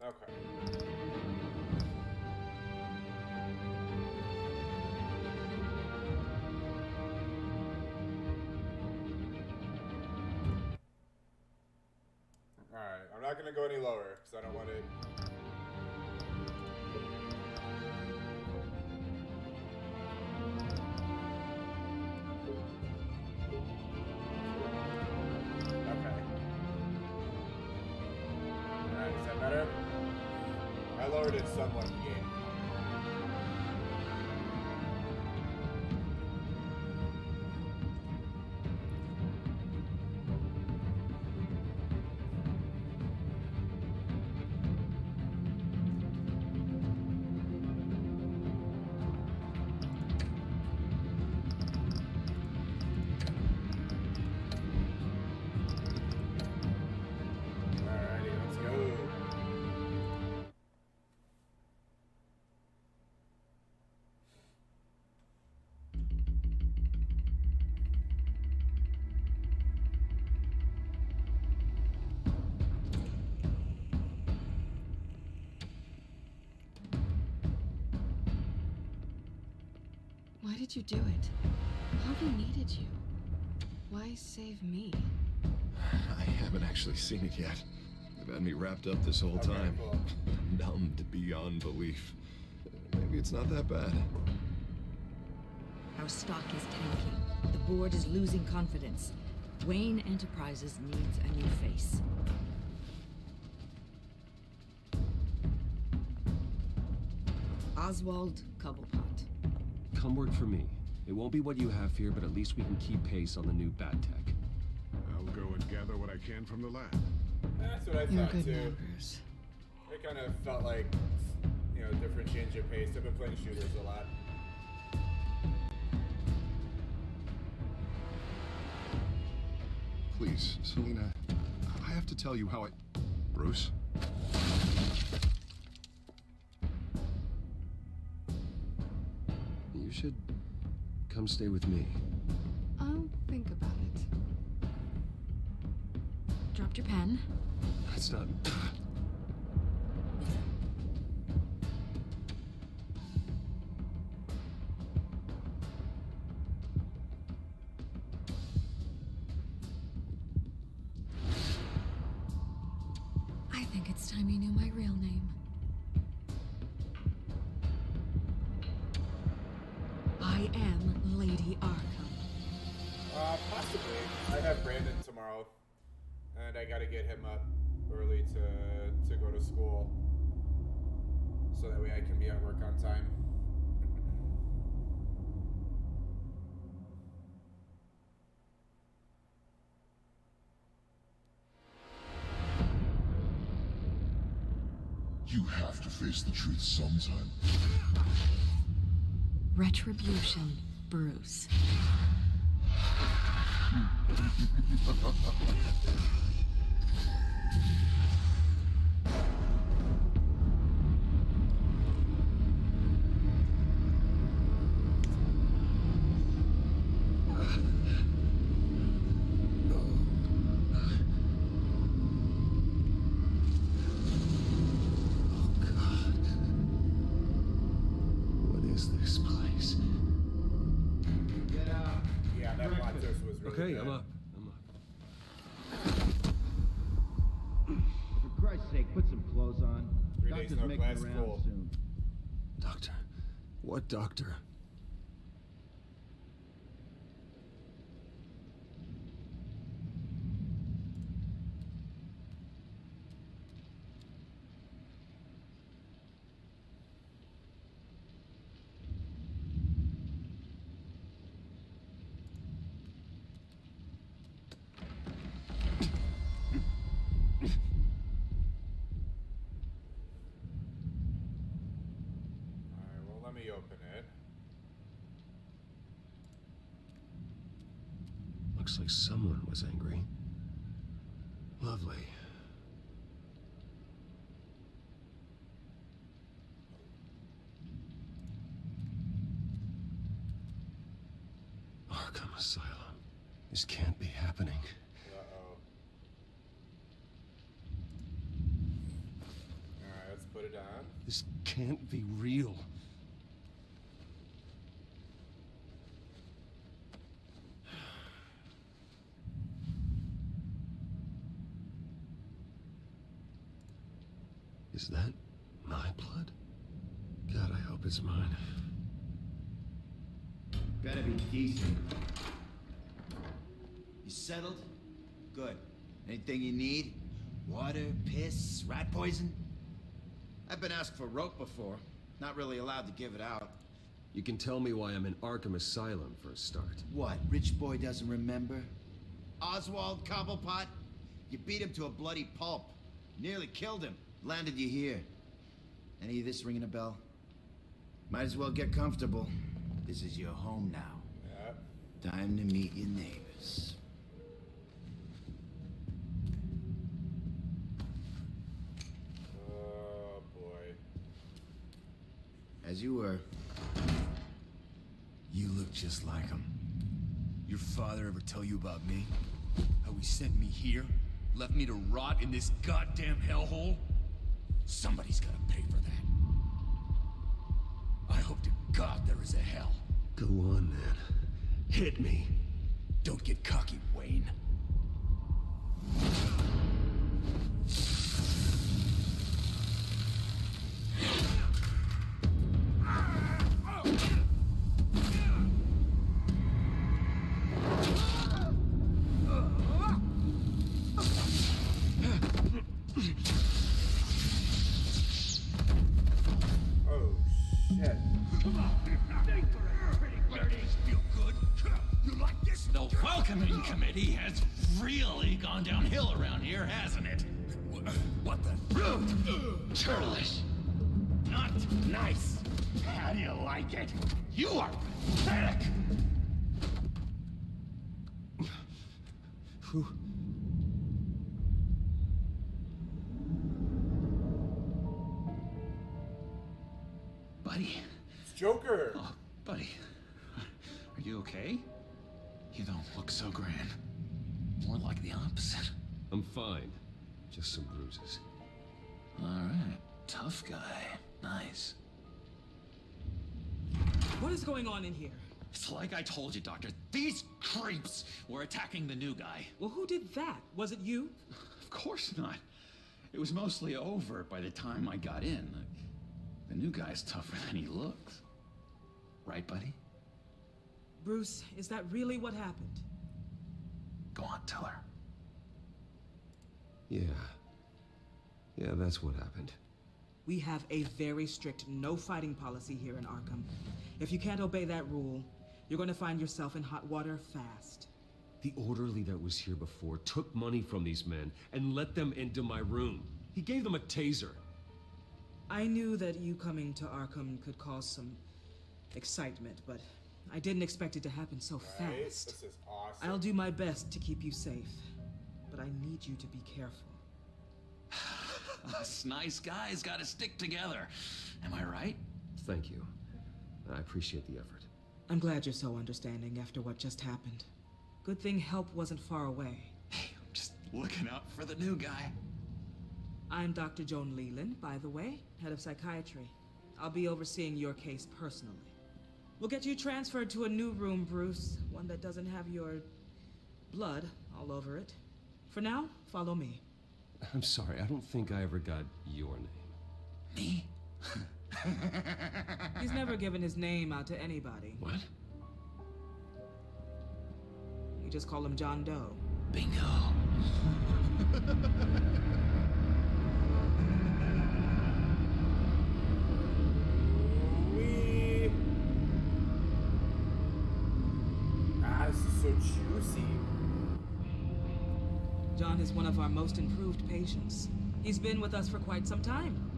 Okay. Alright, I'm not gonna go any lower, because I don't want it... Okay. Alright, is that better? I lowered it somewhat in the game. Alrighty, let's go. Why did you do it? Harvey needed you. Why save me? I haven't actually seen it yet. They've had me wrapped up this whole time. Cool. Numbed beyond belief. Maybe it's not that bad. Our stock is tanking. The board is losing confidence. Wayne Enterprises needs a new face. Oswald Cobblepot. Come work for me. It won't be what you have here, but at least we can keep pace on the new bat tech. I'll go and gather what I can from the lab. That's what I You're thought good too. numbers. It kind of felt like, you know, different change of pace. I've been playing shooters a lot. Please, Selena, I have to tell you how I... Bruce? You should come stay with me. I'll think about it. Dropped your pen. That's not... I think it's time you knew my real name. I am Lady Arkham. Possibly. I have Brandon tomorrow, and I gotta get him up early to go to school, so that way I can be at work on time. You have to face the truth sometime. Retribution, Bruce. What is this place? Yeah, that plot twist was really Okay, good. I'm up. For Christ's sake, put some clothes on. 3 days Doctor's no making class, the rounds cool. soon. Doctor. What doctor? Alright, well, let me open it. Looks like someone was angry. Lovely. Arkham Asylum. This can't be happening. Uh-oh. This can't be real. Is that my blood? God, I hope it's mine. Better be decent. You settled? Good. Anything you need? Water, piss, rat poison? I've been asked for rope before. Not really allowed to give it out. You can tell me why I'm in Arkham Asylum for a start. What, rich boy doesn't remember? Oswald Cobblepot? You beat him to a bloody pulp. Nearly killed him. Landed you here. Any of this ringing a bell? Might as well get comfortable. This is your home now. Yeah. Time to meet your neighbors. Oh boy. As you were. You look just like him. Your father ever tell you about me? How he sent me here? Left me to rot in this goddamn hellhole? Somebody's gotta pay for that. I hope to God there is a hell. Go on, then. Hit me. Don't get cocky, Wayne. Oh shit. Feel good? You like this? The welcoming committee has really gone downhill around here, hasn't it? What the? Rude! Churlish! Not nice! How do you like it? You are pathetic! Who? Buddy. It's Joker. Oh, buddy. Are you okay? You don't look so grand. More like the opposite. I'm fine. Just some bruises. Alright. Tough guy. Nice. What is going on in here? It's like I told you, Doctor. These creeps were attacking the new guy. Well, who did that? Was it you? Of course not. It was mostly over by the time I got in. The new guy's tougher than he looks. Right, buddy? Bruce, is that really what happened? Go on, tell her. Yeah. Yeah, that's what happened. We have a very strict no fighting policy here in Arkham. If you can't obey that rule, you're going to find yourself in hot water fast. The orderly that was here before took money from these men and let them into my room. He gave them a taser. I knew that you coming to Arkham could cause some excitement, but I didn't expect it to happen so Right? fast. This is awesome. I'll do my best to keep you safe, but I need you to be careful. Us nice guys gotta stick together. Am I right? Thank you. I appreciate the effort. I'm glad you're so understanding after what just happened. Good thing help wasn't far away. Hey, I'm just looking out for the new guy. I'm Dr. Joan Leland, by the way, head of psychiatry. I'll be overseeing your case personally. We'll get you transferred to a new room, Bruce. One that doesn't have your blood all over it. For now, follow me. I'm sorry, I don't think I ever got your name. Me? He's never given his name out to anybody. What? We just call him John Doe. Bingo. Wee. Ah, this is so juicy. John is one of our most improved patients. He's been with us for quite some time.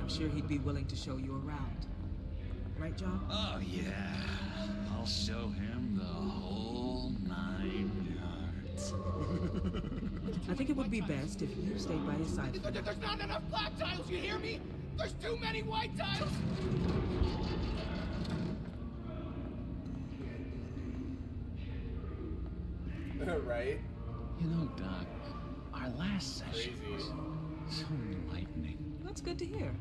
I'm sure he'd be willing to show you around. Right, John? Oh, yeah. I'll show him the whole 9 yards. I think it would be best if you stayed by his side. There's not enough black tiles, you hear me? There's too many white tiles! Right? You know, Doc, our last session Crazy. was so enlightening. That's good to hear.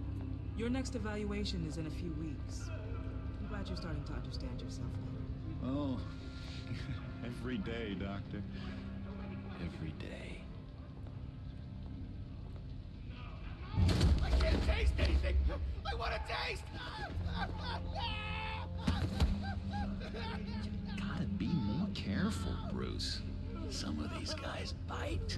Your next evaluation is in a few weeks. I'm glad you're starting to understand yourself better. Oh, every day, Doctor. Every day. I can't taste anything! I want to taste! Gotta be more careful, Bruce. Some of these guys bite.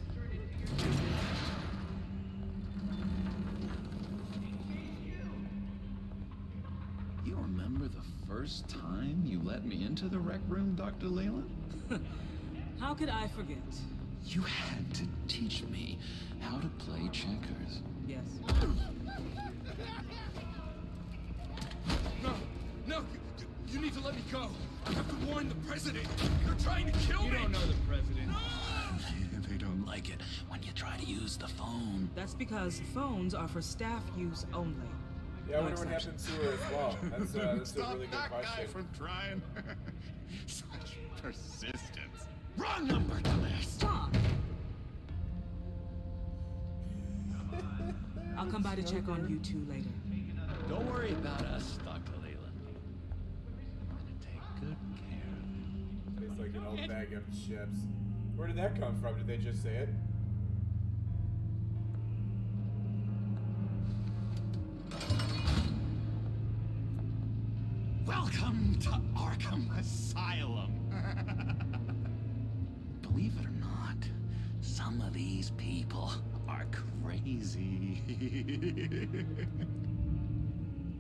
You remember the first time you let me into the rec room, Dr. Leland? How could I forget? You had to teach me how to play checkers. Yes. No, no, you need to let me go. I have to warn the president. They're trying to kill me. You don't know the president. They don't like it when you try to use the phone. That's because phones are for staff use only. Yeah, I No wonder what happened exceptions. to her as well. That's a Stop really good that guy question. from trying. Such persistence. Wrong number, dumbass. Stop! I'll come by to check on you two later. Don't worry about us, Dr. Leland. I'm gonna take good care. Tastes like an old bag of chips. Where did that come from? Did they just say it? Welcome to Arkham Asylum. Believe it or not, some of these people are crazy.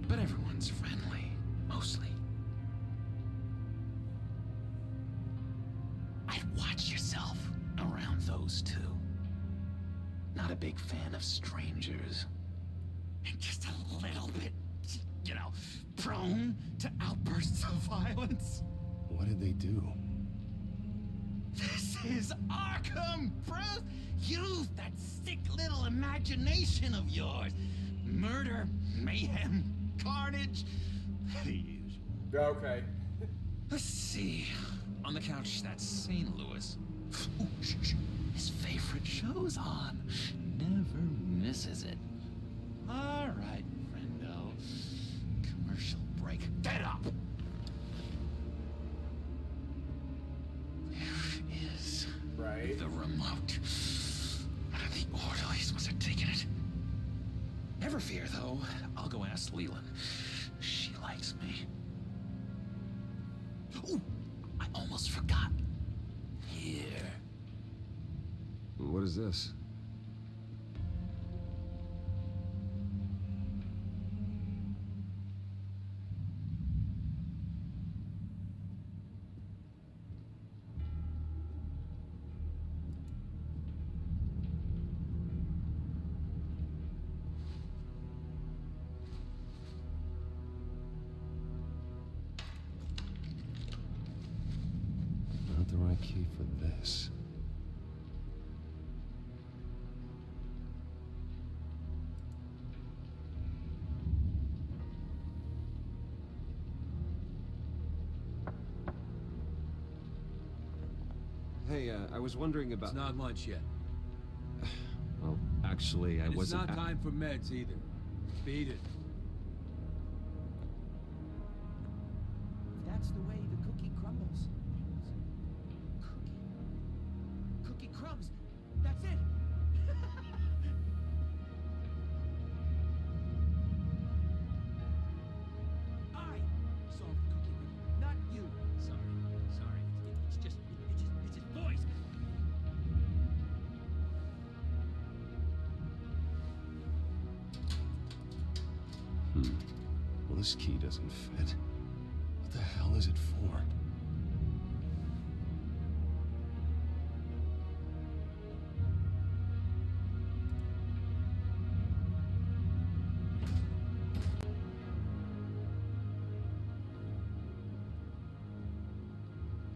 But everyone's friendly, mostly. I'd watch yourself around those two. Not a big fan of strangers. And just a little bit, you know, prone to outbursts of violence. What did they do? This is Arkham, Bruce! Use that sick little imagination of yours. Murder, mayhem, carnage, the usual. Okay. Let's see. On the couch, that's St. Louis. Ooh, shh, shh. His favorite show's on. Never misses it. All right, friendo. Commercial break. Get up! There is Right. the remote. The orderlies must have taken it. Never fear, though. I'll go ask Leland. She likes me. Ooh, I almost forgot. Here. What is this? Not the right key for this. Hey, I was wondering about... It's not lunch yet. Well, actually, I And it's wasn't... not time for meds either. Beat it. That's the way the cookie crumbles. Cookie crumbs. That's it. I solved the cookie riddle, not you. Sorry. It's his voice. Well, this key doesn't fit. What the hell is it for?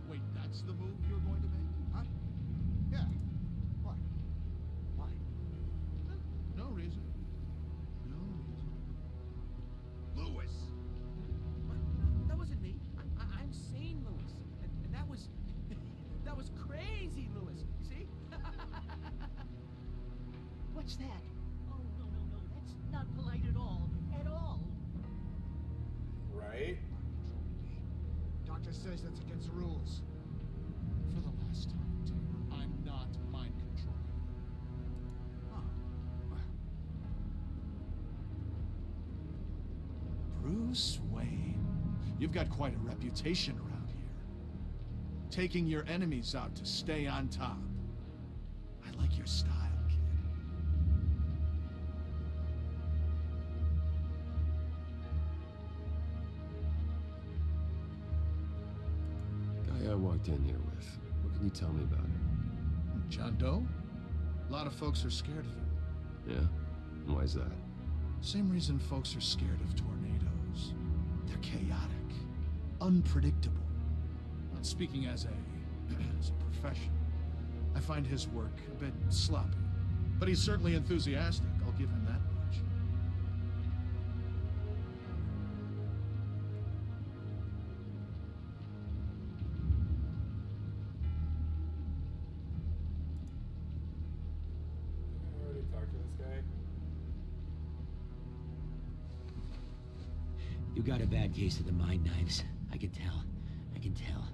Wait, that's the move you're going to make? Huh? Yeah. Why? Why? No reason. No reason. Lewis! What? That wasn't me. I'm sane, Lewis. And that was... that was crazy, Lewis. See? What's that? Oh, no. That's not polite at all. At all. Bruce Wayne, you've got quite a reputation around here. Taking your enemies out to stay on top. I like your style, kid. Guy I walked in here with. What can you tell me about him? John Doe? A lot of folks are scared of him. Yeah? And why's that? Same reason folks are scared of tornadoes. They're chaotic, unpredictable. Not speaking as a profession, I find his work a bit sloppy. But he's certainly enthusiastic, I'll give him that much. I already talked to this guy. You got a bad case of the mind knives. I can tell. I can tell.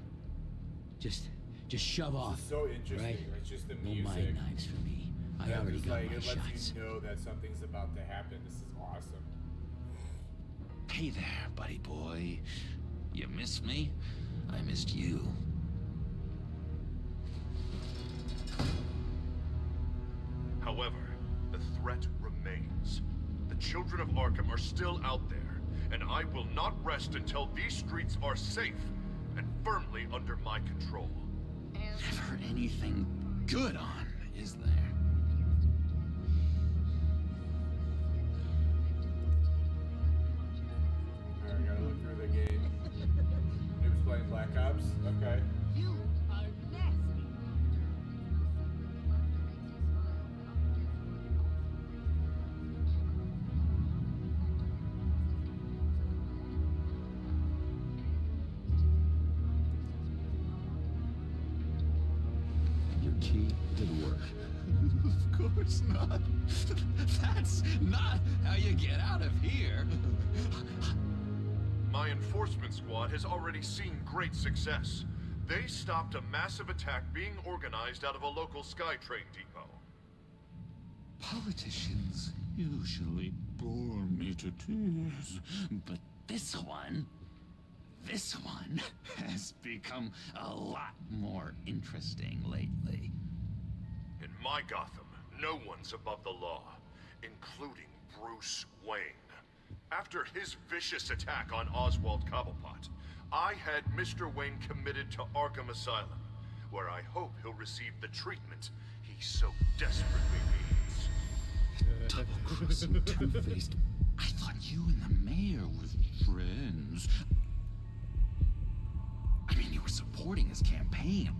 Just shove off. This is so interesting. Right? It's just the No music. mind knives for me. I Yeah, already just got like, my it lets shots. you know that something's about to happen. This is awesome. Hey there, buddy boy. You miss me? I missed you. However, the threat remains. The children of Arkham are still out there, and I will not rest until these streets are safe and firmly under my control. Never anything good on, is there? Alright, gotta look through the game. Noob's playing Black Ops? Okay. You are nasty. Your key didn't work. Of course not. That's not how you get out of here. My enforcement squad has already seen great success. They stopped a massive attack being organized out of a local SkyTrain depot. Politicians usually bore me to tears, but this one has become a lot more interesting lately. In my Gotham, no one's above the law, including Bruce Wayne. After his vicious attack on Oswald Cobblepot, I had Mr. Wayne committed to Arkham Asylum, where I hope he'll receive the treatment he so desperately needs. Double-crossing, two-faced. I thought you and the mayor were friends. I mean, you were supporting his campaign.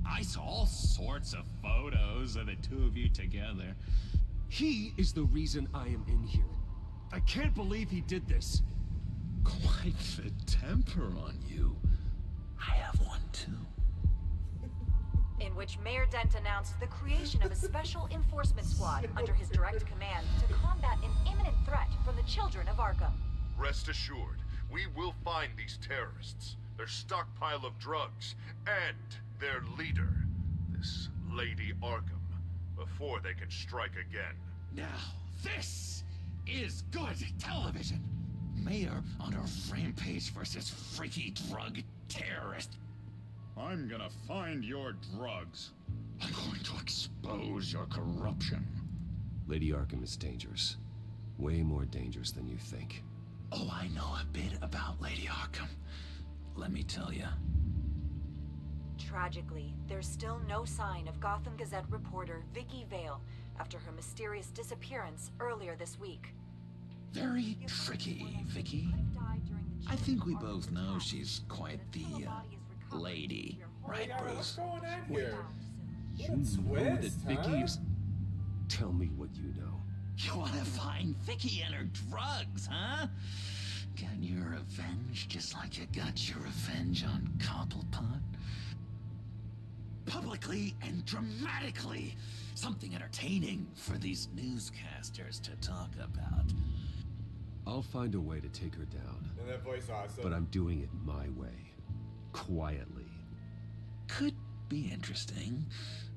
I saw all sorts of photos of the two of you together. He is the reason I am in here. I can't believe he did this. Quite the temper on you. I have one too. In which Mayor Dent announced the creation of a special enforcement squad under his direct command to combat an imminent threat from the children of Arkham. Rest assured, we will find these terrorists, their stockpile of drugs, and their leader, this Lady Arkham, before they can strike again. Now, this is good television. Mayor on a rampage versus freaky drug terrorist. I'm gonna find your drugs. I'm going to expose your corruption. Lady Arkham is dangerous. Way more dangerous than you think. Oh, I know a bit about Lady Arkham. Let me tell you. Tragically, there's still no sign of Gotham Gazette reporter Vicky Vale after her mysterious disappearance earlier this week. Very tricky, Vicky. I think we both know she's quite the, lady. Right, Bruce? What's going on here? You know that Vicky is... Tell me what you know. You want to find Vicky and her drugs, huh? Get your revenge just like you got your revenge on Cobblepot? Publicly and dramatically. Something entertaining for these newscasters to talk about. I'll find a way to take her down. And that voice awesome. But I'm doing it my way. Quietly. Could be interesting.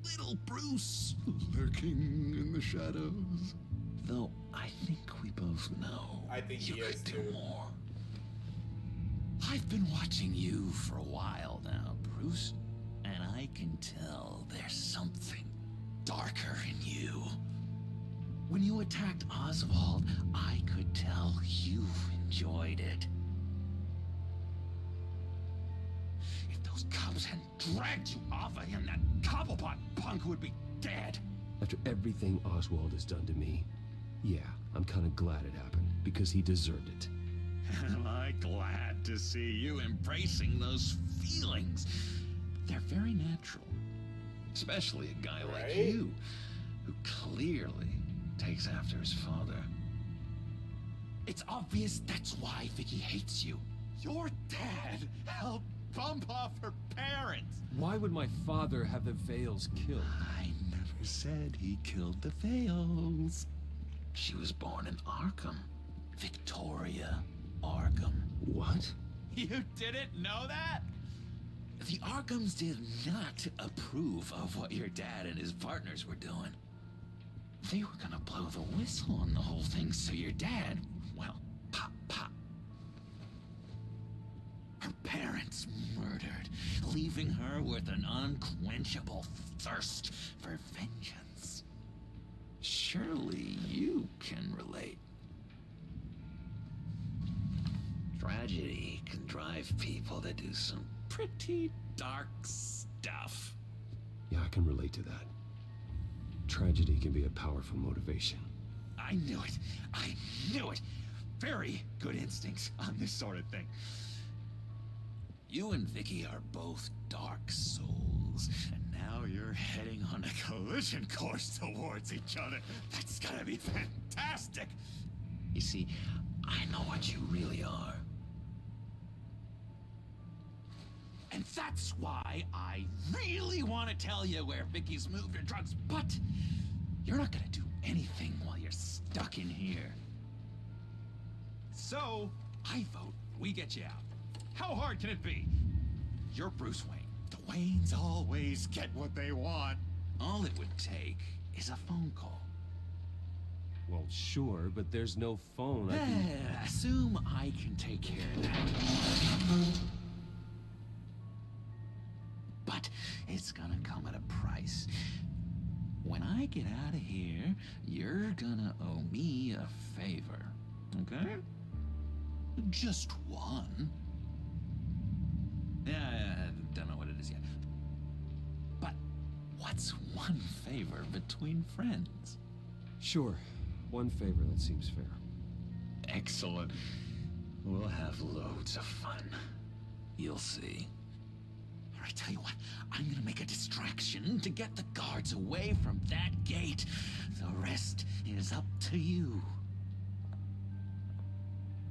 Little Bruce lurking in the shadows. Though I think we both know I think you he could is do too. more. I've been watching you for a while now, Bruce, and I can tell there's something darker in you. When you attacked Oswald, I could tell you enjoyed it. If those cops hadn't dragged you off of him, that Cobblepot punk would be dead. After everything Oswald has done to me, yeah, I'm kind of glad it happened, because he deserved it. Am I glad to see you embracing those feelings? They're very natural. Especially a guy like you, who clearly takes after his father. It's obvious that's why Vicky hates you. Your dad helped bump off her parents. Why would my father have the Vales killed? I never said he killed the Vales. She was born in Arkham. Victoria Arkham. What? You didn't know that? The Arkhams did not approve of what your dad and his partners were doing. They were gonna blow the whistle on the whole thing, so your dad, well, pop, pop. Her parents murdered, leaving her with an unquenchable thirst for vengeance. Surely you can relate. Tragedy can drive people to do some pretty dark stuff. Yeah, I can relate to that. Tragedy can be a powerful motivation. I knew it. I knew it. Very good instincts on this sort of thing. You and Vicky are both dark souls, and now you're heading on a collision course towards each other. That's gonna be fantastic. You see, I know what you really are. And that's why I really want to tell you where Vicky's moved her drugs, but you're not gonna do anything while you're stuck in here. So, I vote we get you out. How hard can it be? You're Bruce Wayne. The Waynes always get what they want. All it would take is a phone call. Well, sure, but there's no phone. I can... Assume I can take care of that. But it's gonna come at a price. When I get out of here, you're gonna owe me a favor, okay? Just one. Yeah, I don't know what it is yet. But what's one favor between friends? Sure. One favor, that seems fair. Excellent. We'll have loads of fun. You'll see. All right, tell you what, I'm gonna make a distraction to get the guards away from that gate. The rest is up to you.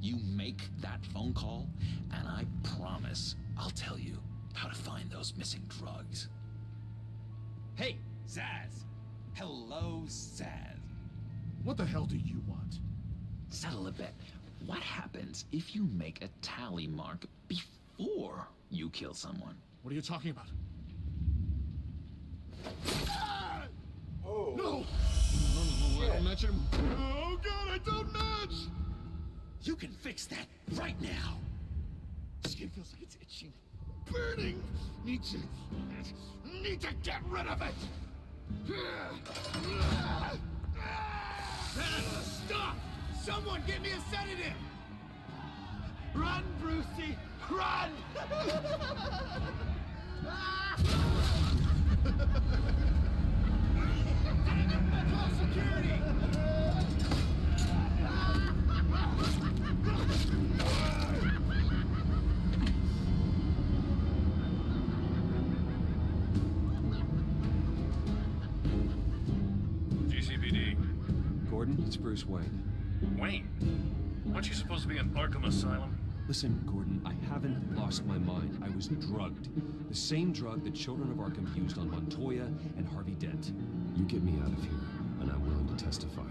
You make that phone call, and I promise I'll tell you how to find those missing drugs. Hey, Zsasz! Hello, Zsasz. What the hell do you want? Settle a bet. What happens if you make a tally mark before you kill someone? What are you talking about? Oh. No! No, I don't match him. Oh god, I don't match! You can fix that right now. Skin feels like it's itching. Burning! Need to get rid of it! Stop! Someone get me a sedative! Run, Brucey! Run! Call security! GCPD. Gordon, it's Bruce Wayne. Wayne? Aren't you supposed to be in Arkham Asylum? Listen, Gordon, I haven't lost my mind. I was drugged. The same drug the children of Arkham used on Montoya and Harvey Dent. You get me out of here, and I'm willing to testify.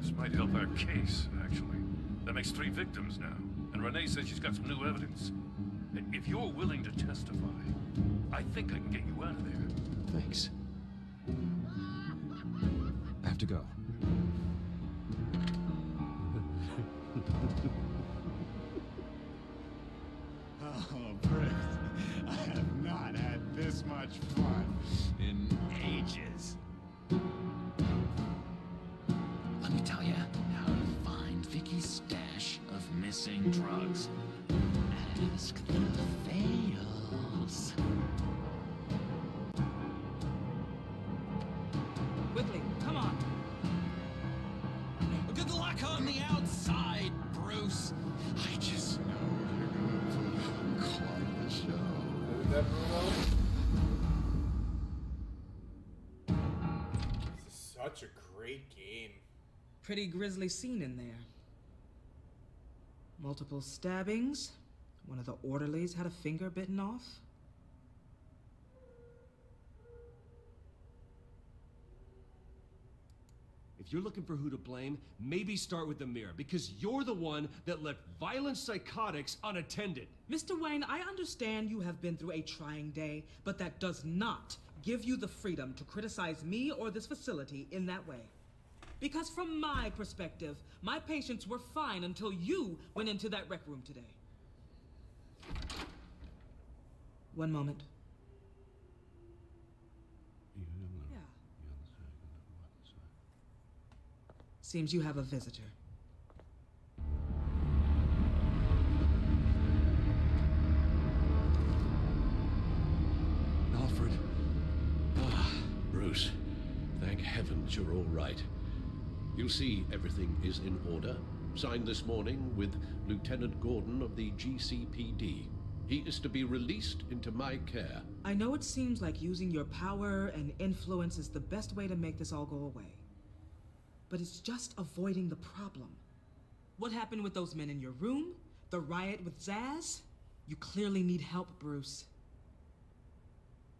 This might help our case, actually. That makes 3 victims now, and Renee says she's got some new evidence. If you're willing to testify, I think I can get you out of there. Thanks. I have to go. Oh, Bruce, I have not had this much fun in ages. Let me tell you how to find Vicky's stash of missing drugs. Ask the Fails. Quickly, come on. Good luck on the outside, Bruce. I just know you're gonna put on quite a show. Is that Bruno? This is such a great game. Pretty grisly scene in there. Multiple stabbings. One of the orderlies had a finger bitten off. If you're looking for who to blame, maybe start with the mirror, because you're the one that left violent psychotics unattended. Mr. Wayne, I understand you have been through a trying day, but that does not give you the freedom to criticize me or this facility in that way. Because from my perspective, my patients were fine until you went into that rec room today. One moment. Yeah. Seems you have a visitor. Alfred. Ah, Bruce. Thank heavens you're all right. You'll see everything is in order. Signed this morning with Lieutenant Gordon of the GCPD. He is to be released into my care. I know it seems like using your power and influence is the best way to make this all go away. But it's just avoiding the problem. What happened with those men in your room? The riot with Zaz? You clearly need help, Bruce.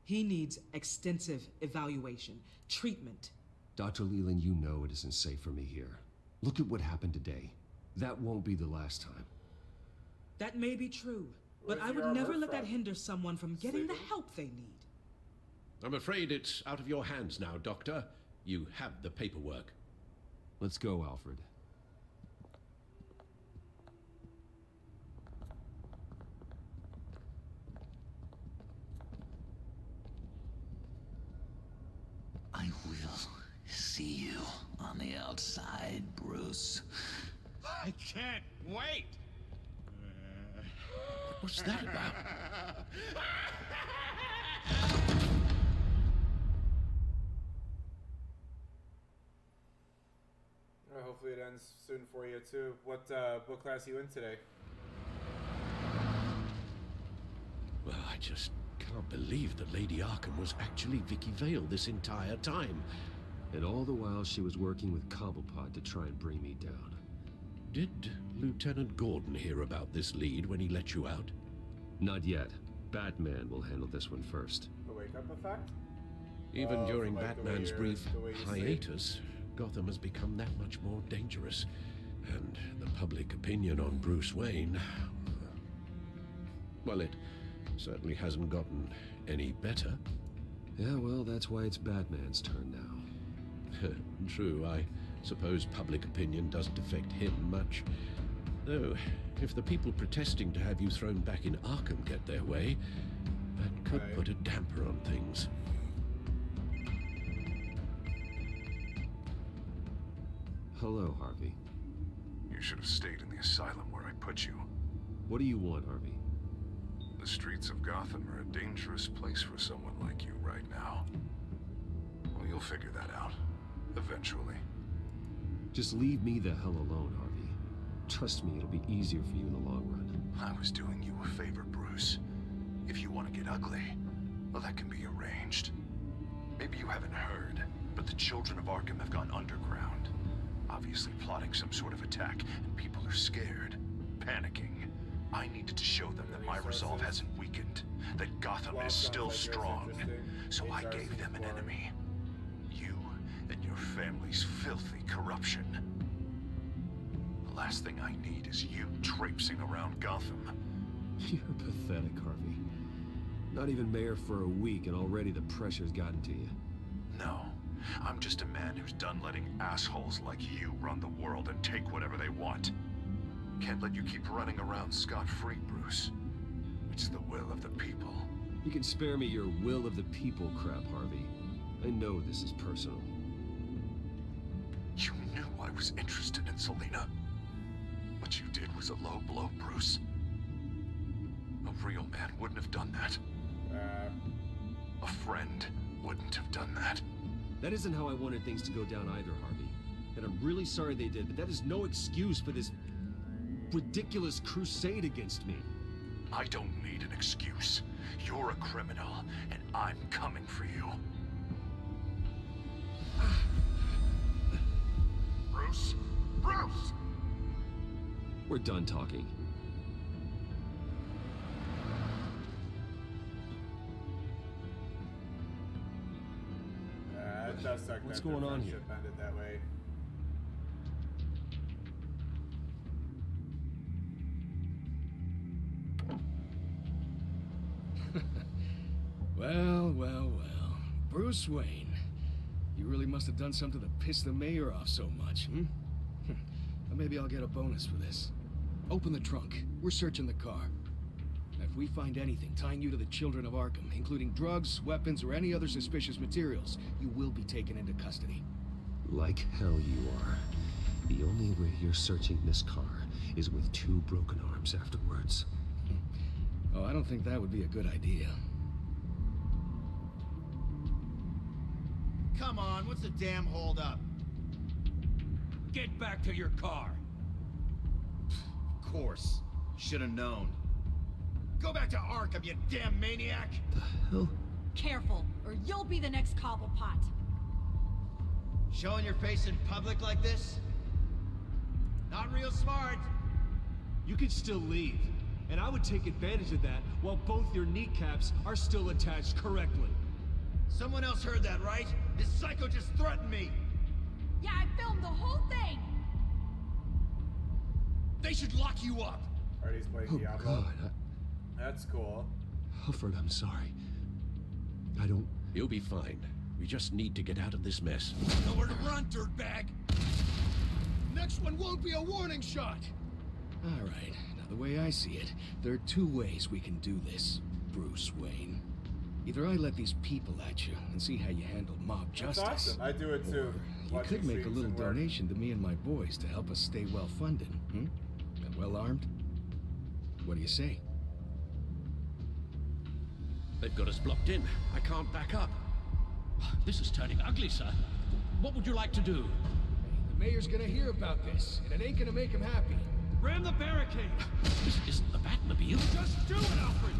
He needs extensive evaluation, treatment. Dr. Leland, you know it isn't safe for me here. Look at what happened today. That won't be the last time. That may be true, but I would never let that hinder someone from getting the help they need. I'm afraid it's out of your hands now, Doctor. You have the paperwork. Let's go, Alfred. I will see you on the outside, Bruce. I can't wait! What's that about? Hopefully it ends soon for you too. What book class are you in today? Well, I just can't believe that Lady Arkham was actually Vicky Vale this entire time. And all the while she was working with Cobblepot to try and bring me down. Did Lieutenant Gordon hear about this lead when he let you out? Not yet. Batman will handle this one first. The wake-up effect? Even during from, like, Batman's brief the way you hiatus, Gotham has become that much more dangerous. And the public opinion on Bruce Wayne... well, it certainly hasn't gotten any better. Yeah, well, that's why it's Batman's turn now. True, I suppose public opinion doesn't affect him much. Though, if the people protesting to have you thrown back in Arkham get their way, that could put a damper on things. Hello, Harvey. You should have stayed in the asylum where I put you. What do you want, Harvey? The streets of Gotham are a dangerous place for someone like you right now. Well, you'll figure that out. Eventually. Just leave me the hell alone, Harvey. Trust me, it'll be easier for you in the long run. I was doing you a favor, Bruce. If you want to get ugly, well, that can be arranged. Maybe you haven't heard, but the children of Arkham have gone underground. Obviously plotting some sort of attack, and people are scared, panicking. I needed to show them that my resolve hasn't weakened, that Gotham is still strong. So I gave them an enemy. You and your family's filthy corruption. The last thing I need is you traipsing around Gotham. You're pathetic, Harvey. Not even mayor for a week and already the pressure's gotten to you. No. I'm just a man who's done letting assholes like you run the world and take whatever they want. Can't let you keep running around scot-free, Bruce. It's the will of the people. You can spare me your will of the people crap, Harvey. I know this is personal. You knew I was interested in Selena. What you did was a low blow, Bruce. A real man wouldn't have done that. A friend wouldn't have done that. That isn't how I wanted things to go down either, Harvey. And I'm really sorry they did, but that is no excuse for this ridiculous crusade against me. I don't need an excuse. You're a criminal, and I'm coming for you. Bruce? Bruce! We're done talking. It does suck What's that going the on here? friendship ended that way. Well, well, well. Bruce Wayne. You really must have done something to piss the mayor off so much, hmm? Or maybe I'll get a bonus for this. Open the trunk. We're searching the car. If we find anything tying you to the Children of Arkham, including drugs, weapons, or any other suspicious materials, you will be taken into custody. Like hell you are. The only way you're searching this car is with 2 broken arms afterwards. Oh, I don't think that would be a good idea. Come on, what's the damn hold up? Get back to your car. Of course. Should have known. Go back to Arkham, you damn maniac! Hell? Careful, or you'll be the next Cobblepot. Showing your face in public like this? Not real smart. You could still leave, and I would take advantage of that while both your kneecaps are still attached correctly. Someone else heard that, right? This psycho just threatened me! Yeah, I filmed the whole thing! They should lock you up! Artie's playing Oh, Diablo. God. That's cool. Alfred, I'm sorry. I don't... You'll be fine. We just need to get out of this mess. Nowhere to run, dirtbag! Next one won't be a warning shot! Alright, now the way I see it, there are 2 ways we can do this, Bruce Wayne. Either I let these people at you and see how you handle mob That's justice. awesome. I do it too. Or you Watching could make a streams little and work. donation to me and my boys to help us stay well funded, hmm? And well armed? What do you say? They've got us blocked in. I can't back up. This is turning ugly, sir. What would you like to do? The mayor's gonna hear about this, and it ain't gonna make him happy. Ram the barricade! This isn't the Batmobile. Just do it, Alfred!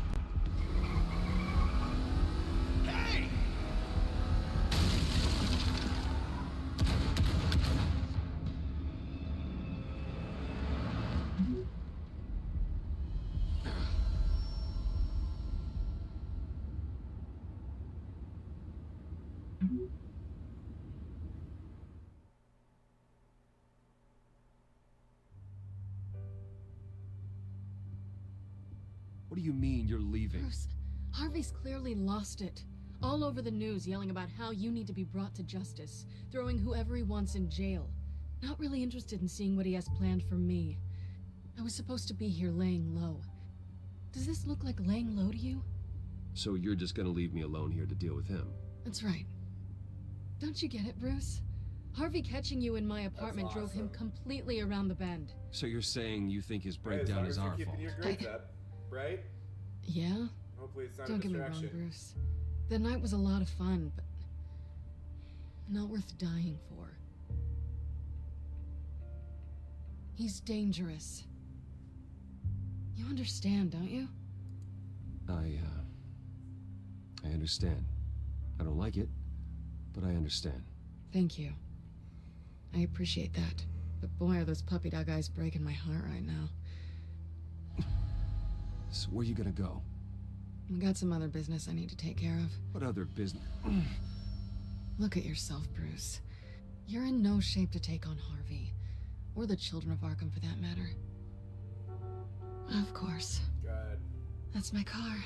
Hey! What do you mean you're leaving? Bruce, Harvey's clearly lost it. All over the news yelling about how you need to be brought to justice, throwing whoever he wants in jail. Not really interested in seeing what he has planned for me. I was supposed to be here laying low. Does this look like laying low to you? So you're just gonna leave me alone here to deal with him? That's right. Don't you get it, Bruce? Harvey catching you in my apartment drove him completely around the bend. So you're saying you think his Hey, as breakdown long is as you're our keeping fault? your grades up, right? Yeah? Hopefully it's not Don't a get me wrong, distraction. Bruce. The night was a lot of fun, but not worth dying for. He's dangerous. You understand, don't you? I understand. I don't like it, but I understand. Thank you. I appreciate that. But boy, are those puppy dog eyes breaking my heart right now. So where you gonna go? I got some other business I need to take care of. What other business? Look at yourself, Bruce. You're in no shape to take on Harvey. Or the Children of Arkham, for that matter. Of course. God. That's my car.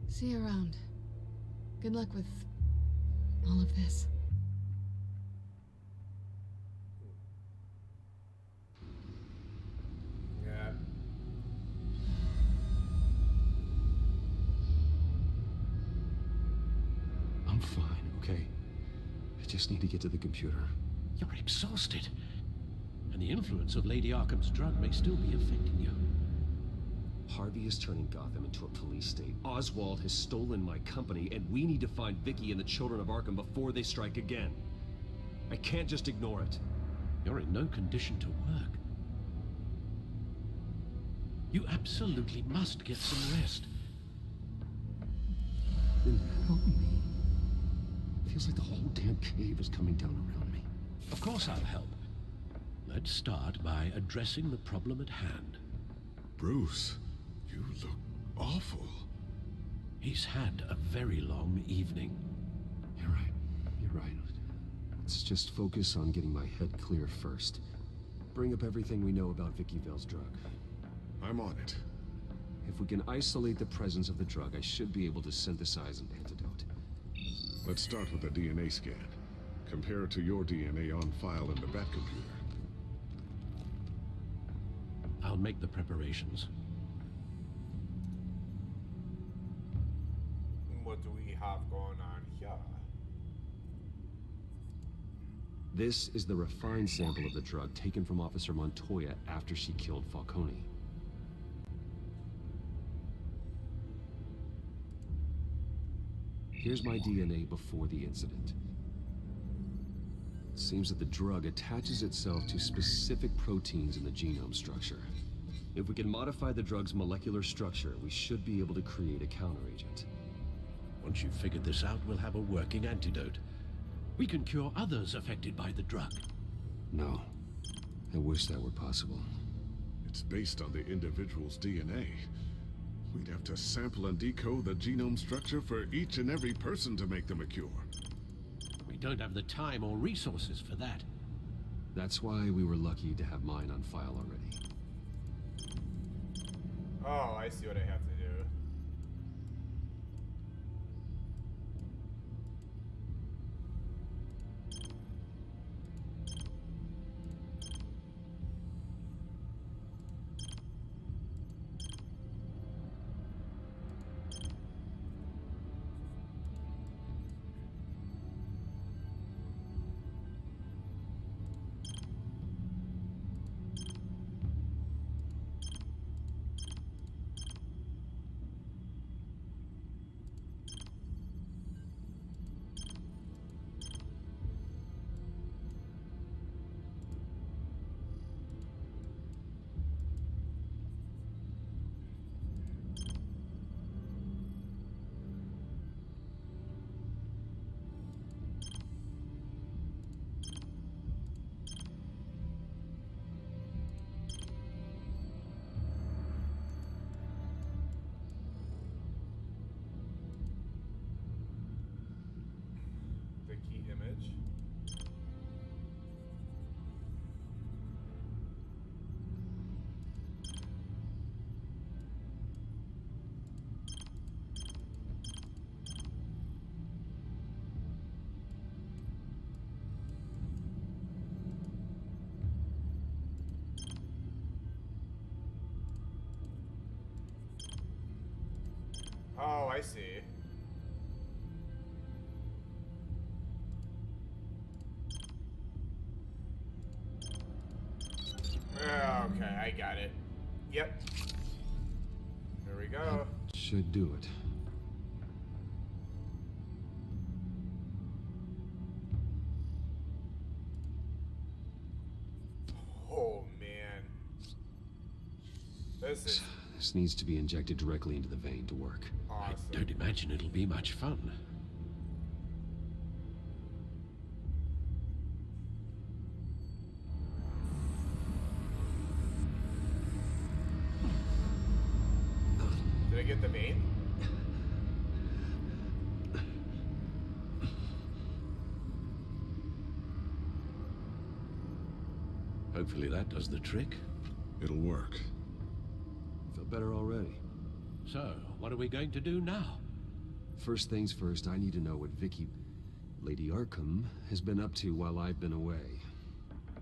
See you around. Good luck with all of this. I'm fine, okay? I just need to get to the computer. You're exhausted. And the influence of Lady Arkham's drug may still be affecting you. Harvey is turning Gotham into a police state. Oswald has stolen my company, and we need to find Vicky and the children of Arkham before they strike again. I can't just ignore it. You're in no condition to work. You absolutely must get some rest. Then help me. Feels like the whole damn cave is coming down around me. Of course I'll help. Let's start by addressing the problem at hand. Bruce, you look awful. He's had a very long evening. You're right. You're right. Let's just focus on getting my head clear first. Bring up everything we know about Vicky Vale's drug. I'm on it. If we can isolate the presence of the drug, I should be able to synthesize an antidote. Let's start with a DNA scan. Compare it to your DNA on file in the Batcomputer. I'll make the preparations. What do we have going on here? This is the refined sample of the drug taken from Officer Montoya after she killed Falcone. Here's my DNA before the incident. It seems that the drug attaches itself to specific proteins in the genome structure. If we can modify the drug's molecular structure, we should be able to create a counteragent. Once you've figured this out, we'll have a working antidote. We can cure others affected by the drug. No. I wish that were possible. It's based on the individual's DNA. We'd have to sample and decode the genome structure for each and every person to make them a cure. We don't have the time or resources for that. That's why we were lucky to have mine on file already. Oh, I see what I have to do. Oh, I see. Okay, I got it. Yep. There we go. Should do it. Oh, man. This needs to be injected directly into the vein to work. Awesome. I don't imagine it'll be much fun. Did I get the vein? Hopefully that does the trick. It'll work. Feel better already. So, what are we going to do now? First things first, I need to know what Vicky, Lady Arkham, has been up to while I've been away.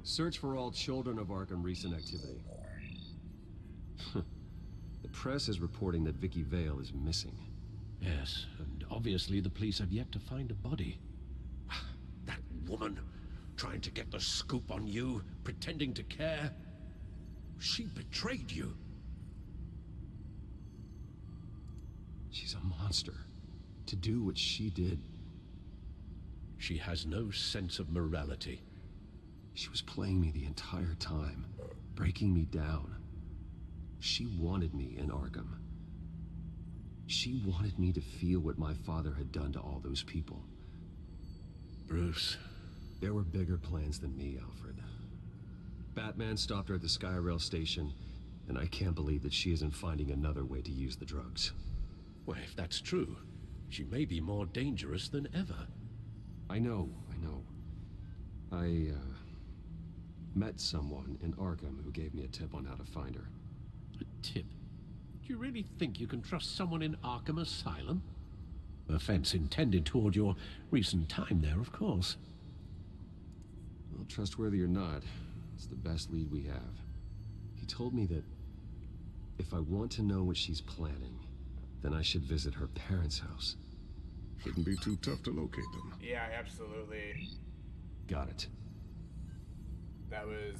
Search for all children of Arkham recent activity. The press is reporting that Vicky Vale is missing. Yes, and obviously the police have yet to find a body. That woman, trying to get the scoop on you, pretending to care. She betrayed you. She's a monster. To do what she did. She has no sense of morality. She was playing me the entire time, breaking me down. She wanted me in Arkham. She wanted me to feel what my father had done to all those people. Bruce. There were bigger plans than me, Alfred. Batman stopped her at the Skyrail station, and I can't believe that she isn't finding another way to use the drugs. Well, if that's true, she may be more dangerous than ever. I know. I met someone in Arkham who gave me a tip on how to find her. A tip? Do you really think you can trust someone in Arkham Asylum? Offense intended toward your recent time there, of course. Well, trustworthy or not, it's the best lead we have. He told me that if I want to know what she's planning, then I should visit her parents' house. Shouldn't be too tough to locate them. Yeah, absolutely. Got it. That was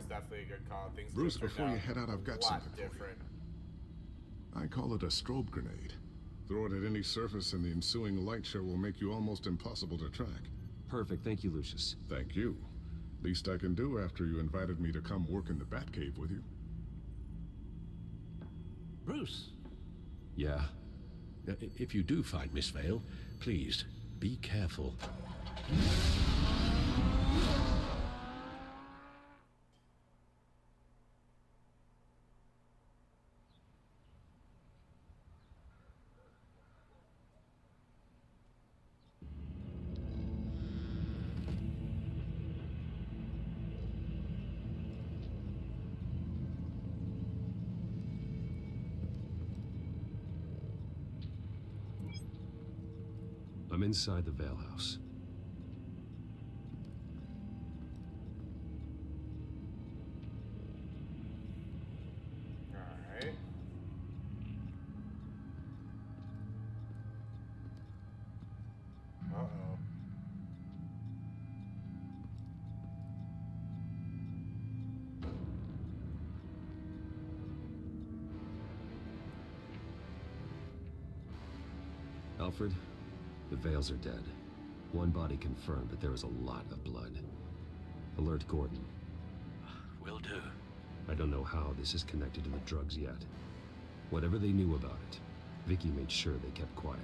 definitely a good call. Things Bruce, just turned before you out head out, I've got a lot something different. for you. I call it a strobe grenade. Throw it at any surface and the ensuing light show will make you almost impossible to track. Perfect. Thank you, Lucius. Thank you. Least I can do after you invited me to come work in the Batcave with you. Bruce. Yeah? If you do find Miss Vale, please, be careful. I'm inside the Vale House. Alright. Uh-oh. Alfred, the Vales are dead. One body confirmed, but there is a lot of blood. Alert Gordon. Will do. I don't know how this is connected to the drugs yet. Whatever they knew about it, Vicky made sure they kept quiet.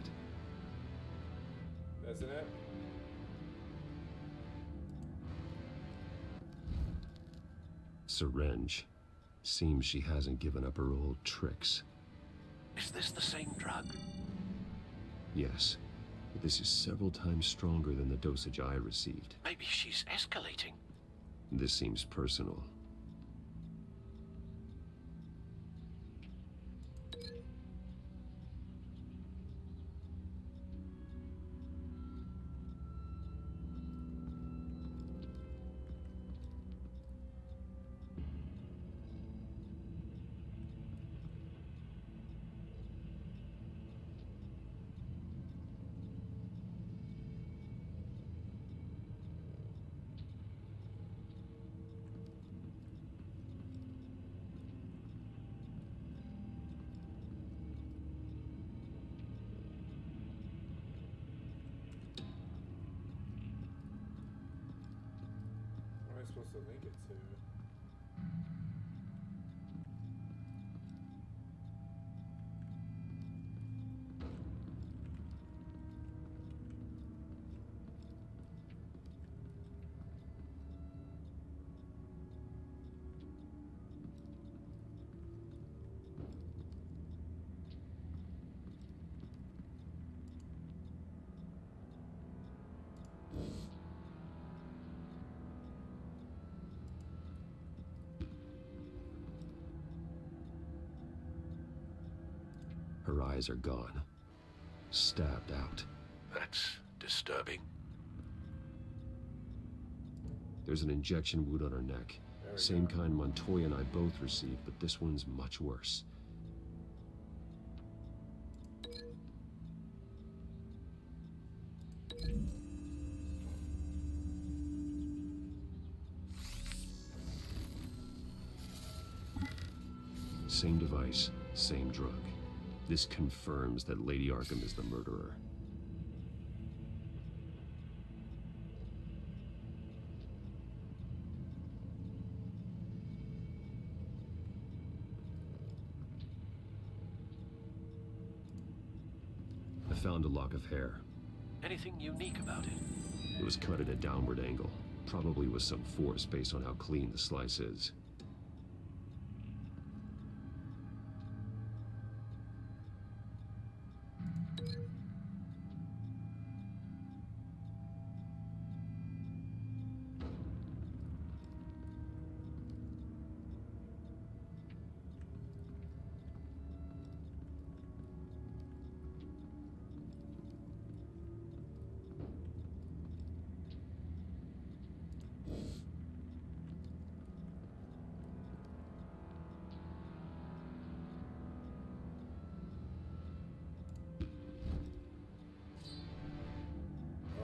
Isn't it? Syringe. Seems she hasn't given up her old tricks. Is this the same drug? Yes, but this is several times stronger than the dosage I received. Maybe she's escalating. This seems personal. What am I supposed to link it to? Her eyes are gone. Stabbed out. That's disturbing. There's an injection wound on her neck. Same kind Montoya and I both received, but this one's much worse. same device, same drug. This confirms that Lady Arkham is the murderer. I found a lock of hair. Anything unique about it? It was cut at a downward angle, probably with some force based on how clean the slice is.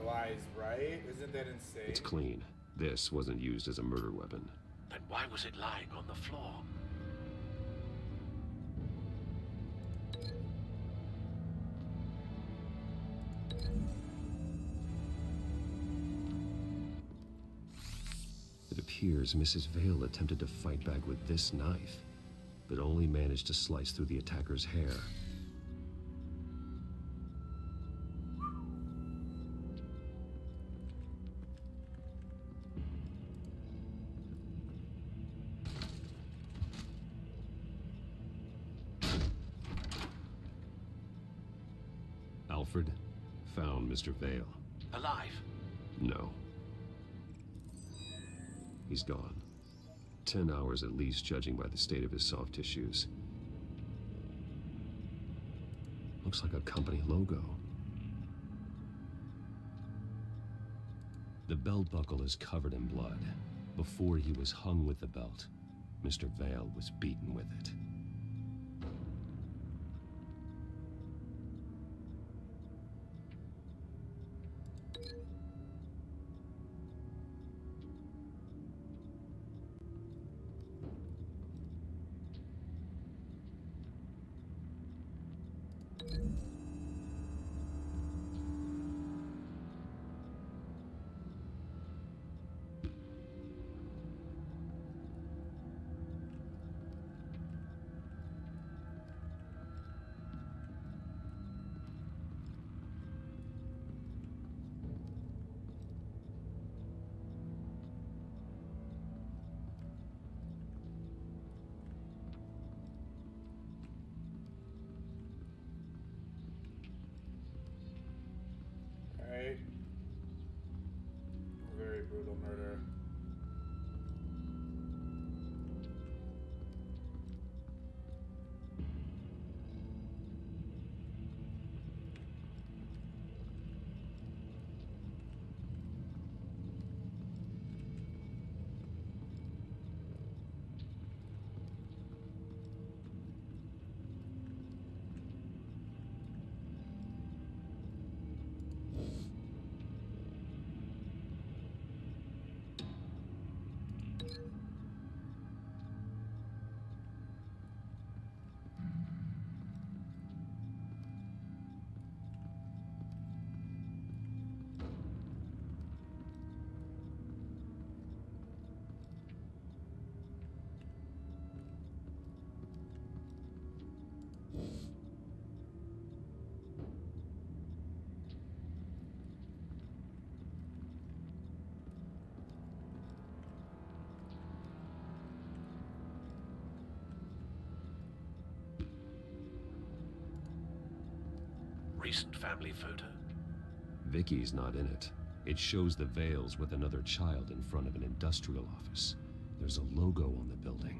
Lies, right? Isn't that insane? It's clean. This wasn't used as a murder weapon. Then why was it lying on the floor? It appears Mrs. Vale attempted to fight back with this knife, but only managed to slice through the attacker's hair. Alfred found Mr. Vale. Alive? No. He's gone. 10 hours at least, judging by the state of his soft tissues. Looks like a company logo. The belt buckle is covered in blood. Before he was hung with the belt, Mr. Vale was beaten with it. Right? Very brutal murder. Recent family photo? Vicky's not in it. It shows the Vales with another child in front of an industrial office. There's a logo on the building.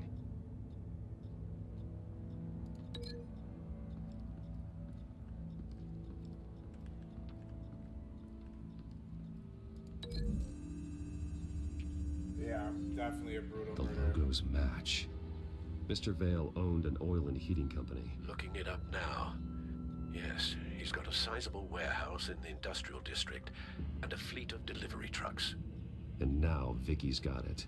Yeah, definitely a brutal The murder. logos match. Mr. Vale owned an oil and heating company. Looking it up now. Yes, he's got a sizable warehouse in the industrial district and a fleet of delivery trucks. And now Vicky's got it.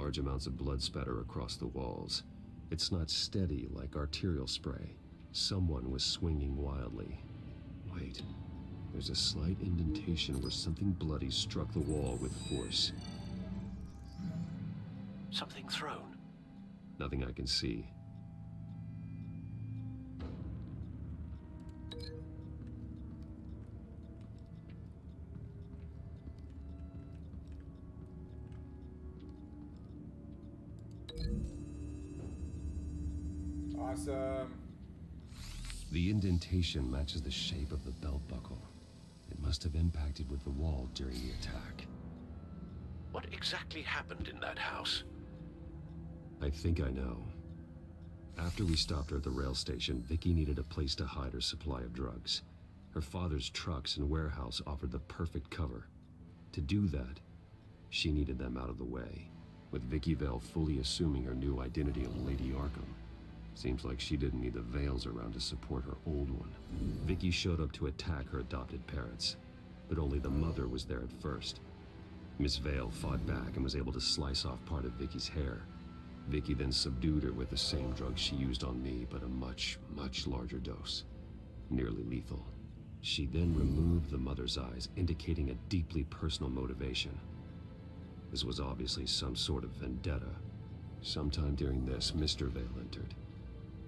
Large amounts of blood spatter across the walls. It's not steady like arterial spray. Someone was swinging wildly. Wait, there's a slight indentation where something bloody struck the wall with force. Something thrown. Nothing I can see. Awesome. The indentation matches the shape of the belt buckle. It must have impacted with the wall during the attack. What exactly happened in that house? I think I know. After we stopped her at the rail station, Vicky needed a place to hide her supply of drugs. Her father's trucks and warehouse offered the perfect cover. To do that, she needed them out of the way, with Vicky Vale fully assuming her new identity of Lady Arkham. Seems like she didn't need the veils around to support her old one. Vicky showed up to attack her adopted parents, but only the mother was there at first. Miss Vale fought back and was able to slice off part of Vicky's hair. Vicky then subdued her with the same drug she used on me, but a much, much larger dose. Nearly lethal. She then removed the mother's eyes, indicating a deeply personal motivation. This was obviously some sort of vendetta. Sometime during this, Mr. Vale entered.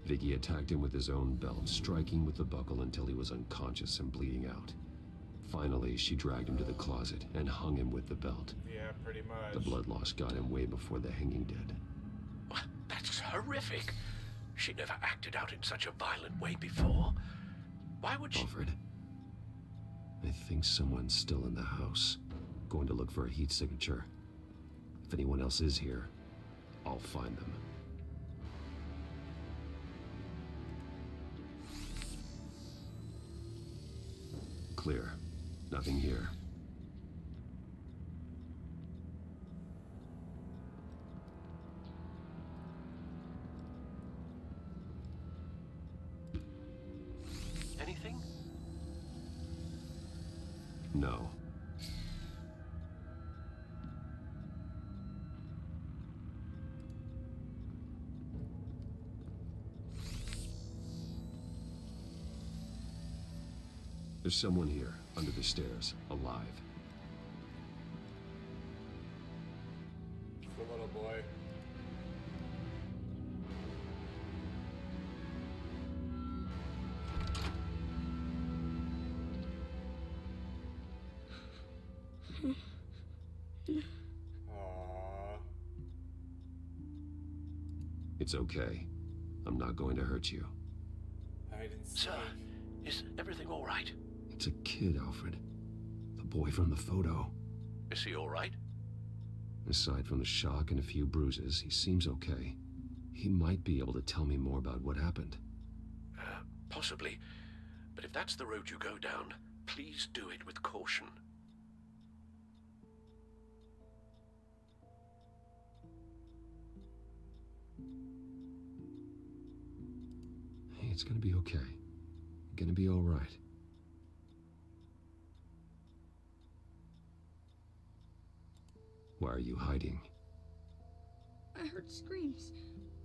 Vicky attacked him with his own belt, striking with the buckle until he was unconscious and bleeding out. Finally, she dragged him to the closet and hung him with the belt. Yeah, pretty much. The blood loss got him way before the hanging did. That's horrific. She never acted out in such a violent way before. Why would she... Alfred, I think someone's still in the house. Going to look for a heat signature. If anyone else is here, I'll find them. Clear. Nothing here. Anything? No. There's someone here, under the stairs, alive. The little boy. Aww. It's okay. I'm not going to hurt you. I didn't see. Sir, is everything all right? It's a kid, Alfred. The boy from the photo. Is he all right? Aside from the shock and a few bruises, he seems okay. He might be able to tell me more about what happened. Possibly. But if that's the road you go down, please do it with caution. Hey, it's gonna be okay. Gonna be all right. Why are you hiding? I heard screams.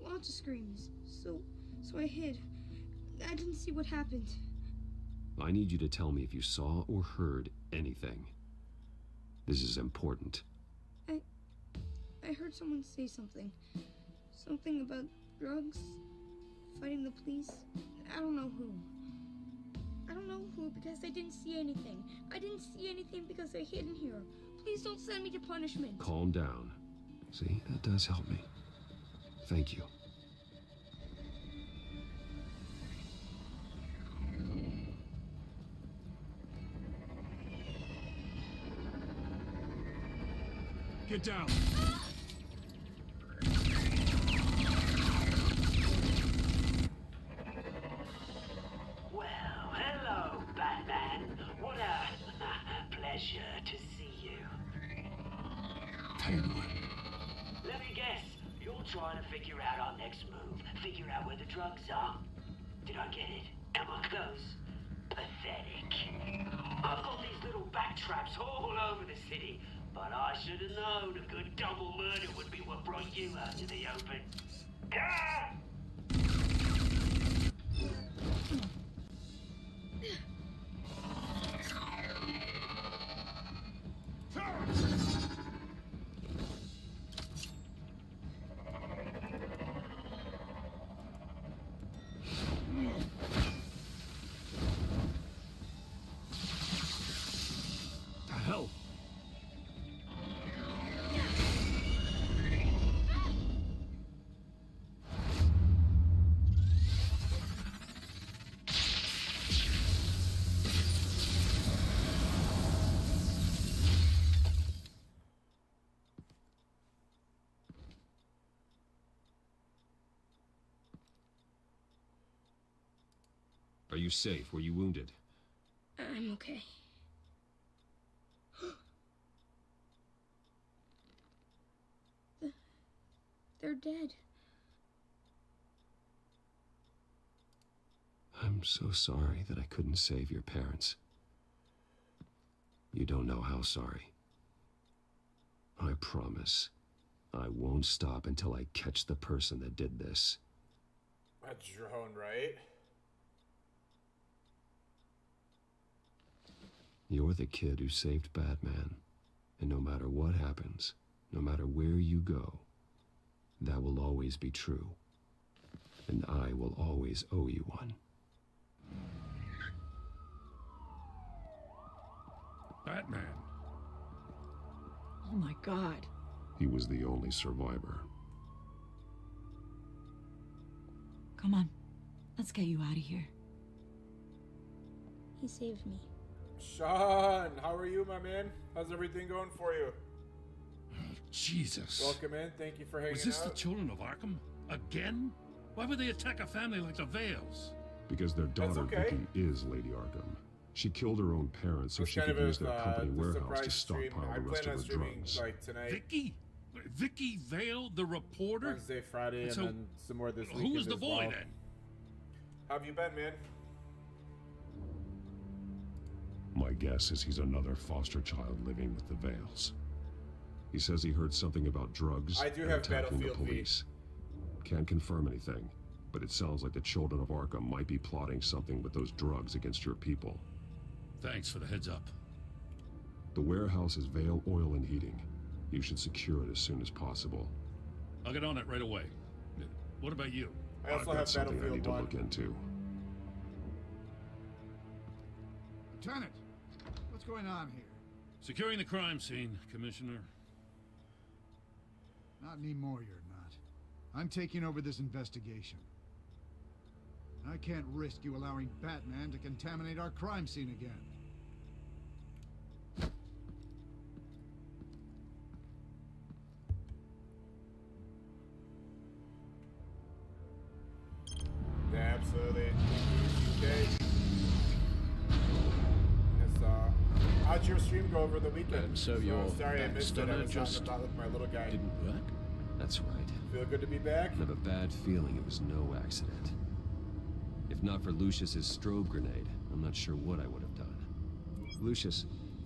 Lots of screams. So I hid. I didn't see what happened. I need you to tell me if you saw or heard anything. This is important. I heard someone say something. Something about drugs, fighting the police. I don't know who. I don't know who because I didn't see anything. I didn't see anything because I hid in here. Please don't send me to punishment. Calm down. See, that does help me. Thank you. Get down. Well, hello, Batman. What a pleasure to see you. Let me guess, you're trying to figure out our next move. Figure out where the drugs are. Did I get it? Am I close? Pathetic. I've got these little bat traps all over the city. But I should have known a good double murder would be what brought you out to the open. Ah! The hell? Are you safe? Were you wounded? I'm okay. They're dead. I'm so sorry that I couldn't save your parents. You don't know how sorry. I promise, I won't stop until I catch the person that did this. A drone, right? You're the kid who saved Batman. And no matter what happens, no matter where you go, that will always be true. And I will always owe you one. Batman. Oh my god. He was the only survivor. Come on. Let's get you out of here. He saved me. Sean, how are you, my man? How's everything going for you? Jesus. Welcome in. Thank you for hanging out. Was this the children of Arkham? Again? Why would they attack a family like the Vales? Because their daughter, okay. Vicky, is Lady Arkham. She killed her own parents so It's she kind could of use their company the warehouse surprise to stream. stockpile I the rest plan on of her streaming drugs. like tonight, Vicky? Vicky Vale, the reporter? Wednesday, Friday, and So, then some more this weekend. who was the as boy well. then? How have you been, man? My guess is he's another foster child living with the Vales. He says he heard something about drugs I do and have attacking the Battlefield V. police. Can't confirm anything, but it sounds like the children of Arkham might be plotting something with those drugs against your people. Thanks for the heads up. The warehouse is Vale Oil and Heating. You should secure it as soon as possible. I'll get on it right away. What about you? I also I've have got something I Battlefield need to 1. look into. Lieutenant, what's going on here? Securing the crime scene, Commissioner. Not anymore, you're not. I'm taking over this investigation. I can't risk you allowing Batman to contaminate our crime scene again. Absolutely. Okay. How'd your stream go over the weekend? And so your sorry I missed it. I stunner was out just and about with my little guy. didn't work? That's right. Feel good to be back? I have a bad feeling it was no accident. If not for Lucius's strobe grenade, I'm not sure what I would have done. Lucius,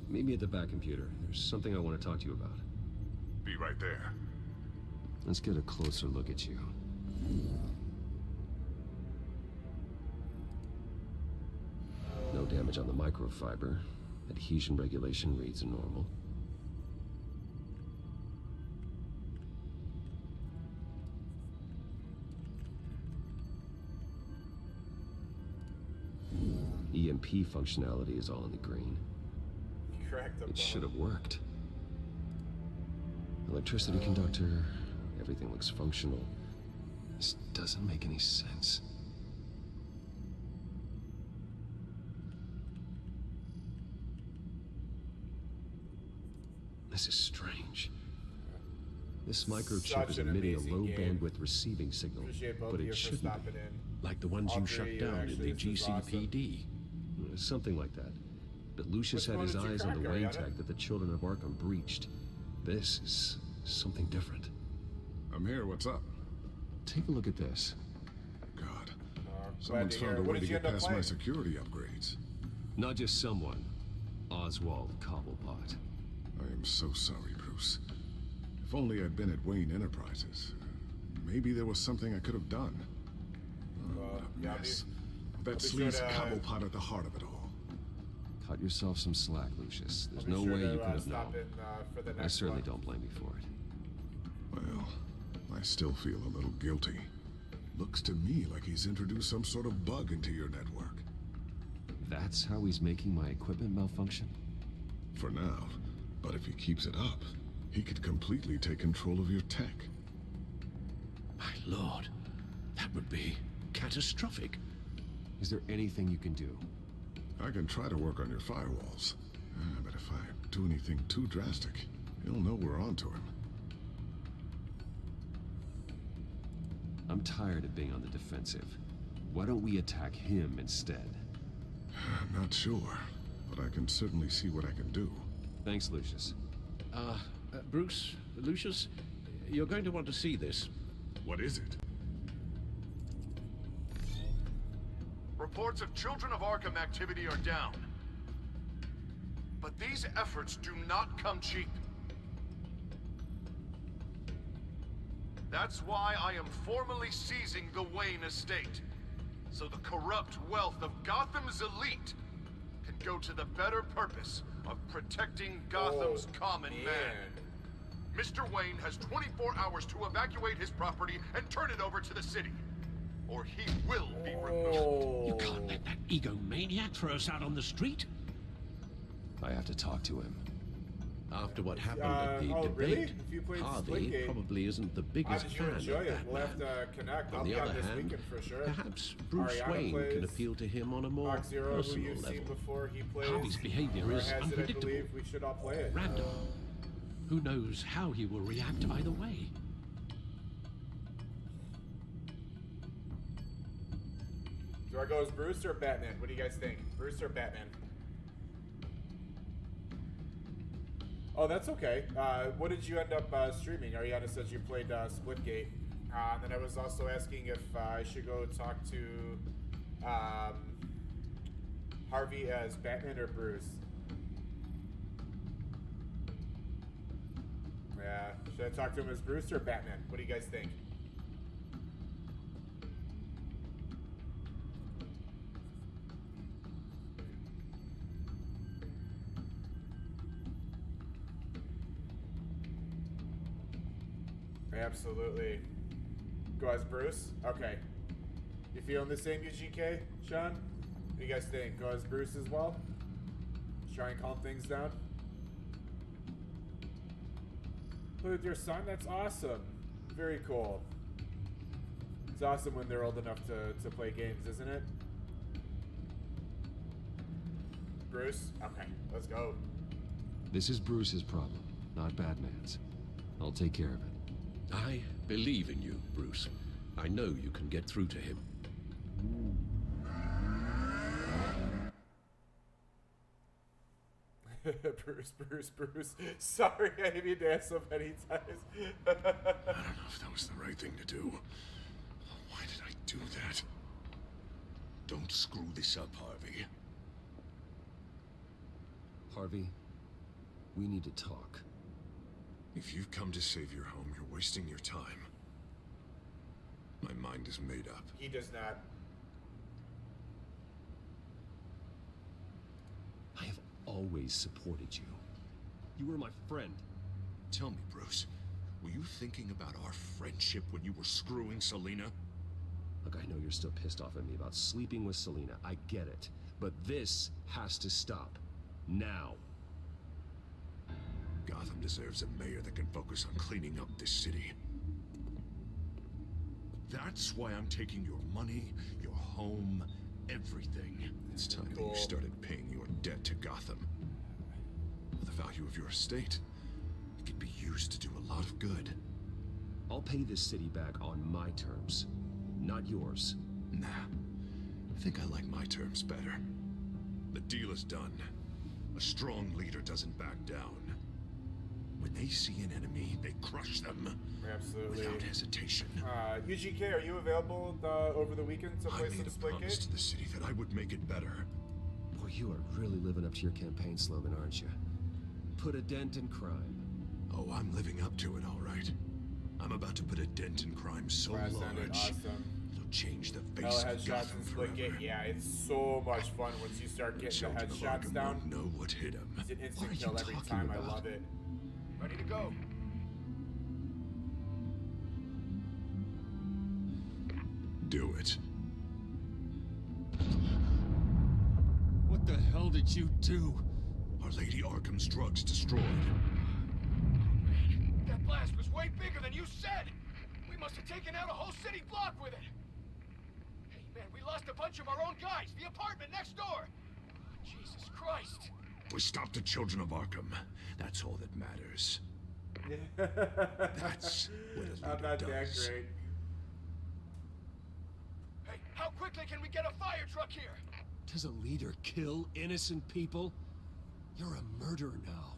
meet me at the back computer. There's something I want to talk to you about. Be right there. Let's get a closer look at you. No damage on the microfiber. Adhesion regulation reads normal. EMP functionality is all in the green. Cracked up. It should have worked. Electricity conductor, everything looks functional. This doesn't make any sense. This is strange. This microchip is Such an emitting a amazing low game. bandwidth receiving signal, Appreciate both but of you it for shouldn't stopping be. in. Like the ones All you three shut of you, down in actually, the this is awesome. GCPD. Something like that. But Lucius Which had one his did you eyes on the crack, Wayne Ariana? tech that the children of Arkham breached. This is something different. I'm here, what's up? Take a look at this. God. Glad Someone's to hear. found a What way did to you get end up past my playing? security upgrades. Not just someone. Oswald Cobblepot. I am so sorry, Bruce. If only I'd been at Wayne Enterprises. Maybe there was something I could have done. Oh, yeah, yes. I'll That be sleaze sure to- Cobblepot at the heart of it all. Cut yourself some slack, Lucius. There's I'll be no sure way to, you could have stop known. in, for the I next certainly one. don't blame you for it. Well, I still feel a little guilty. Looks to me like he's introduced some sort of bug into your network. That's how he's making my equipment malfunction? For now. But if he keeps it up, he could completely take control of your tech. My lord, that would be catastrophic. Is there anything you can do? I can try to work on your firewalls. But if I do anything too drastic, he'll know we're onto him. I'm tired of being on the defensive. Why don't we attack him instead? I'm not sure, but I can certainly see what I can do. Thanks, Lucius. Bruce, Lucius, you're going to want to see this. What is it? Reports of Children of Arkham activity are down. But these efforts do not come cheap. That's why I am formally seizing the Wayne estate, so the corrupt wealth of Gotham's elite can go to the better purpose of protecting Gotham's common man. Mr. Wayne has 24 hours to evacuate his property and turn it over to the city, or he will be removed. You can't let that egomaniac throw us out on the street. I have to talk to him. After what happened at the debate, really? If you played Harvey Splitgate, probably isn't the how biggest did you fan of enjoy it? Batman. We'll have to connect. I'll On be the on other this hand, weekend for sure. perhaps Bruce Ariana Wayne plays, can appeal to him on a more Fox Zero, who personal you've seen level. before, he plays. Harvey's behavior is Has it, I unpredictable, believe we should all play it. random. Who knows how he will react either way? Do I go as Bruce or Batman? What do you guys think? Bruce or Batman? Oh, that's okay. What did you end up streaming? Ariana says you played Splitgate. And then I was also asking if I should go talk to Harvey as Batman or Bruce. Yeah, should I talk to him as Bruce or Batman? What do you guys think? Absolutely. Go as Bruce? Okay. You feeling the same, UGK, Sean? What do you guys think? Go as Bruce as well? Try and calm things down? Play with your son? That's awesome. Very cool. It's awesome when they're old enough to play games, isn't it? Bruce? Okay, let's go. This is Bruce's problem, not Batman's. I'll take care of it. I believe in you, Bruce. I know you can get through to him. Bruce. Sorry, I hit you down so many times. I don't know if that was the right thing to do. Why did I do that? Don't screw this up, Harvey. Harvey, we need to talk. If you've come to save your home, you're wasting your time. My mind is made up. He does not. I have always supported you. You were my friend. Tell me, Bruce, were you thinking about our friendship when you were screwing Selina? Look, I know you're still pissed off at me about sleeping with Selina. I get it. But this has to stop. Now. Gotham deserves a mayor that can focus on cleaning up this city. That's why I'm taking your money, your home, everything. It's time that you started paying your debt to Gotham. For the value of your estate, it could be used to do a lot of good. I'll pay this city back on my terms, not yours. Nah, I think I like my terms better. The deal is done. A strong leader doesn't back down. When they see an enemy, they crush them. Absolutely. Without hesitation. UGK, are you available over the weekend to play some Promise Splitgate? to the city that I would make it better. Boy, you are really living up to your campaign slogan, aren't you? put a dent in crime. Oh, I'm living up to it, all right. I'm about to put a dent in crime so That large, sounded awesome. it'll change the No face of headshots Gotham and forever. split gate. Yeah, it's so much fun once you start getting the Children of headshots Arkham down. won't know what hit him. It's an What are instant you kill every talking time. I about? love it. Ready to go. Do it. What the hell did you do? Our Lady Arkham's drugs destroyed. That blast was way bigger than you said! We must have taken out a whole city block with it! Hey, man, we lost a bunch of our own guys! The apartment next door! Jesus Christ! We stopped the children of Arkham. That's all that matters. That's what a Not leader that does. great. Hey, how quickly can we get a fire truck here? Does a leader kill innocent people? You're a murderer now.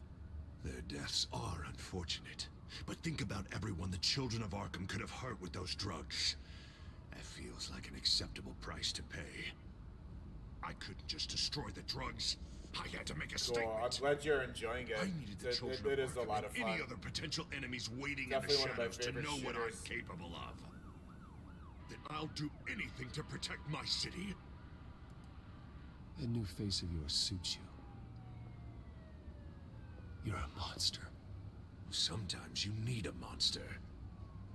Their deaths are unfortunate. But think about everyone the children of Arkham could have hurt with those drugs. That feels like an acceptable price to pay. I couldn't just destroy the drugs. I had to make a Cool. statement. I'm glad you're enjoying it. I needed the children It of is a Arkham lot of and fun. any other potential enemies waiting Definitely in one the of my shadows to favorite know what I'm shooters. capable of. Then I'll do anything to protect my city. The new face of yours suits you. You're a monster. Sometimes you need a monster.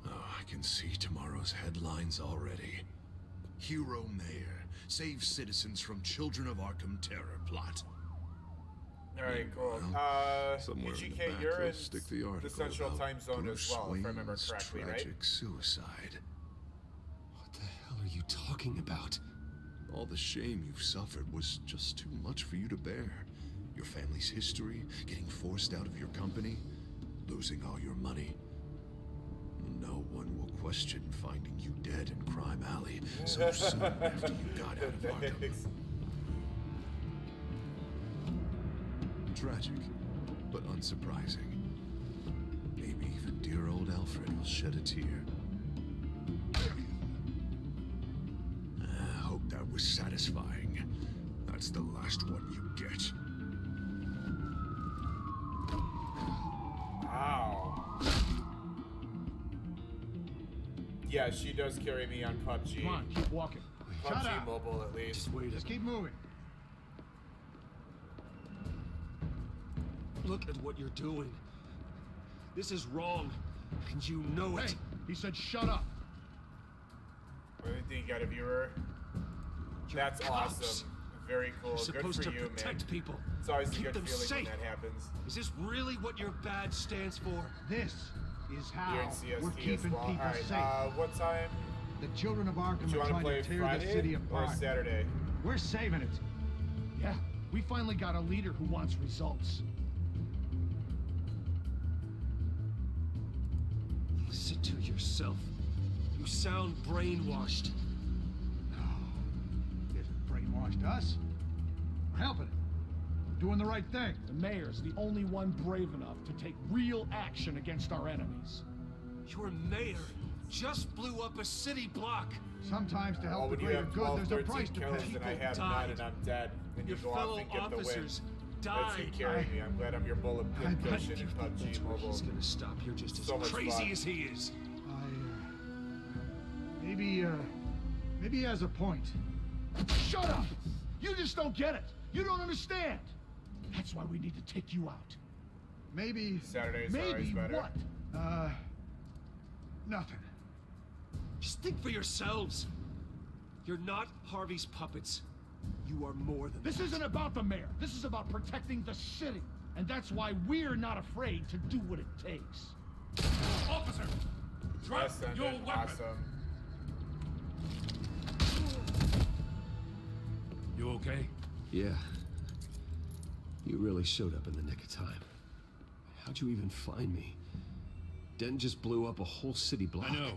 Oh, I can see tomorrow's headlines already. Hero Mayor saves citizens from Children of Arkham terror plot. Alright, cool. Somewhere in the UGK, back, you're they'll in stick the the article central about time zone Bruce as well, if I remember Wayne's correctly, right? tragic suicide. What the hell are you talking about? All the shame you've suffered was just too much for you to bear. Your family's history, getting forced out of your company, losing all your money. No one will question finding you dead in Crime Alley so soon after you got out of Arkham. Tragic, but unsurprising. Maybe even dear old Alfred will shed a tear. I hope that was satisfying. That's the last one you get. Wow. Yeah, she does carry me on PUBG. Come on, keep walking. Shut PUBG up. Mobile, at least. Just keep moving. Look at what you're doing. This is wrong, and you know it. Hey, he said shut up. What do you think, got a viewer? That's cops. awesome. Very cool. You're Good supposed for to you, protect man. people. It's always a Keep good them feeling safe. when that happens. Is this really what your badge stands for? This is how You're in CST we're as keeping well. people Alright, safe. what time? The children of Arkham Do you are want to trying play to tear Friday the city or apart. Saturday? We're saving it. Yeah, we finally got a leader who wants results. Listen to yourself. You sound brainwashed. He hasn't brainwashed us. We're helping him. We're doing the right thing. The mayor's the only one brave enough to take real action against our enemies. Your mayor just blew up a city block. Sometimes to help Oh, the when you greater have good, 12, there's a 13 price to kills pay. and I have none died. and I'm dead. And Your you go off fellow and get the win. officers That's you died. carrying me. I'm glad I'm your bullet I bet cushion If in you think PUBG that's where Mobile. he's gonna stop, you're just as So much crazy fun. as he is. Maybe he has a point. Shut up! You just don't get it. You don't understand. That's why we need to take you out. Maybe. Saturdays are always Maybe better. what? Nothing. Just think for yourselves. You're not Harvey's puppets. You are more than This that. isn't about the mayor. This is about protecting the city. And that's why we're not afraid to do what it takes. Officer! Drop Ascendant, your weapon! awesome. You okay? Yeah. You really showed up in the nick of time. How'd you even find me? Den just blew up a whole city block. I know.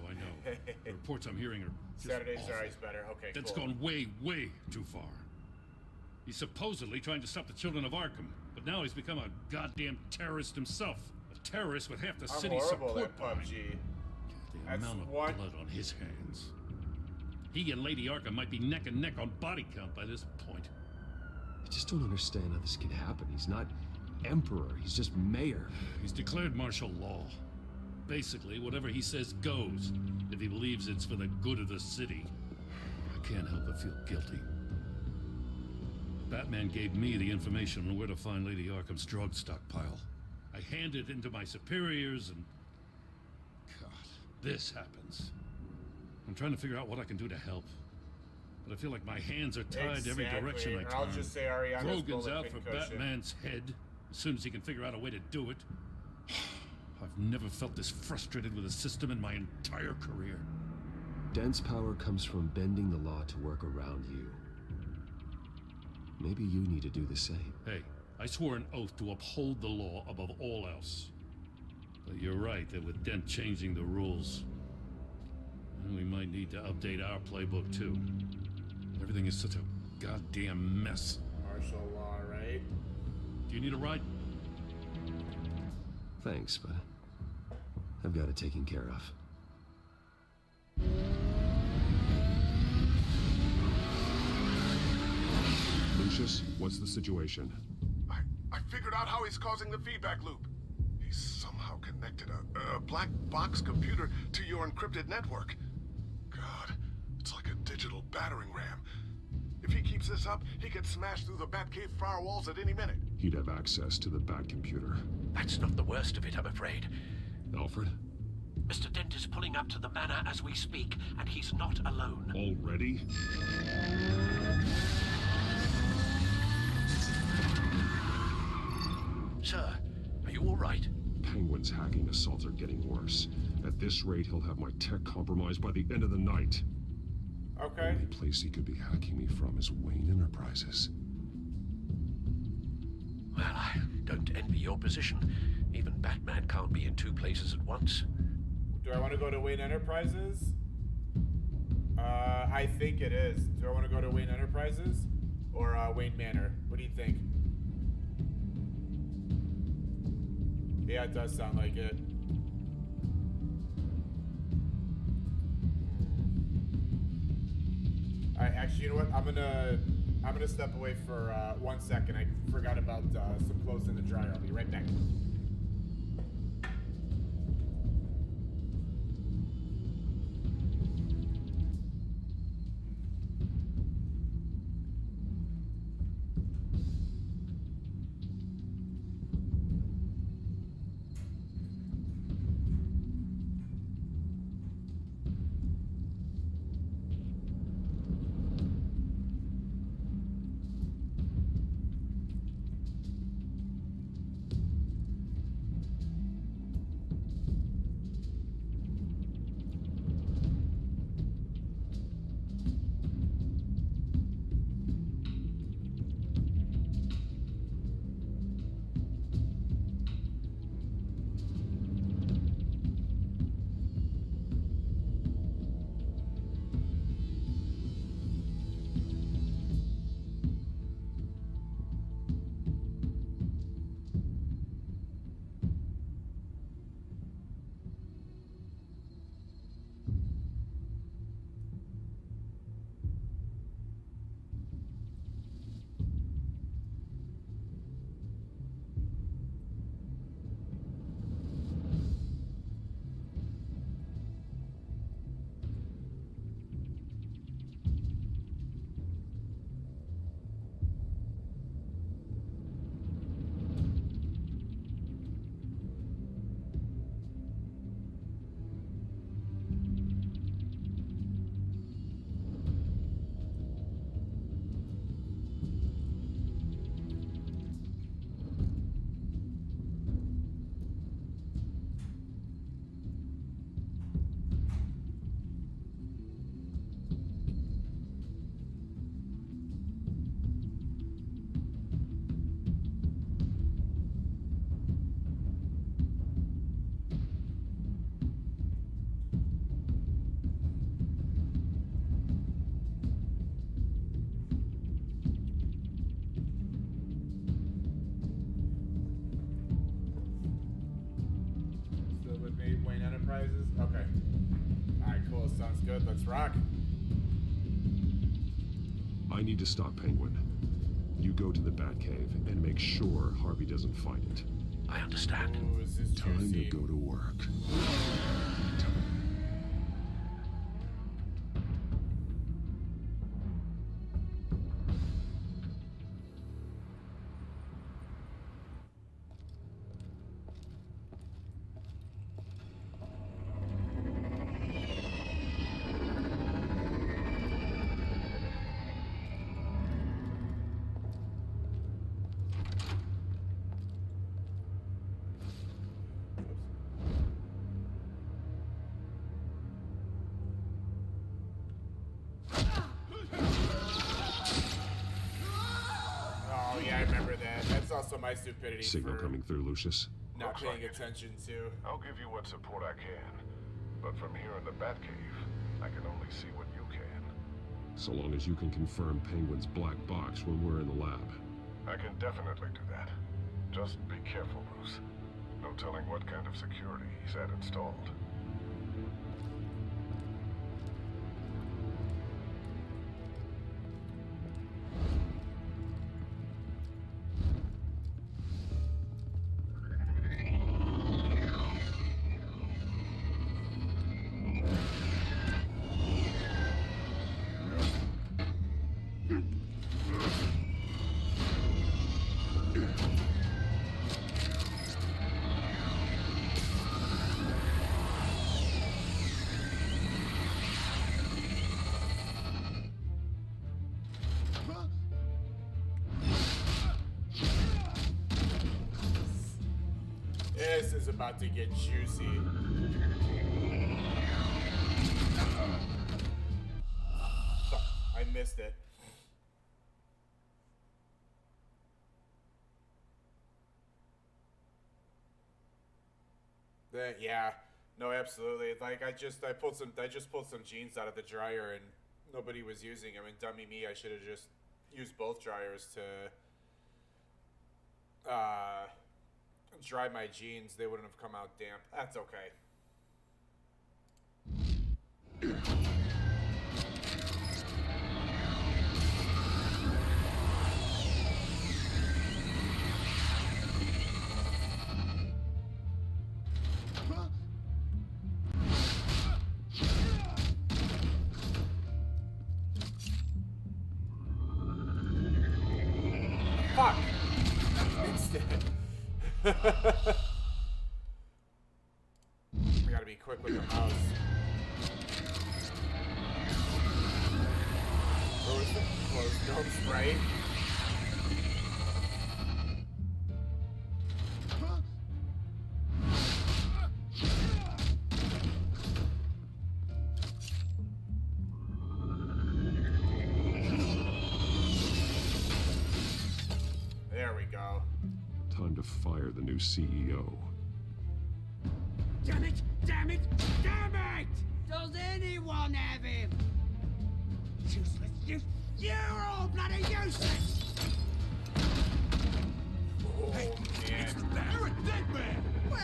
The reports I'm hearing are just Saturdays awful. are always better. Okay, That's cool. gone way, way too far. He's supposedly trying to stop the children of Arkham, but now he's become a goddamn terrorist himself. A terrorist with half the I'm city's horrible support at behind him. PUBG. The That's amount of what- blood on his hands. He and Lady Arkham might be neck and neck on body count by this point. I just don't understand how this can happen. He's not emperor. He's just mayor. He's declared martial law. Basically, whatever he says goes, if he believes it's for the good of the city. I can't help but feel guilty. Batman gave me the information on where to find Lady Arkham's drug stockpile. I handed it into my superiors and... God, this happens. I'm trying to figure out what I can do to help. But I feel like my hands are tied every direction I Or turn. I'll just say Ariana's Grogan's bullet out for concussion. Batman's head as soon as he can figure out a way to do it. I've never felt this frustrated with a system in my entire career. Dent's power comes from bending the law to work around you. Maybe you need to do the same. Hey, I swore an oath to uphold the law above all else. But you're right that with Dent changing the rules, we might need to update our playbook too. Everything is such a goddamn mess. Martial law, right? Do you need a ride? Thanks, but I've got it taken care of. Lucius, what's the situation? I figured out how he's causing the feedback loop. He's somehow connected a black box computer to your encrypted network. God, it's like a digital battering ram. If he keeps this up, he could smash through the Batcave firewalls at any minute. He'd have access to the Bat computer. That's not the worst of it, I'm afraid. Alfred? Mr. Dent is pulling up to the manor as we speak, and he's not alone. Already? Sir, are you all right? Penguin's hacking assaults are getting worse. At this rate, he'll have my tech compromised by the end of the night. Okay. The only place he could be hacking me from is Wayne Enterprises. Well, I don't envy your position. Even Batman can't be in two places at once. Do I want to go to Wayne Enterprises? I think it is. Do I want to go to Wayne Enterprises? Or Wayne Manor? What do you think? Yeah, it does sound like it. Alright, actually, you know what? I'm gonna step away for 1 second. I forgot about some clothes in the dryer. I'll be right back. Wayne Enterprises? Okay. Alright, cool. Sounds good. Let's rock. I need to stop Penguin. You go to the Batcave and make sure Harvey doesn't find it. I understand. Ooh, is this Time to juicy? go to work. Oh yeah, I remember that. That's also my stupidity Signal for coming through, Lucius. not paying attention to. I'll give you what support I can. But from here in the Batcave, I can only see what you can. So long as you can confirm Penguin's black box when we're in the lab. I can definitely do that. Just be careful, Bruce. No telling what kind of security he's had installed. This is about to get juicy. Fuck, I missed it. Yeah, no, absolutely. Like I just pulled some jeans out of the dryer and nobody was using them. And dummy me, I should have just used both dryers to dry my jeans. They wouldn't have come out damp. That's okay. Fuck! Missed it. I gotta be quick with the mouse. Where was the closed dome spray? There we go. Time to fire the new CEO. Damn it! Damn it! Damn it! Does anyone have him? Useless! You're all bloody useless! Oh, man. You're a dead man! Well,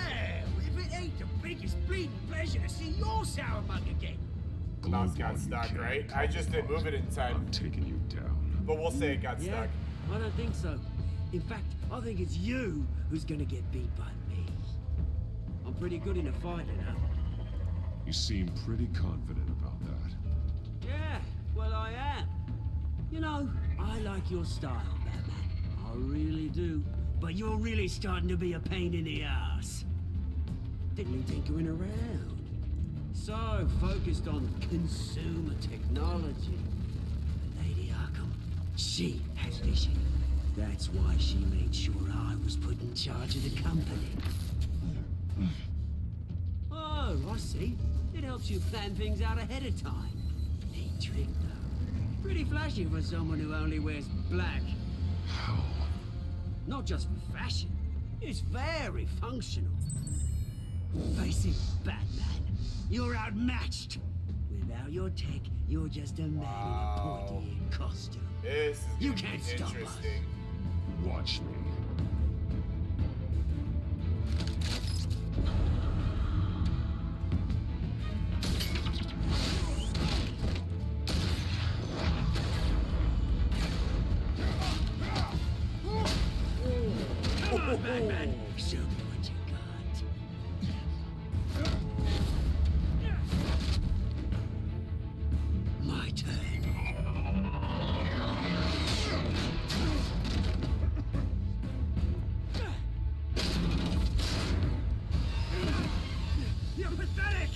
if it ain't the biggest bleeding pleasure to see your sour mug again. The mouse got stuck, right? I just didn't move it in time. I'm taking you down. But we'll say it got Yeah, stuck. I don't think so. In fact, I think it's you who's gonna get beat by me. I'm pretty good in a fight, you know. You seem pretty confident about that. Yeah, well, I am. You know, I like your style, Batman. I really do. But you're really starting to be a pain in the ass. Diddly tinkering around. So focused on consumer technology. But Lady Arkham, she has vision. That's why she made sure I was put in charge of the company. Oh, I see. It helps you plan things out ahead of time. Neat trick, though. Pretty flashy for someone who only wears black. How? Not just for fashion. It's very functional. Face it, Batman. You're outmatched. Without your tech, you're just a man in a pointy-eared costume. This is You gonna be can't stop us. interesting. Watch me. You're pathetic!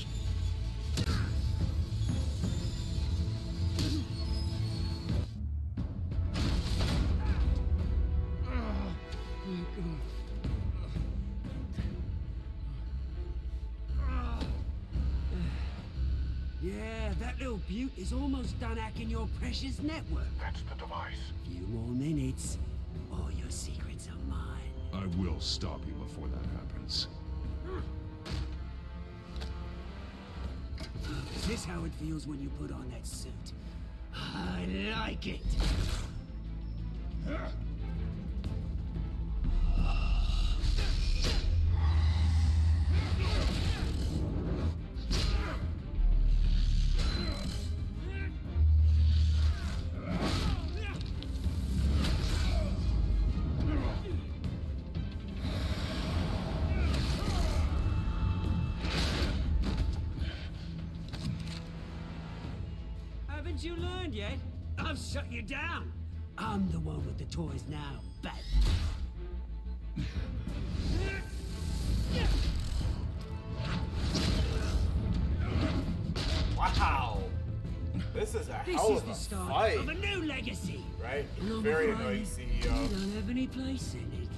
Yeah, that little beaut is almost done hacking your precious network. That's the device. Few more minutes, all your secrets are mine. I will stop you before that happens. Is this how it feels when you put on that suit? I like it. Haven't you learned yet? I've shut you down. I'm the one with the toys now, Batman. Wow. This is a hell of a fight. Of a new legacy. Right? And I'm Very afraid annoying CEO. You don't have any place in it.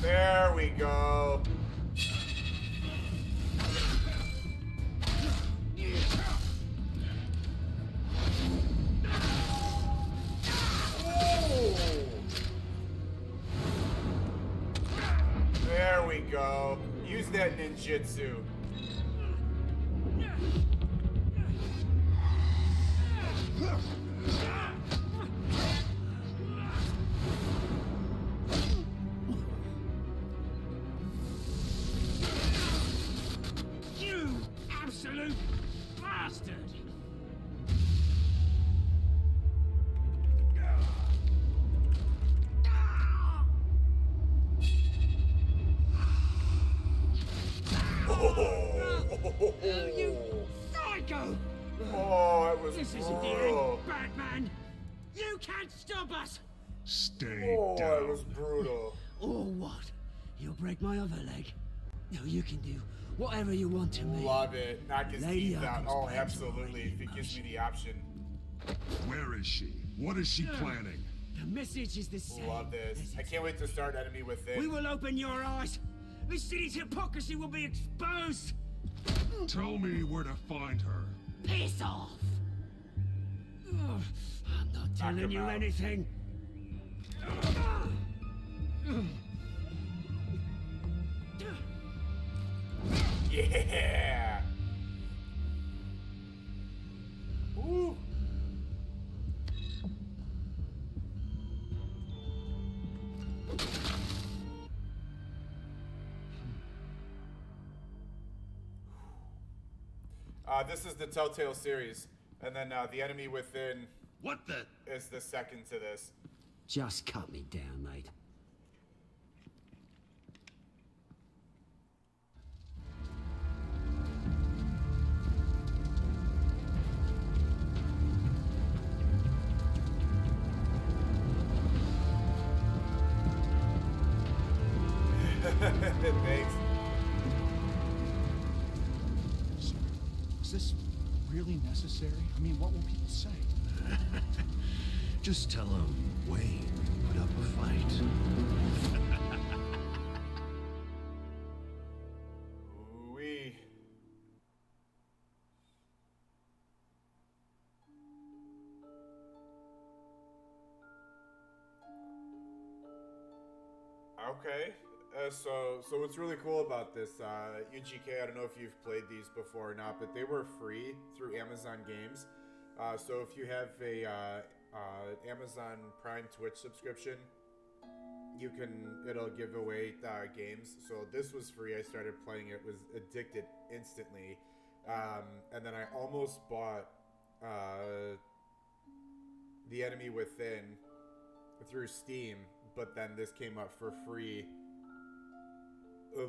There we go. There we go. Use that ninjutsu. You absolute bastard! You psycho! Oh, it was This isn't the brutal. end, Batman! You can't stop us! Stay Oh, down. it was brutal. Or what? You'll break my other leg. No, you can do whatever you want to me. Love it. Knock his Lady teeth out. Arkham's Oh, plans absolutely. If it gives me the option. Where is she? What is she planning? The message is the same. Love this. I can't wait to start Enemy Within. We will open your eyes. This city's hypocrisy will be exposed. Tell me where to find her. Piss off. Ugh, I'm not telling him you out. anything. Yeah. Woo. This is the Telltale series, and then the Enemy Within. What the? Is the second to this. Just cut me down, mate. Thanks. So, is this really necessary? I mean, what will people say? Just tell him Wayne put up a fight. Ooh-wee. Okay. So what's really cool about this, UGK, I don't know if you've played these before or not, but they were free through Amazon Games. So if you have a Amazon Prime Twitch subscription, it'll give away games. So this was free. I started playing it, was addicted instantly. And then I almost bought The Enemy Within through Steam, but then this came up for free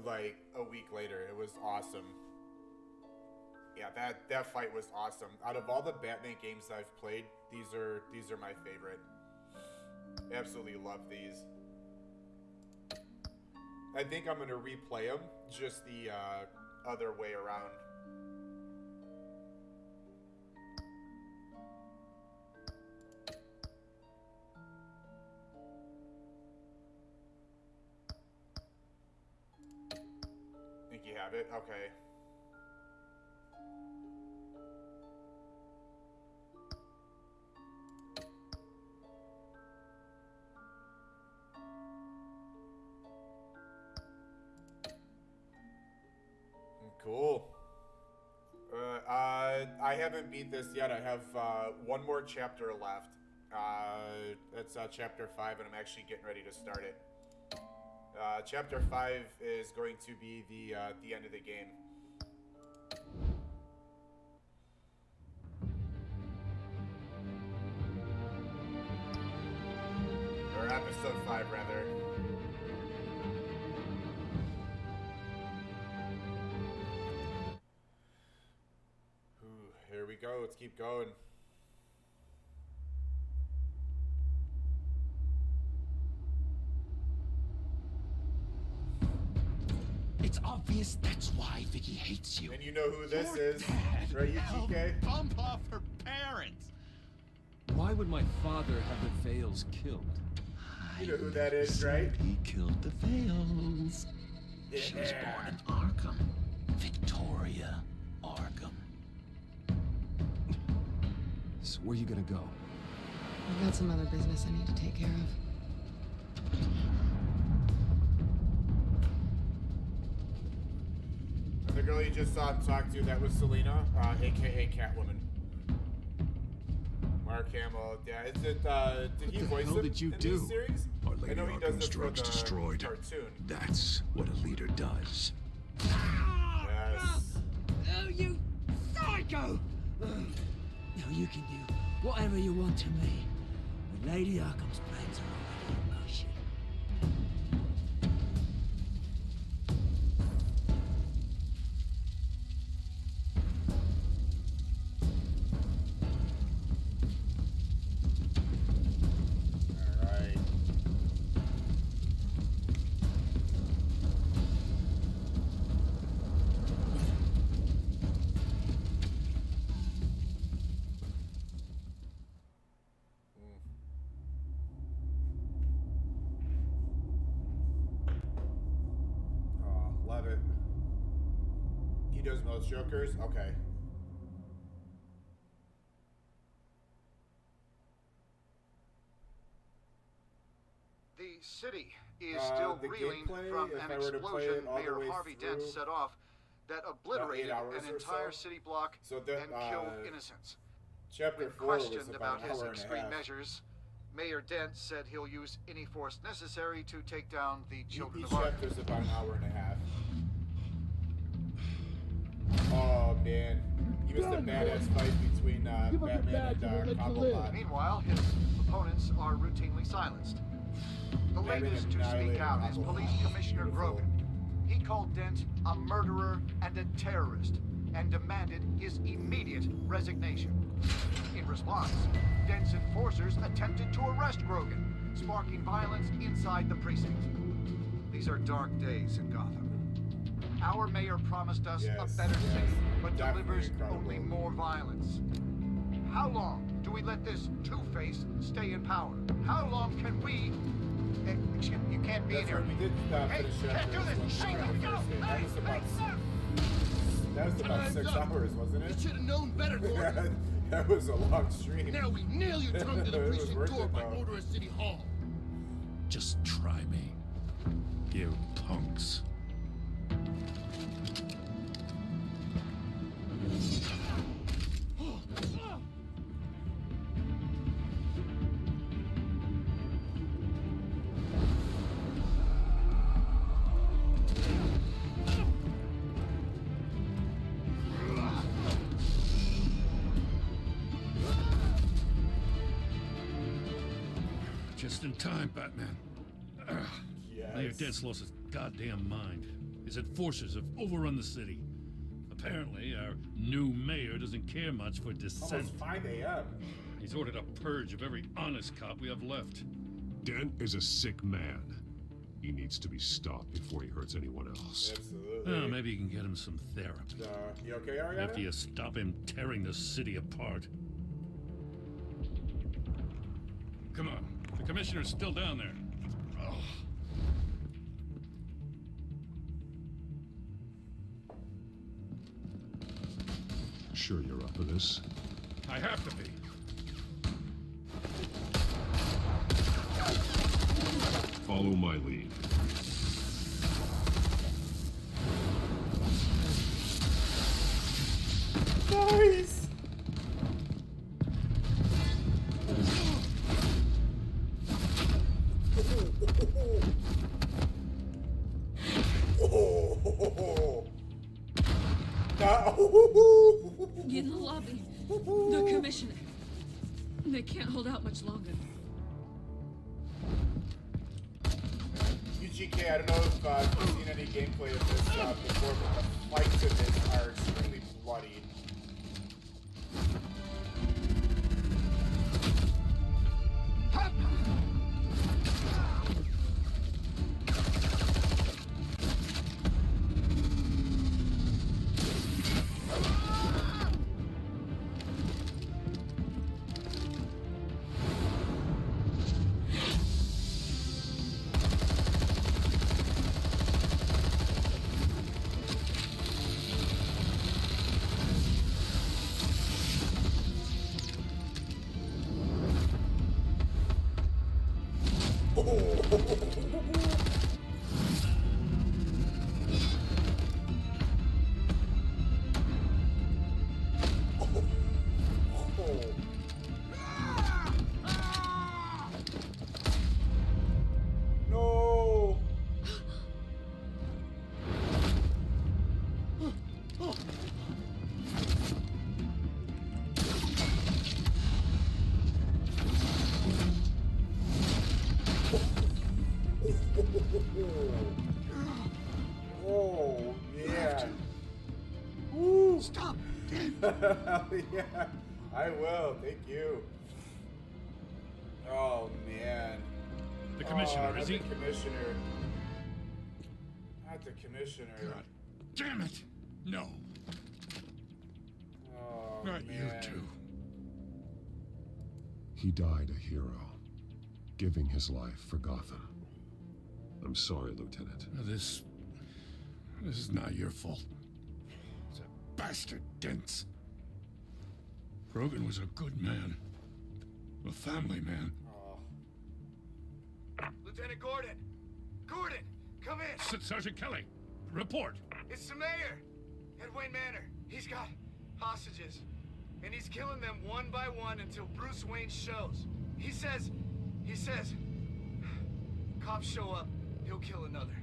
like a week later. It was awesome. Yeah, that fight was awesome. Out of all the Batman games I've played, these are my favorite. Absolutely love these. I think I'm gonna replay them, just the other way around. Think you have it? Okay. Cool. I haven't beat this yet. I have one more chapter left. That's chapter 5, and I'm actually getting ready to start it. Chapter 5 is going to be the end of the game. Or episode 5, rather. Here we go. Let's keep going. It's obvious that's why Vicky hates you. And you know who this Your is, dad right, you helped TK? bump off her parents. Why would my father have the Vales killed? You know who that is, right? He killed the Vales. She was born in Arkham. Victoria Arkham. So where you gonna go? I've got some other business I need to take care of. And the girl you just saw him talk to, that was Selena, aka Catwoman. Mark Hamill. Yeah, is it, did he voice him did you in do? these series? Our I Lady know he does Arkham's it for drugs the destroyed. cartoon. That's what a leader does. Yes. Oh, you psycho! Now you can do whatever you want to me, but Lady Arkham's plans are already in motion. Alright. Oh, love it. He does most Jokers? Okay. The city is still the reeling gameplay, from if an I were to play explosion it all the Mayor way Harvey Dent through, set off that obliterated hours an or entire so. city block So that, and killed innocents. Chapter When 4 was questioned about about an his hour and a extreme half. measures, Mayor Dent said he'll use any force necessary to take down the children Each of Arkham. chapter's about an hour and a half. Oh man, he was the badass fight between Batman and Cobblepot. Meanwhile, his opponents are routinely silenced. The Batman latest to speak annihilated out is Cobblepot. Police Commissioner Beautiful. Grogan. He called Dent a murderer and a terrorist and demanded his immediate resignation. In response, Dent's enforcers attempted to arrest Grogan, sparking violence inside the precinct. These are dark days in Gotham. Our mayor promised us a better city, but delivers only more violence. How long do we let this Two-Face stay in power? How long can we... Excuse me, you can't be in here. We did Hey, finish you can't do chapters this! one Hey, on the go! first day. That was about Time's 6 up. hours, wasn't it? You should have known better, Gordon. That was a long stream. Now we nail your tongue to the It was precinct worth door it, by though. order of City Hall. Just try me. You punks. Just in time, Batman. Yes. Mayor Dent's lost his goddamn mind. His enforcers have overrun the city. Apparently, our new mayor doesn't care much for dissent. Almost 5 a.m. He's ordered a purge of every honest cop we have left. Dent is a sick man. He needs to be stopped before he hurts anyone else. Absolutely. Well, maybe you can get him some therapy. You okay, Ariana? After you stop him tearing the city apart. Come on. The commissioner's still down there. Oh. Sure you're up for this? I have to be. Follow my lead. Nice! Get in the lobby. The commissioner. They can't hold out much longer. UGK, I don't know if you've seen any gameplay of this before, but the fights in this are extremely bloody. No! Oh, yeah. Woo. Stop! Yeah, I will. Thank you. Oh, man. The commissioner, not is he? The commissioner. Not the commissioner. God damn it! No. Oh, Not man. you two. He died a hero, giving his life for Gotham. I'm sorry, Lieutenant. This is not your fault. It's a bastard, Dents. Grogan was a good man. A family man. Lieutenant Gordon! Gordon, come in! Sergeant Kelly, report. It's the mayor! At Wayne Manor. He's got hostages. And he's killing them one by one until Bruce Wayne shows. He says... Cops show up, he'll kill another.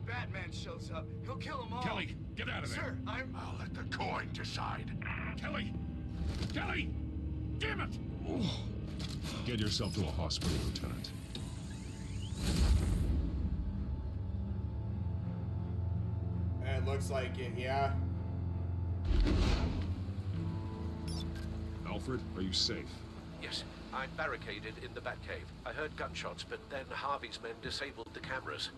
Batman shows up, he'll kill them all. Kelly, get out of there. Sir, I'll let the coin decide. Kelly! Kelly! Damn it! Get yourself to a hospital, Lieutenant. It looks like it, yeah. Alfred, are you safe? Yes, I'm barricaded in the Batcave. I heard gunshots, but then Harvey's men disabled the cameras.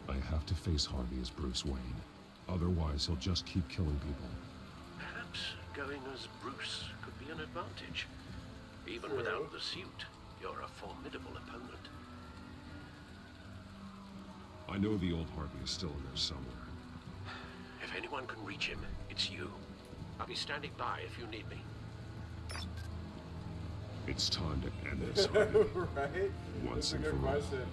I have to face Harvey as Bruce Wayne. Otherwise, he'll just keep killing people. Perhaps going as Bruce could be an advantage. Even without the suit, you're a formidable opponent. I know the old Harvey is still in there somewhere. If anyone can reach him, it's you. I'll be standing by if you need me. It's time to end this, Harvey. Right? Once That's a and good for all. question.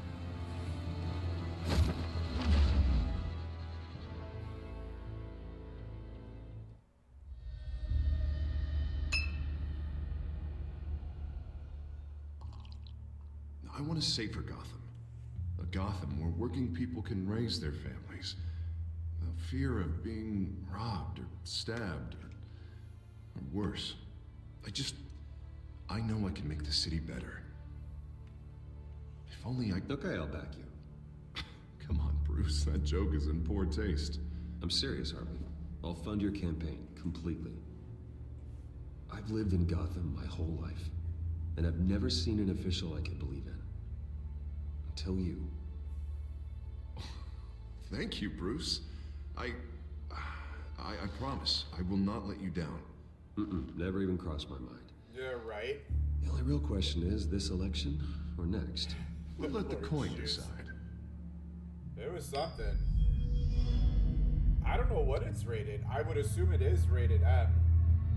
I want a safer Gotham. A Gotham where working people can raise their families. Without fear of being robbed or stabbed or worse. I know I can make the city better. If only I... Okay, I'll back you. Come on, Bruce. That joke is in poor taste. I'm serious, Harvey. I'll fund your campaign completely. I've lived in Gotham my whole life, and I've never seen an official I can believe in. Until you. Thank you, Bruce. I promise, I will not let you down. Never even crossed my mind. Yeah, right. The only real question is, this election or next? We'll let the coin decide. There was something. I don't know what it's rated. I would assume it is rated M.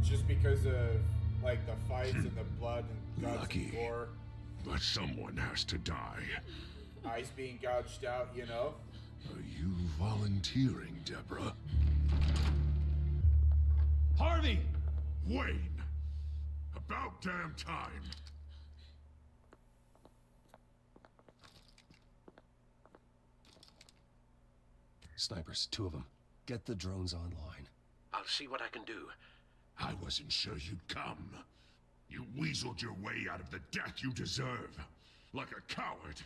Just because of, like, the fights and the blood and guts and gore. But someone has to die. Eyes being gouged out, you know? Are you volunteering, Deborah? Harvey! Wayne! About damn time! Snipers, 2 of them. Get the drones online. I'll see what I can do. I wasn't sure you'd come. You weaseled your way out of the death you deserve. Like a coward.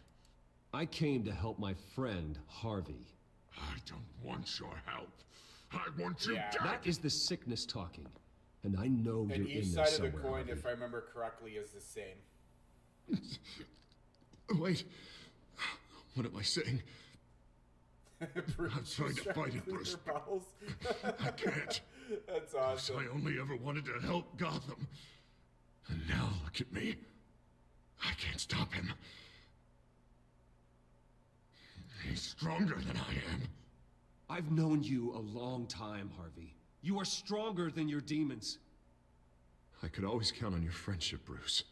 I came to help my friend, Harvey. I don't want your help. I want you dead! That is the sickness talking. And I know And you're each in there side of the somewhere, coin, Harvey. if I remember correctly, is the same. Wait. What am I saying? I'm trying to fight it, Bruce. I can't. That's awesome. I only ever wanted to help Gotham. And now look at me. I can't stop him. He's stronger than I am. I've known you a long time, Harvey. You are stronger than your demons. I could always count on your friendship, Bruce.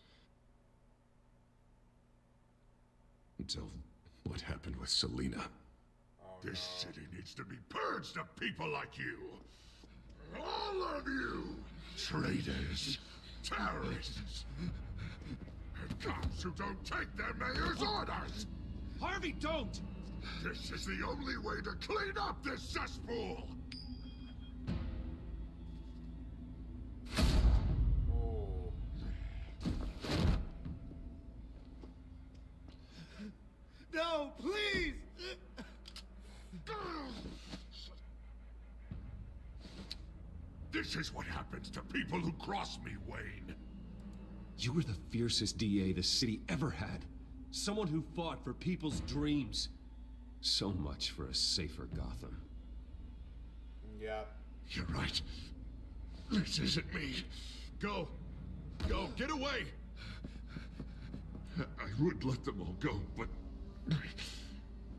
Until what happened with Selina. This city needs to be purged of people like you. All of you! Traitors, terrorists, and cops who don't take their mayor's orders! Harvey, don't! This is the only way to clean up this cesspool! Oh. No, please! This is what happens to people who cross me, Wayne. You were the fiercest DA the city ever had. Someone who fought for people's dreams. So much for a safer Gotham. Yeah. You're right. This isn't me. Go. Go. Get away. I would let them all go, but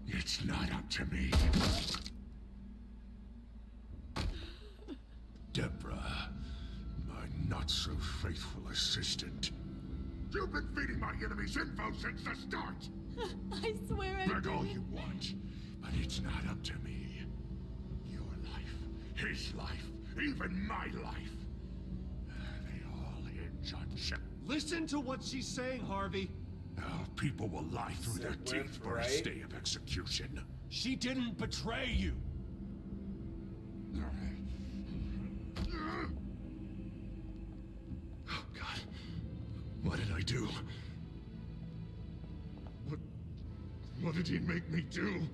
it's not up to me. Deborah, my not-so-faithful assistant. You've been feeding my enemies info since the start! I swear I Brag all didn't. you want, but it's not up to me. Your life, his life, even my life. They all hinge on Shep. Listen to what she's saying, Harvey. Now people will lie through their teeth for a stay of execution. She didn't betray you. Oh, God. What did I do? What did he make me do?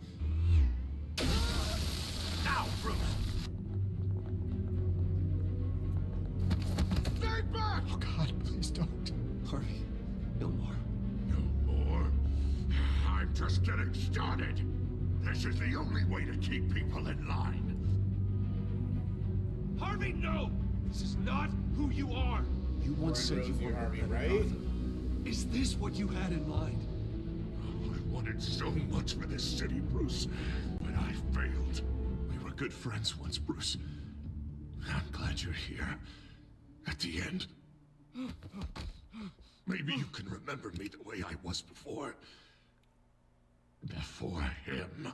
Now, Bruce! Stay back! Oh, God, please don't. Harvey, no more. No more? I'm just getting started. This is the only way to keep people in line. Harvey, no! This is not who you are! You once said you wanted Harvey, a better right? Gotham. Is this what you had in mind? I wanted so much for this city, Bruce, but I failed. We were good friends once, Bruce. I'm glad you're here. At the end. Maybe you can remember me the way I was before. Before him.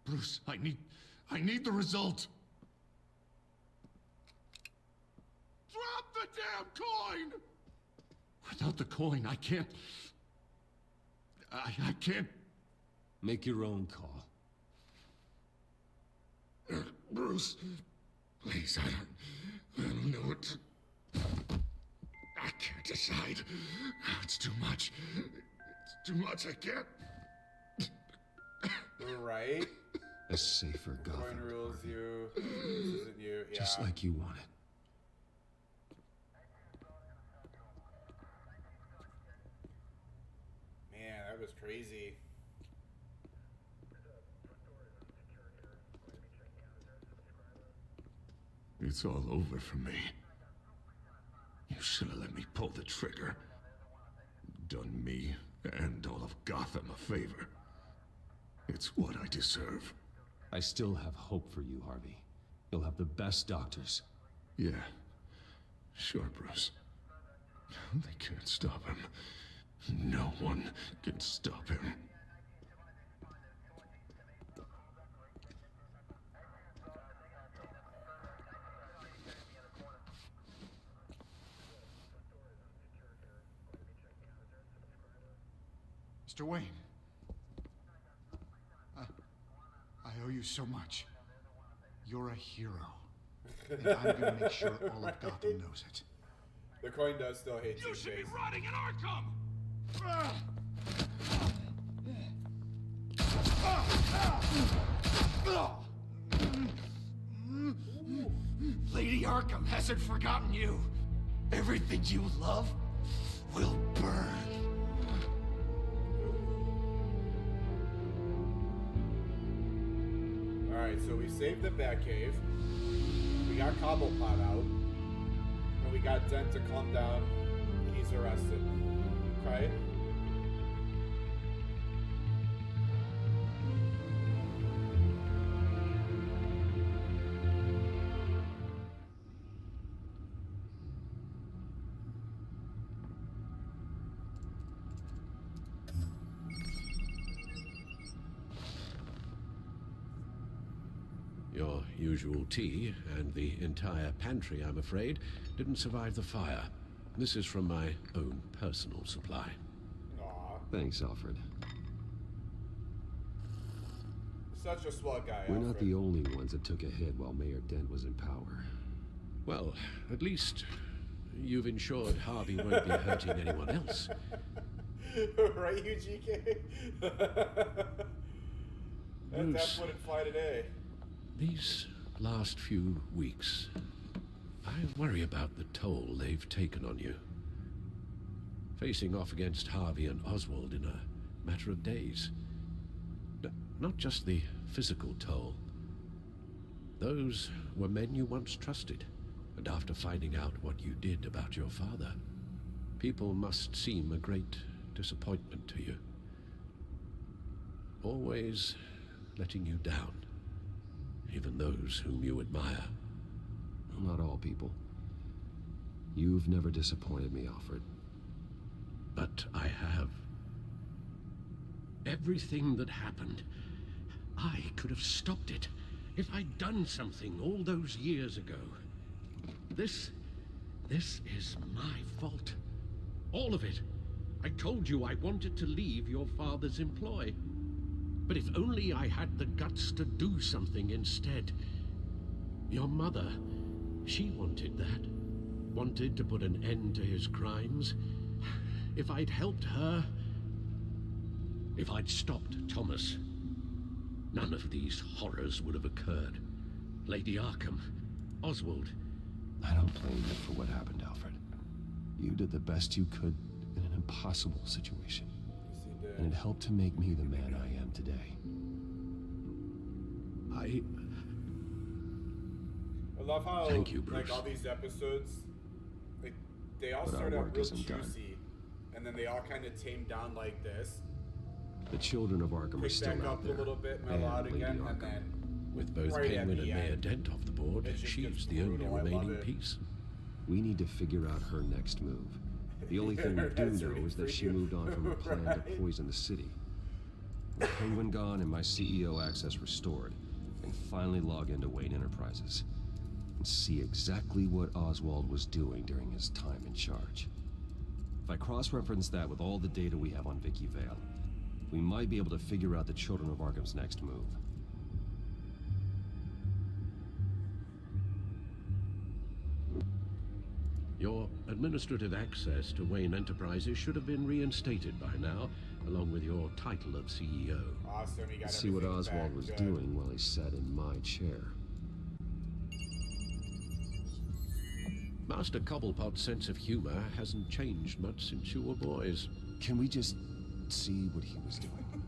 Bruce, I need the result. Drop the damn coin! Without the coin, I can't... I can't... Make your own call. Bruce, please, I don't know what to... I can't decide. It's too much. too much, I can't. Right? A safer Coin Gotham. rules you. This isn't you. Yeah. Just like you wanted. Man, that was crazy. It's all over for me. You should have let me pull the trigger. Done me and all of Gotham a favor. It's what I deserve. I still have hope for you, Harvey. You'll have the best doctors. Yeah. Sure, Bruce. They can't stop him. No one can stop him. Mr. Wayne. I owe you so much. You're a hero. And I'm gonna make sure all of Gotham knows it. The coin does still hate You should be Two-Face. rotting in Arkham! Lady Arkham hasn't forgotten you. Everything you love will burn. Alright, so we saved the Batcave. We got Cobblepot out. And we got Dent to calm down. He's arrested. Okay? Your usual tea and the entire pantry, I'm afraid, didn't survive the fire. This is from my own personal supply. Thanks, Alfred. Such a swell guy, We're not Alfred. the only ones that took a hit while Mayor Dent was in power. Well, at least you've ensured Harvey won't be hurting anyone else. Right, UGK? That wouldn't fly today. These last few weeks, I worry about the toll they've taken on you. Facing off against Harvey and Oswald in a matter of days. Not just the physical toll. Those were men you once trusted, and after finding out what you did about your father, people must seem a great disappointment to you. Always letting you down. Even those whom you admire. Not all people. You've never disappointed me, Alfred. But I have. Everything that happened, I could have stopped it if I'd done something all those years ago. This is my fault. All of it. I told you I wanted to leave your father's employ. But if only I had the guts to do something instead. Your mother, she wanted that. Wanted to put an end to his crimes. If I'd helped her, if I'd stopped Thomas, none of these horrors would have occurred. Lady Arkham, Oswald. I don't blame you for what happened, Alfred. You did the best you could in an impossible situation. And it helped to make me the man I am today. I love how, Thank you, Bruce. like, all these episodes, like, they all But our start out work real isn't done. juicy, and then they all kind of tame down like this. The children of Arkham are Pick still back out up there. a little bit, mellow out and Lady again, and Arkham. then With both right at Penguin the and Mayor end, Dent off the board, it just she's gets the only brutal. I love remaining it. piece. We need to figure out her next move. The only thing we do That's know really is that she freaky. moved on from her plan Right. to poison the city. With Penguin gone and my CEO access restored, I can finally log into Wayne Enterprises and see exactly what Oswald was doing during his time in charge. If I cross-reference that with all the data we have on Vicky Vale, we might be able to figure out the Children of Arkham's next move. Your administrative access to Wayne Enterprises should have been reinstated by now, along with your title of CEO. Awesome, you got See what everything Oswald back. was Good. doing while he sat in my chair. Master Cobblepot's sense of humor hasn't changed much since you were boys. Can we just see what he was doing?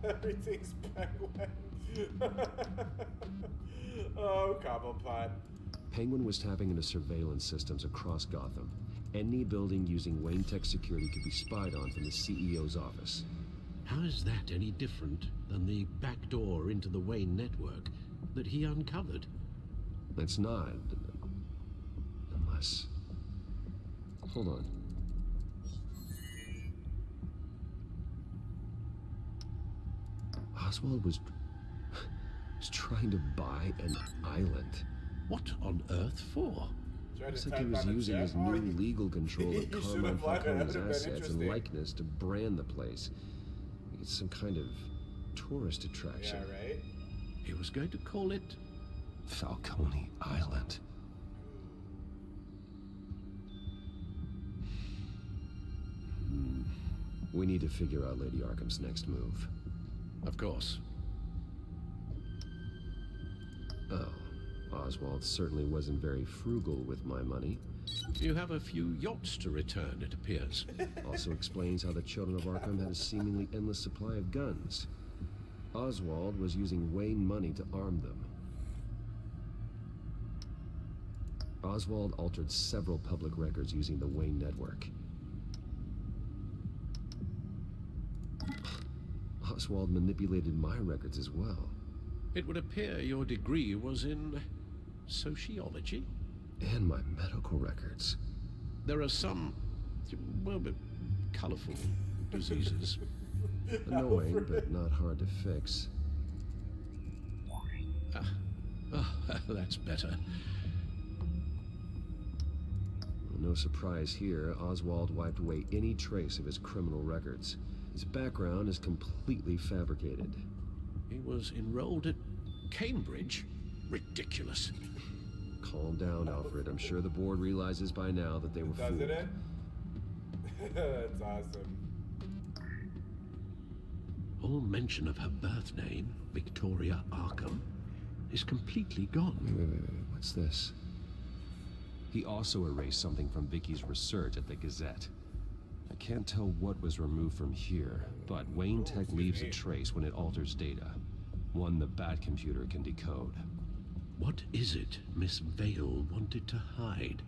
Everything's Penguin. Oh, Cobblepot. Penguin was tapping into surveillance systems across Gotham. Any building using Wayne Tech security could be spied on from the CEO's office. How is that any different than the back door into the Wayne network that he uncovered? It's not. Unless... Hold on. Oswald was trying to buy an island. What on earth for? Looks like he was using his new legal control of Carmine Falcone's assets and likeness to brand the place. It's some kind of tourist attraction. Yeah, right? He was going to call it Falcone Island. We need to figure out Lady Arkham's next move. Of course. Oh, Oswald certainly wasn't very frugal with my money. You have a few yachts to return, it appears. Also explains how the Children of Arkham had a seemingly endless supply of guns. Oswald was using Wayne money to arm them. Oswald altered several public records using the Wayne network. Oswald manipulated my records as well. It would appear your degree was in sociology? And my medical records. There are some, well, colorful diseases. Annoying, but not hard to fix. That's better. No surprise here, Oswald wiped away any trace of his criminal records. His background is completely fabricated. He was enrolled at Cambridge? Ridiculous. Calm down, Alfred. I'm sure the board realizes by now that they were fooled. Doesn't it? That's awesome. All mention of her birth name, Victoria Arkham, is completely gone. Wait. What's this? He also erased something from Vicky's research at the Gazette. I can't tell what was removed from here, but Wayne Tech leaves a trace when it alters data. One the Bat computer can decode. What is it Miss Vale wanted to hide?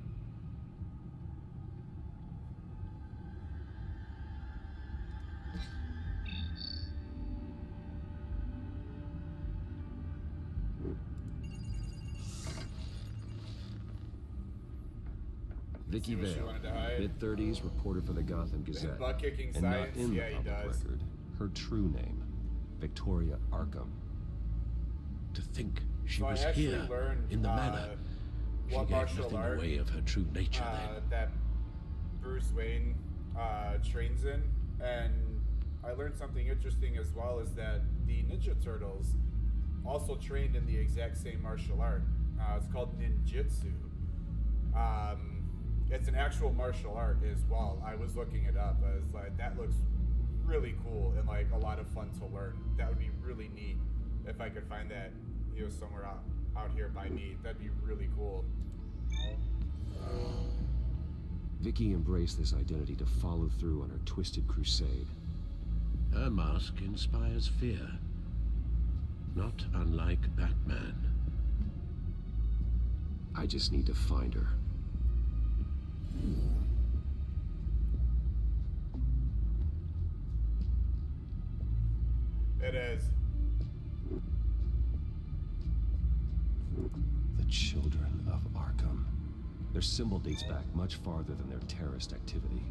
Vicky what she Vale, wanted to hide? mid-30s, reporter for the Gotham Gazette. Butt-kicking And not science? in Yeah, the he public does. record. Her true name, Victoria Arkham. To think she So was I actually here, learned in the manor. She what gave martial nothing art away of her true nature then. that Bruce Wayne trains in, and I learned something interesting as well, is that the Ninja Turtles also trained in the exact same martial art. It's called ninjutsu. It's an actual martial art as well. I was looking it up. I was like, that looks really cool and like a lot of fun to learn. That would be really neat if I could find that, you know, somewhere out here by me. That'd be really cool. Vicky embraced this identity to follow through on her twisted crusade. Her mask inspires fear. Not unlike Batman. I just need to find her. It is. The Children of Arkham. Their symbol dates back much farther than their terrorist activity.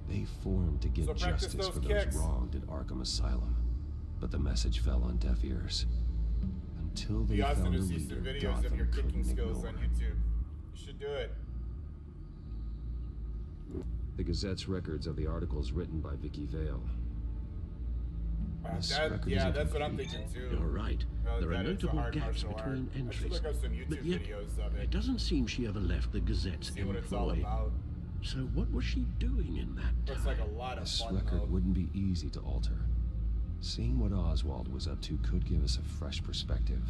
They formed to get So practice justice those for kicks. those wronged at Arkham Asylum. But the message fell on deaf ears. Until they Be awesome found to a see some leader videos of Gotham your kicking couldn't skills ignore. on YouTube. You should do it. The Gazette's records of the articles written by Vicky Vale. This record Yeah, isn't that's what I'm complete. thinking too. You're right. There are that it's a notable hard gaps martial between art. I should entries. look up some YouTube But yet, videos of it. it doesn't seem she ever left the Gazette's See what it's all employ. about. So what was she doing in that Looks like a lot of This fun record mode. wouldn't be easy to alter. Seeing what Oswald was up to could give us a fresh perspective.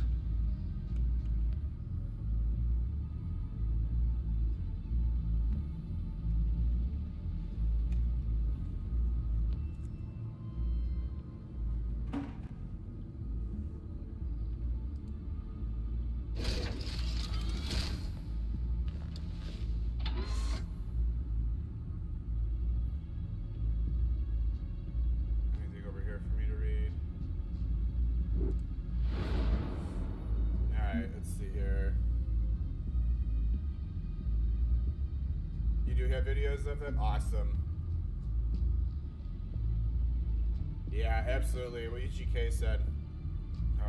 Anything over here for me to read? Alright, let's see here. You do have videos of it? Awesome. Yeah, absolutely. What UGK said.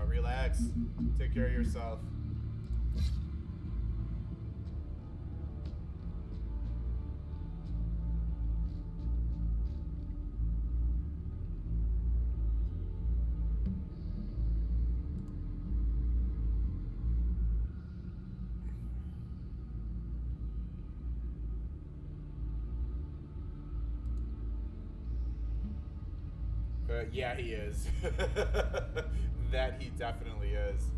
Relax. Take care of yourself. Yeah, he is. That he definitely is.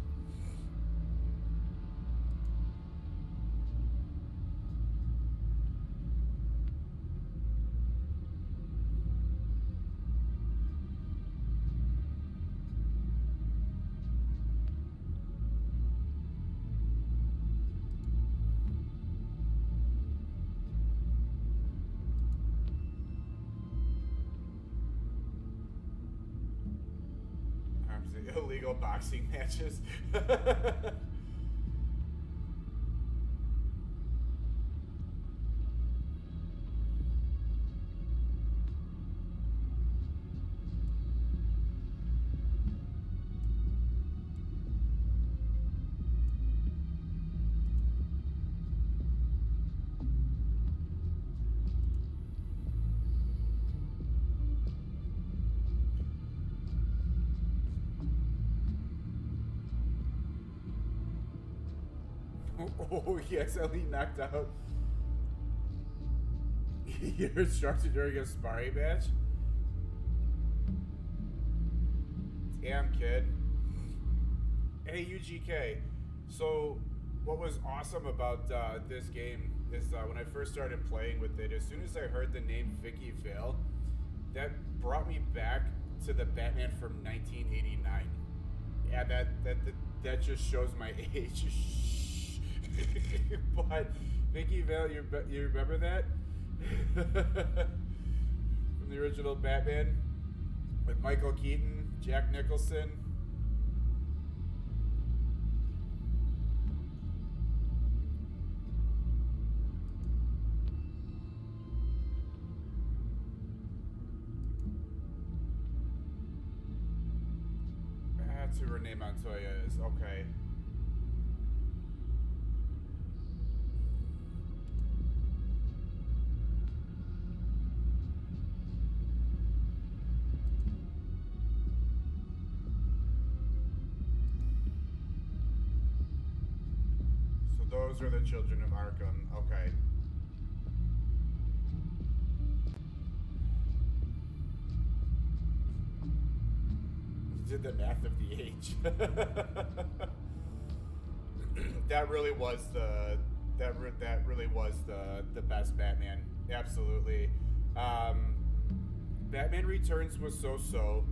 Illegal boxing matches. Oh, he accidentally knocked out your instructor during a sparring match? Damn, kid. Hey, UGK. So, what was awesome about this game is when I first started playing with it, as soon as I heard the name Vicky Vale, that brought me back to the Batman from 1989. Yeah, that just shows my age. But Vicky Vale, you remember that? From the original Batman with Michael Keaton, Jack Nicholson. That's who Renee Montoya is. Okay. Those are the children of Arkham. Okay. Did the math of the age. That really was the best Batman. Absolutely. Batman Returns was so-so.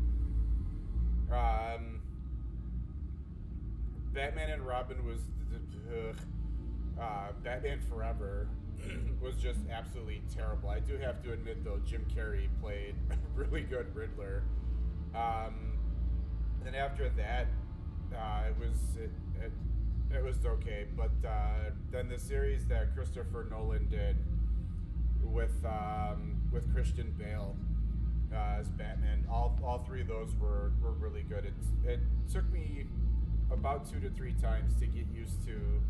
Batman and Robin was Batman Forever was just absolutely terrible. I do have to admit, though, Jim Carrey played a really good Riddler. And after that, it was okay. But then the series that Christopher Nolan did with Christian Bale as Batman, all three of those were really good. It took me about 2 to 3 times to get used to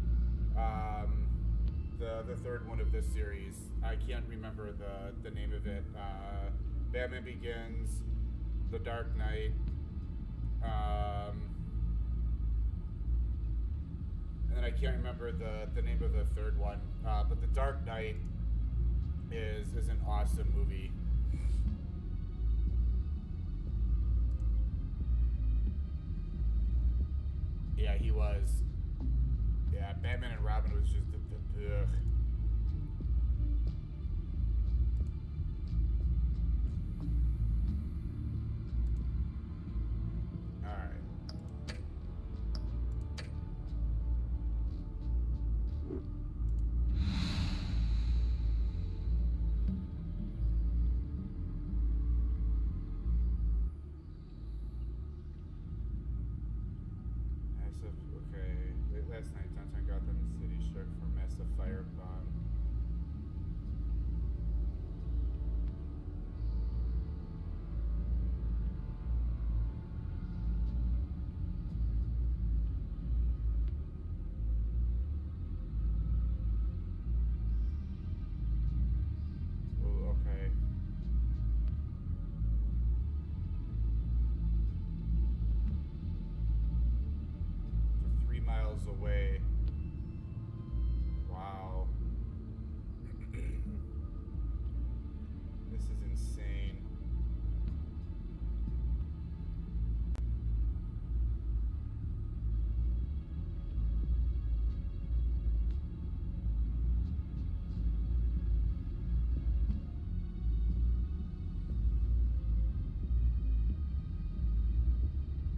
the third one of this series. I can't remember the name of it. Batman Begins, The Dark Knight, and then I can't remember the name of the third one. But The Dark Knight is an awesome movie. Yeah, he was. Yeah, Batman and Robin was just ugh. Last night, downtown Gotham City struck for massive fire bomb. Oh, okay. So 3 miles away. Wow. This is insane.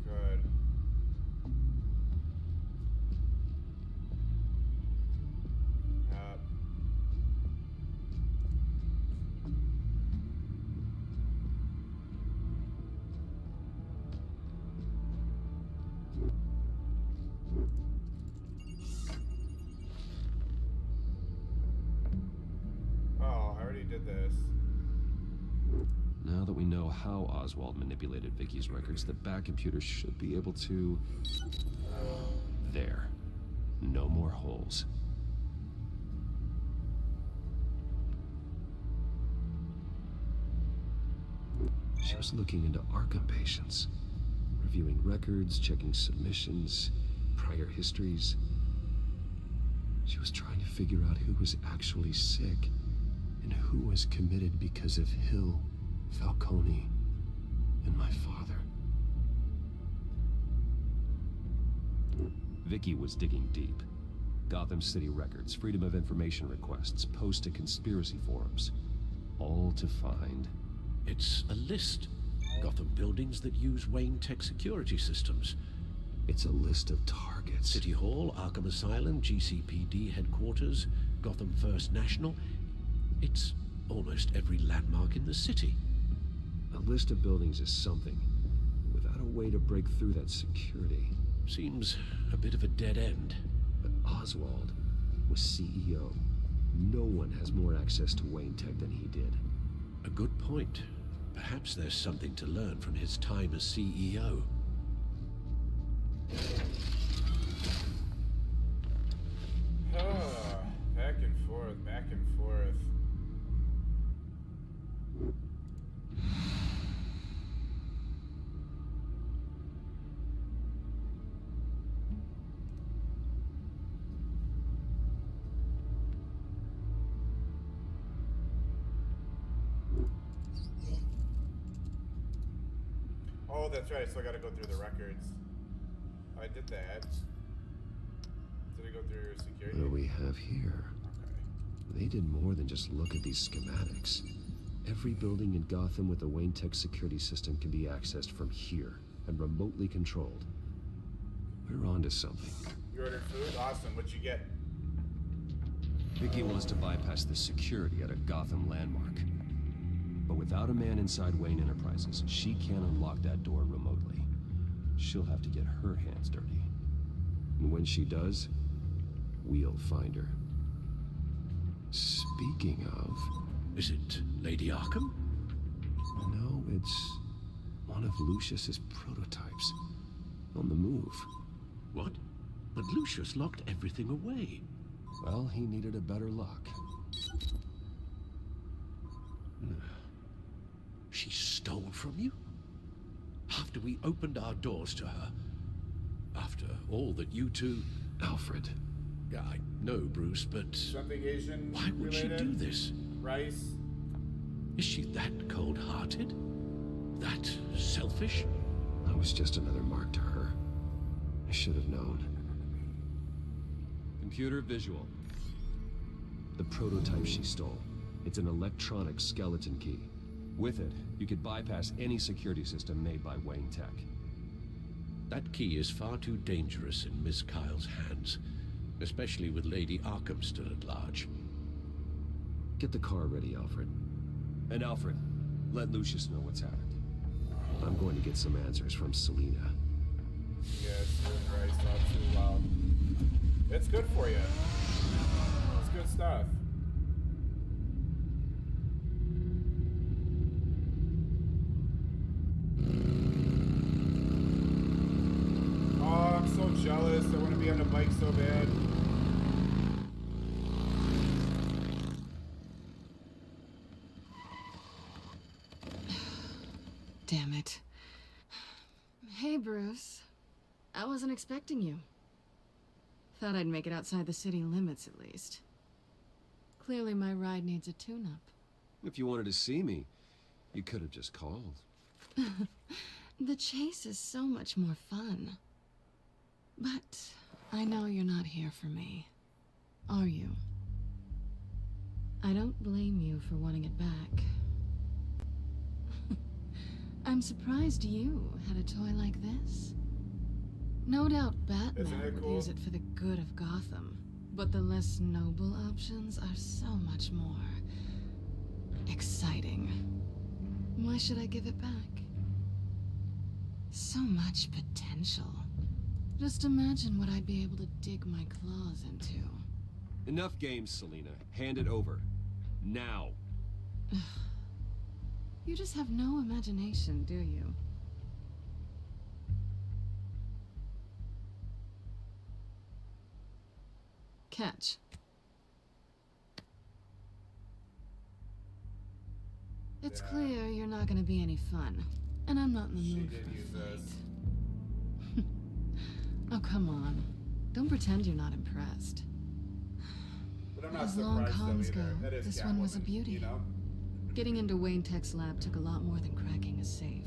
Good. Oh, I already did this. Now that we know how Oswald manipulated Vicky's records, the back computer should be able to... There. No more holes. She was looking into Arkham patients, reviewing records, checking submissions, prior histories. She was trying to figure out who was actually sick and who was committed because of Hill, Falcone, and my father. Vicky was digging deep. Gotham City records, Freedom of Information requests, posts to conspiracy forums. All to find... It's a list. Gotham buildings that use Wayne Tech security systems. It's a list of targets. City Hall, Arkham Asylum, GCPD headquarters, Gotham First National. It's almost every landmark in the city. A list of buildings is something. Without a way to break through that security... Seems a bit of a dead end. But Oswald was CEO. No one has more access to Wayne Tech than he did. A good point. Perhaps there's something to learn from his time as CEO. Back and forth, back and forth. Oh, that's right. I still gotta go through the records. I did that. Did I go through security? What do we have here? Okay. They did more than just look at these schematics. Every building in Gotham with the Wayne Tech security system can be accessed from here and remotely controlled. We're onto something. You ordered food? Awesome. What'd you get? Vicky wants to bypass the security at a Gotham landmark. But without a man inside Wayne Enterprises, she can't unlock that door remotely. She'll have to get her hands dirty. And when she does, we'll find her. Speaking of... Is it Lady Arkham? No, it's one of Lucius's prototypes. On the move. What? But Lucius locked everything away. Well, he needed a better lock. She stole from you? After we opened our doors to her? After all that you two... Alfred. Yeah, I know, Bruce, but... Something Asian why would related? she do this? Rice. Is she that cold-hearted? That selfish? I was just another mark to her. I should have known. Computer visual. The prototype she stole. It's an electronic skeleton key. With it, you could bypass any security system made by Wayne Tech. That key is far too dangerous in Miss Kyle's hands, especially with Lady Arkham still at large. Get the car ready, Alfred. And Alfred, let Lucius know what's happened. I'm going to get some answers from Selina. Yes, doing Rice not too well. It's good for you. It's good stuff. Oh, I'm so jealous. I want to be on a bike so bad. Damn it. Hey, Bruce. I wasn't expecting you. Thought I'd make it outside the city limits, at least. Clearly my ride needs a tune-up. If you wanted to see me, you could have just called. The chase is so much more fun. But I know you're not here for me. Are you? I don't blame you for wanting it back. I'm surprised you had a toy like this. No doubt Batman would use it for the good of Gotham, but the less noble options are so much more exciting. Why should I give it back? So much potential. Just imagine what I'd be able to dig my claws into. Enough games, Selina. Hand it over. Now. You just have no imagination, do you? Catch. It's clear you're not gonna be any fun, and I'm not in the mood for a fight. Oh, come on. Don't pretend you're not impressed. But I'm not As long surprised cons though go, either. That is this one was a Catwoman, beauty. you know? Getting into Wayne Tech's lab took a lot more than cracking a safe.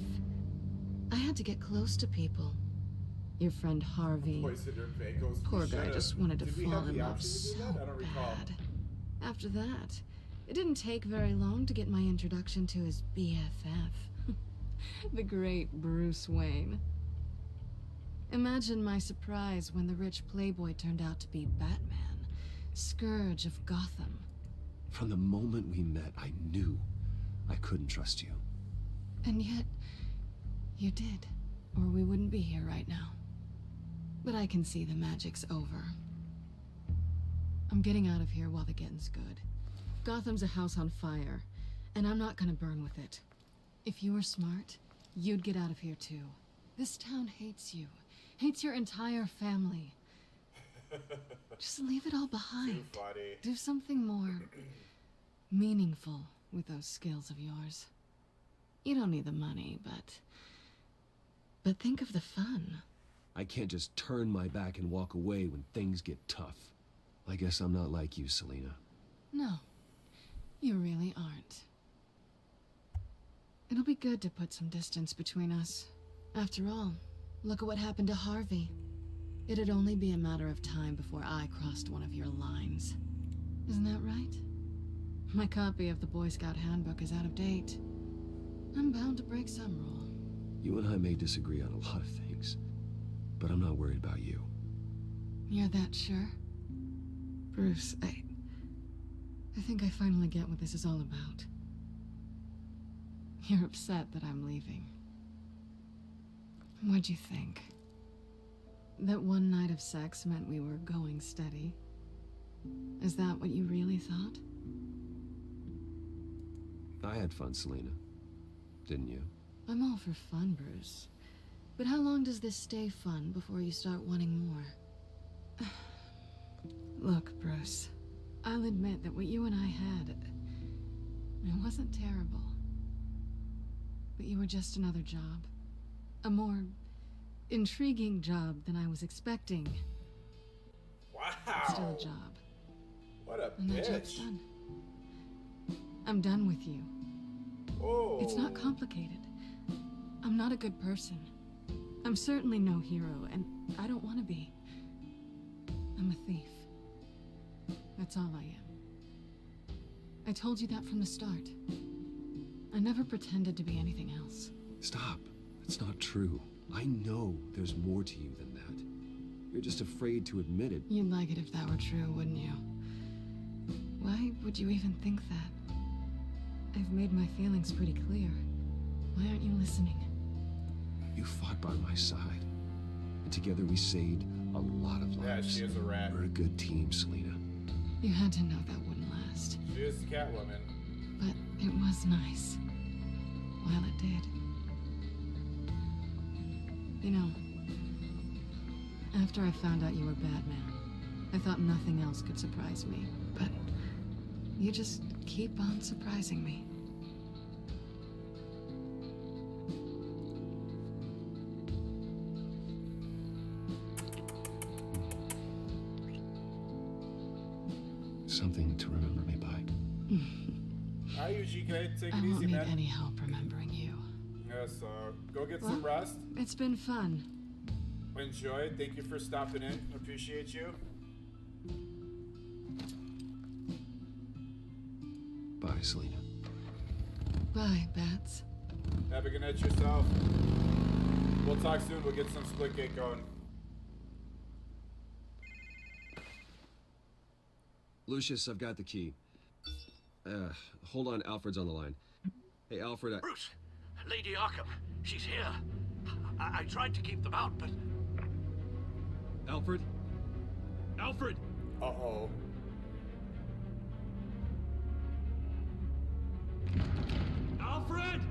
I had to get close to people. Your friend Harvey. Poor guy just wanted to fall in love so bad. After that, it didn't take very long to get my introduction to his BFF. The great Bruce Wayne. Imagine my surprise when the rich playboy turned out to be Batman, Scourge of Gotham. From the moment we met, I knew I couldn't trust you. And yet, you did, or we wouldn't be here right now. But I can see the magic's over. I'm getting out of here while the getting's good. Gotham's a house on fire, and I'm not gonna burn with it. If you were smart, you'd get out of here too. This town hates you, hates your entire family. Just leave it all behind. Do something more meaningful with those skills of yours. You don't need the money, but think of the fun. I can't just turn my back and walk away when things get tough. I guess I'm not like you, Selina. No, you really aren't. It'll be good to put some distance between us. After all, look at what happened to Harvey. It'd only be a matter of time before I crossed one of your lines. Isn't that right? My copy of the Boy Scout Handbook is out of date. I'm bound to break some rule. You and I may disagree on a lot of things, but I'm not worried about you. You're that sure? Bruce, I think I finally get what this is all about. You're upset that I'm leaving. What'd you think? That one night of sex meant we were going steady? Is that what you really thought? I had fun, Selina. Didn't you? I'm all for fun, Bruce. But how long does this stay fun before you start wanting more? Look, Bruce. I'll admit that what you and I had, it wasn't terrible. But you were just another job. A more intriguing job than I was expecting. Wow. But still a job. What a And that job's bitch. done. I'm done with you. Oh. It's not complicated. I'm not a good person. I'm certainly no hero, and I don't want to be. I'm a thief. That's all I am. I told you that from the start. I never pretended to be anything else. Stop. That's not true. I know there's more to you than that. You're just afraid to admit it. You'd like it if that were true, wouldn't you? Why would you even think that? I've made my feelings pretty clear. Why aren't you listening? You fought by my side. And together we saved a lot of lives. Yeah, she is a rat. We're a good team, Selina. You had to know that wouldn't last. She is Catwoman. But it was nice. While it did. You know, after I found out you were Batman, I thought nothing else could surprise me. But you just keep on surprising me. Something to remember me by. Hi, Yuji. Take it I easy, won't need man. any help remembering you. Yes, go get Well, some rest. It's been fun. Enjoy. Thank you for stopping in. Appreciate you. Bye, Selina. Bye, Bats. Have a good night yourself. We'll talk soon. We'll get some Splitgate going. Lucius, I've got the key. Hold on, Alfred's on the line. Hey, Alfred, Bruce, Lady Arkham, she's here. I tried to keep them out, but... Alfred? Alfred! Uh-oh. Alfred!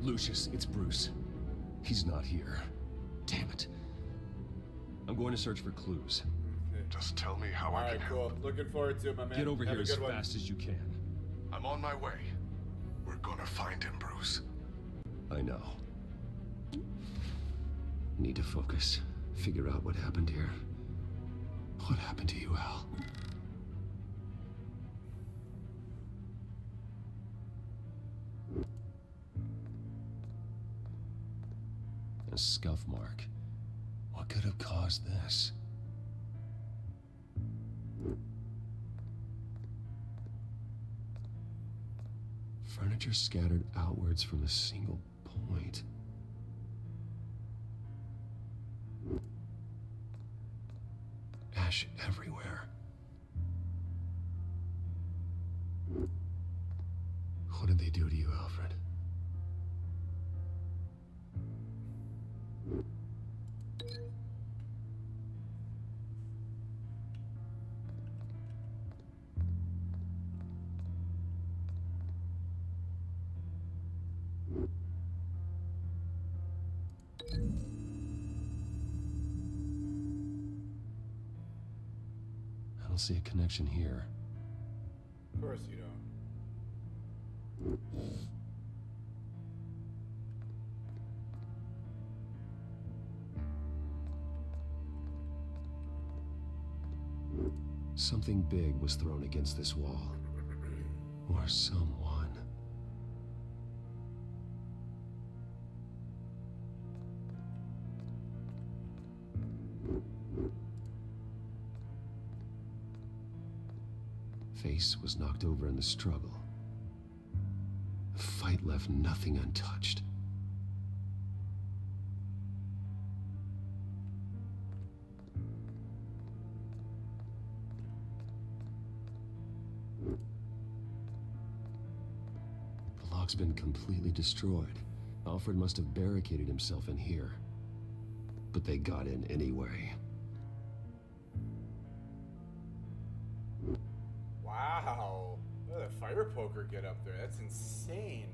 Lucius, it's Bruce. He's not here. Damn it. I'm going to search for clues. Just tell me how I Alright, can cool. help. Looking forward to it, my man. Get over Have here a as good one. fast as you can. I'm on my way. We're gonna find him, Bruce. I know. Need to focus. Figure out what happened here. What happened to you, Al? A scuff mark. What could have caused this? Furniture scattered outwards from a single point. Ash everywhere. What did they do to you, Alfred? I don't see a connection here. Of course you don't. Something big was thrown against this wall. Or someone. Face was knocked over in the struggle. The fight left nothing untouched. The lock's been completely destroyed. Alfred must have barricaded himself in here. But they got in anyway. Wow. Look at that fire poker get up there. That's insane.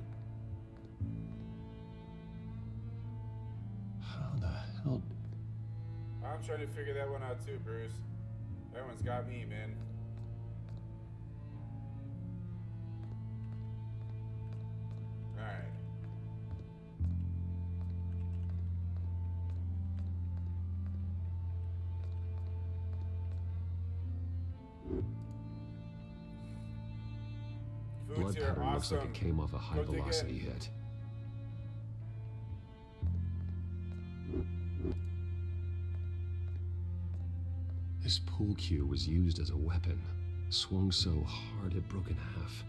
How the hell? I'm trying to figure that one out too, Bruce. That one's got me, man. Alright. Food's Blood here. pattern looks like Awesome. it came off a high Go dig velocity it. hit. This pool cue was used as a weapon. Swung so hard it broke in half.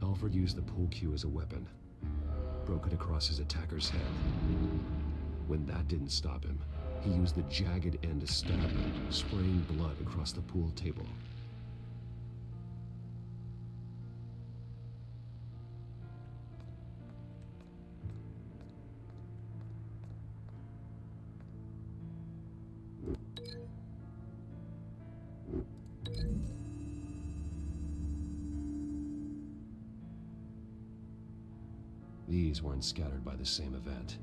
Alfred used the pool cue as a weapon. Broke it across his attacker's head. When that didn't stop him, he used the jagged end to stab him, spraying blood across the pool table. These weren't scattered by the same event.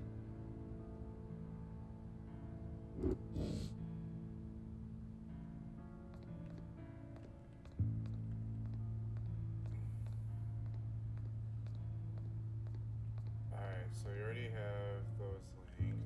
Alright, so you already have those linked.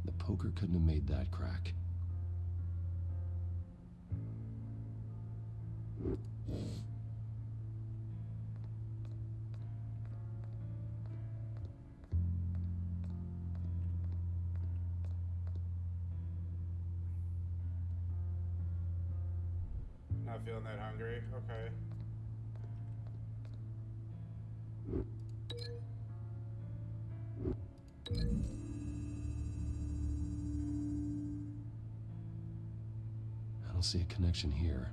The poker couldn't have made that crack. Not feeling that hungry? Okay. I don't see a connection here.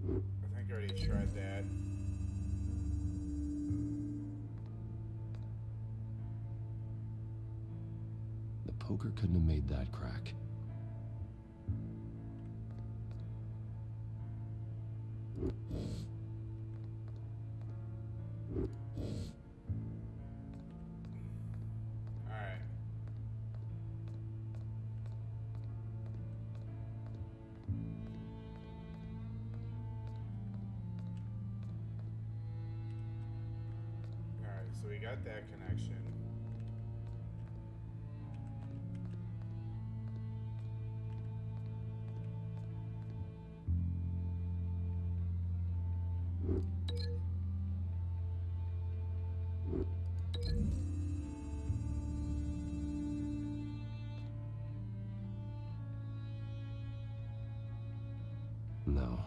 I think I already tried that. The poker couldn't have made that crack. Alright. Alright, so we got that connection. No.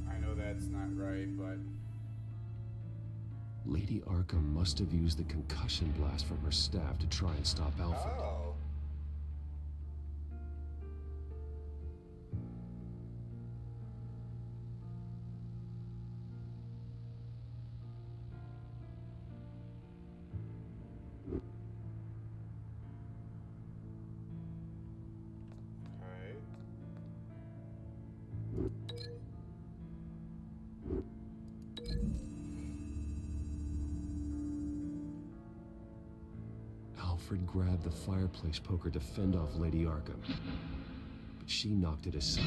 I know that's not right, but Lady Arkham must have used the concussion blast from her staff to try and stop Alfred. oh. Okay. Alfred grabbed the fireplace poker to fend off Lady Arkham, but she knocked it aside.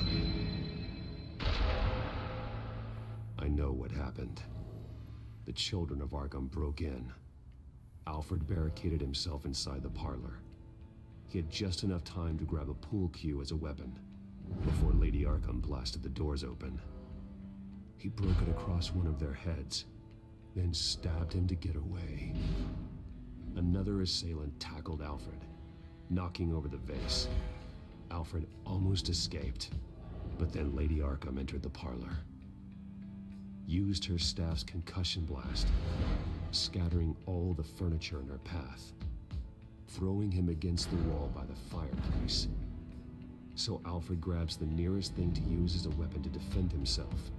I know what happened. The children of Arkham broke in. Alfred barricaded himself inside the parlor. He had just enough time to grab a pool cue as a weapon before Lady Arkham blasted the doors open. He broke it across one of their heads, then stabbed him to get away. Another assailant tackled Alfred, knocking over the vase. Alfred almost escaped, but then Lady Arkham entered the parlor, used her staff's concussion blast, scattering all the furniture in her path, throwing him against the wall by the fireplace. So Alfred grabs the nearest thing to use as a weapon to defend himself.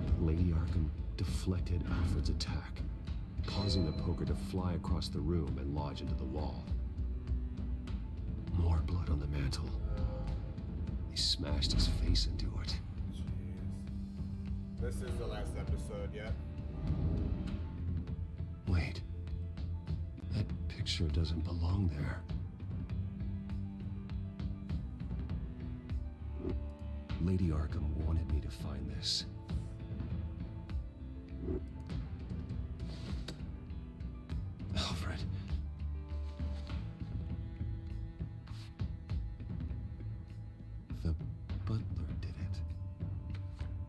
But Lady Arkham deflected Alfred's attack, causing the poker to fly across the room and lodge into the wall. More blood on the mantle. He smashed his face into it. Jeez. This is the last episode, yeah? Wait. That picture doesn't belong there. Lady Arkham wanted me to find this. Alfred. The butler did it.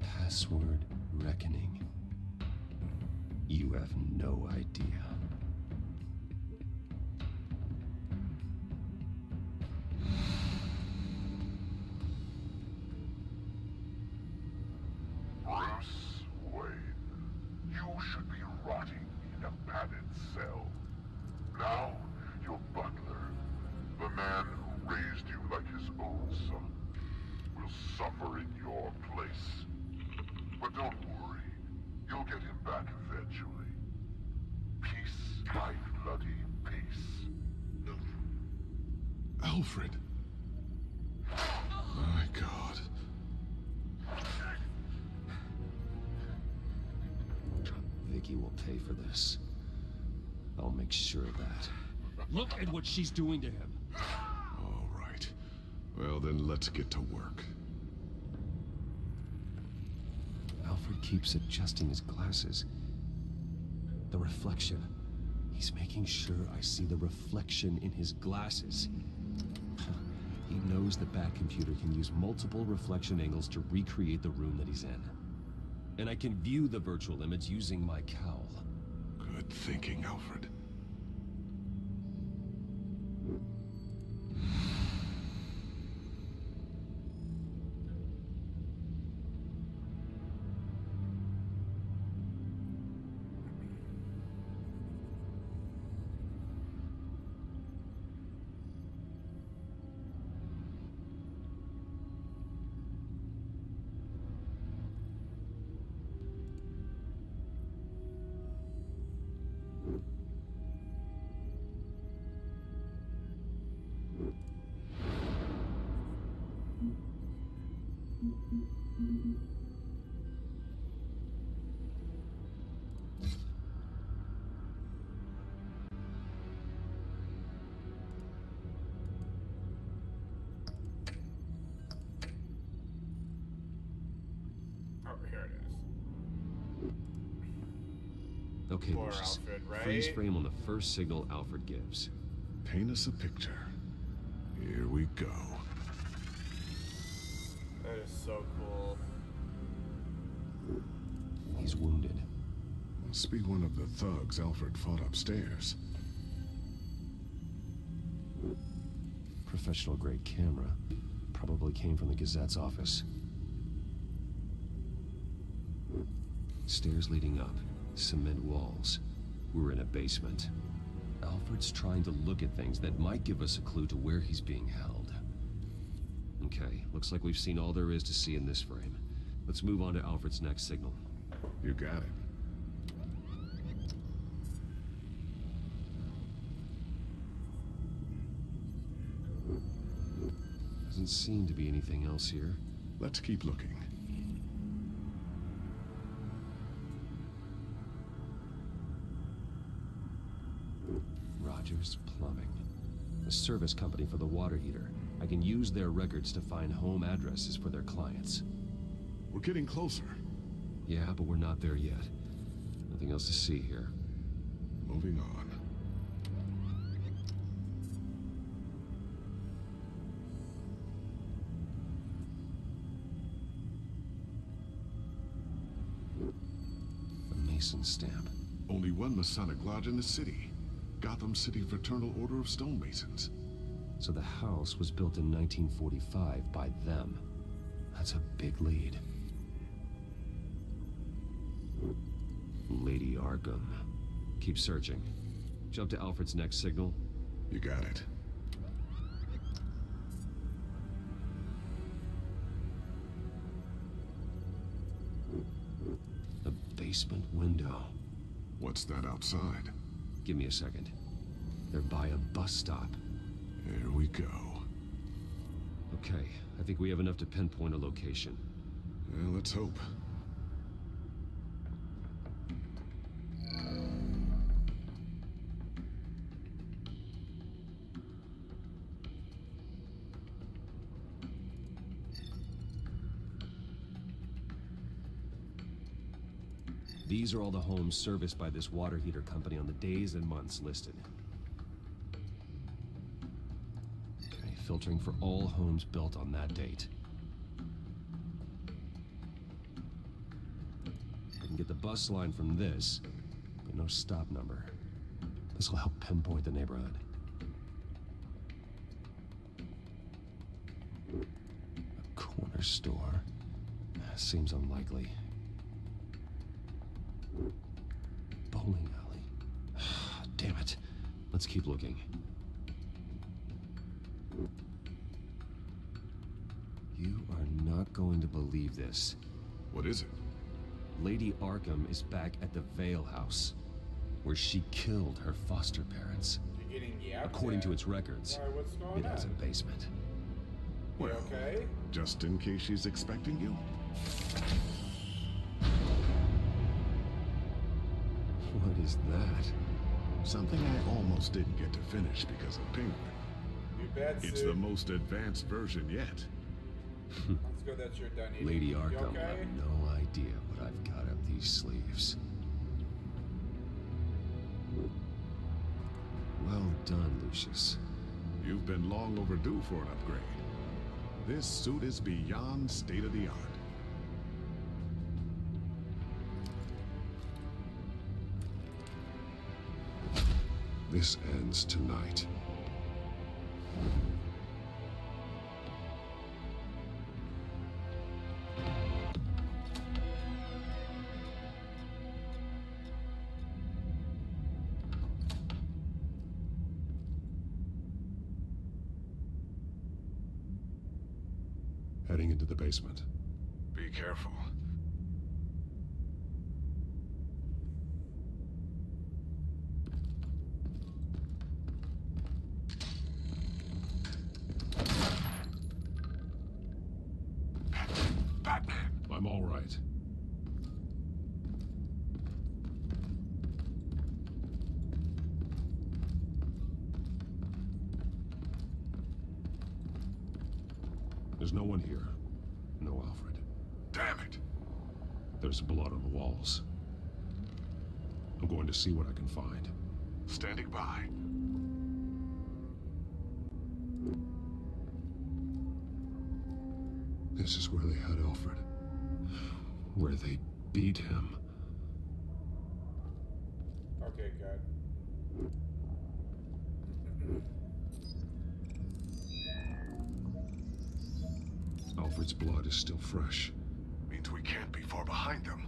Password reckoning. You have no idea. Bruce Wayne, you should be rotting in a padded cell. Now, your butler, the man who raised you like his own son, will suffer in your place. But don't worry, you'll get him back eventually. Peace, my bloody peace. Alfred. My God. Vicky will pay for this. I'll make sure of that. Look at what she's doing to him. All right. Well, then let's get to work. Alfred keeps adjusting his glasses. The reflection. He's making sure I see the reflection in his glasses. He knows the Batcomputer can use multiple reflection angles to recreate the room that he's in. And I can view the virtual image using my cowl. Good thinking, Alfred. Oh, here it is. Okay, Poor Lucius. Alfred, right? Freeze frame on the first signal Alfred gives. Paint us a picture. Here we go. That is so cool. He's wounded. Must be one of the thugs Alfred fought upstairs. Professional grade camera. Probably came from the Gazette's office. Stairs leading up. Cement walls. We're in a basement. Alfred's trying to look at things that might give us a clue to where he's being held. Okay, looks like we've seen all there is to see in this frame. Let's move on to Alfred's next signal. You got it. Doesn't seem to be anything else here. Let's keep looking. Rogers Plumbing. The service company for the water heater. I can use their records to find home addresses for their clients. We're getting closer. Yeah, but we're not there yet. Nothing else to see here. Moving on. Mason stamp. Only one Masonic lodge in the city. Gotham City Fraternal Order of Stonemasons. So the house was built in 1945 by them. That's a big lead. Lady Arkham. Keep searching. Jump to Alfred's next signal. You got it. The basement window. What's that outside? Give me a second. They're by a bus stop. Here we go. Okay, I think we have enough to pinpoint a location. Well, let's hope. These are all the homes serviced by this water heater company on the days and months listed. Okay, filtering for all homes built on that date. I can get the bus line from this, but no stop number. This will help pinpoint the neighborhood. A corner store. Seems unlikely. Bowling alley. Damn it. Let's keep looking. You are not going to believe this. What is it? Lady Arkham is back at the Vale House, where she killed her foster parents. You're getting yapped According at. to its records, Why, what's going it has a on? basement. You okay? Just in case she's expecting you? What is that? Something I almost didn't get to finish because of Penguin. You bet, It's Sue. the most advanced version yet. It's good that you're done eating. Lady You Arkham will okay? have no idea what I've got up these sleeves. Well done, Lucius. You've been long overdue for an upgrade. This suit is beyond state-of-the-art. This ends tonight. Heading into the basement. Be careful. Batman! I'm all right. There's no one here. No Alfred. Damn it! There's blood on the walls. I'm going to see what I can find. Standing by. This is where they had Alfred. Where they beat him. Okay, good. Alfred's blood is still fresh. Means we can't be far behind them.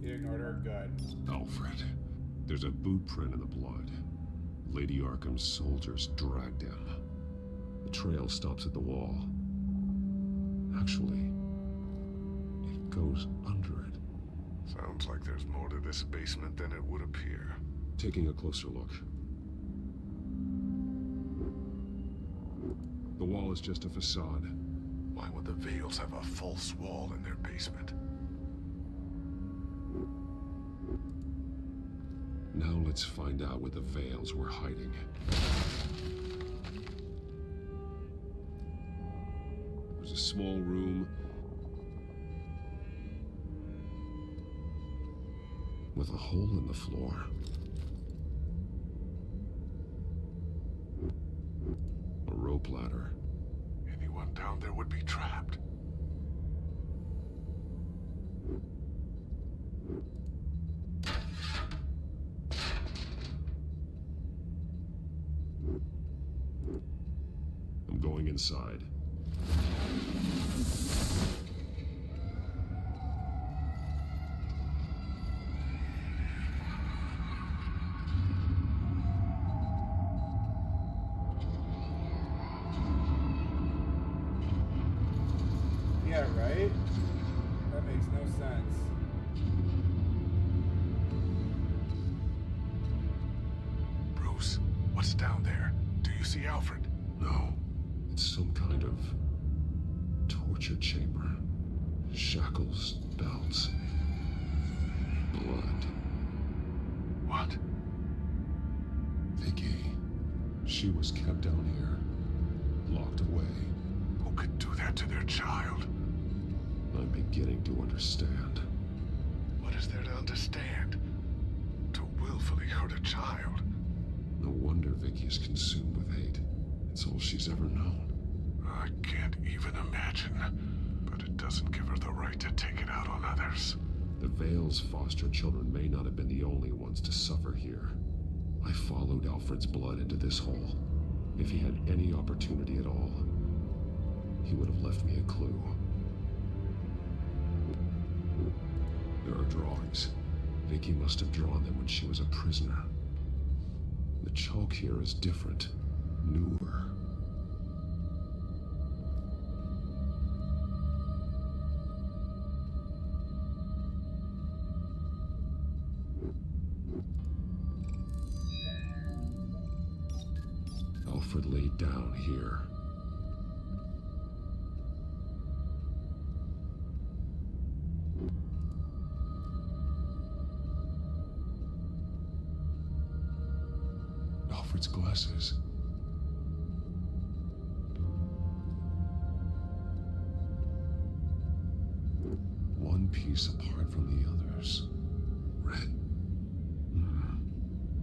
You ignored her. Good. Alfred. There's a boot print in the blood. Lady Arkham's soldiers dragged him. The trail stops at the wall. Actually, it goes under it. Sounds like there's more to this basement than it would appear. Taking a closer look. The wall is just a facade. Why would the Vales have a false wall in their basement? Now let's find out where the Vales were hiding. There's a small room with a hole in the floor. A rope ladder. Anyone down there would be trapped. I'm going inside. Yeah, right? That makes no sense. Bruce, what's down there? Do you see Alfred? No. It's some kind of torture chamber. Shackles, belts, blood. What? Vicky. She was kept down here, locked away. Who could do that to their child? I'm beginning to understand. What is there to understand? To willfully hurt a child? No wonder Vicky is consumed with hate. It's all she's ever known. I can't even imagine. But it doesn't give her the right to take it out on others. The Vale's foster children may not have been the only ones to suffer here. I followed Alfred's blood into this hole. If he had any opportunity at all, he would have left me a clue. There are drawings. Vicky must have drawn them when she was a prisoner. The chalk here is different, newer. Alfred laid down here. Alfred's glasses. One piece apart from the others. Red.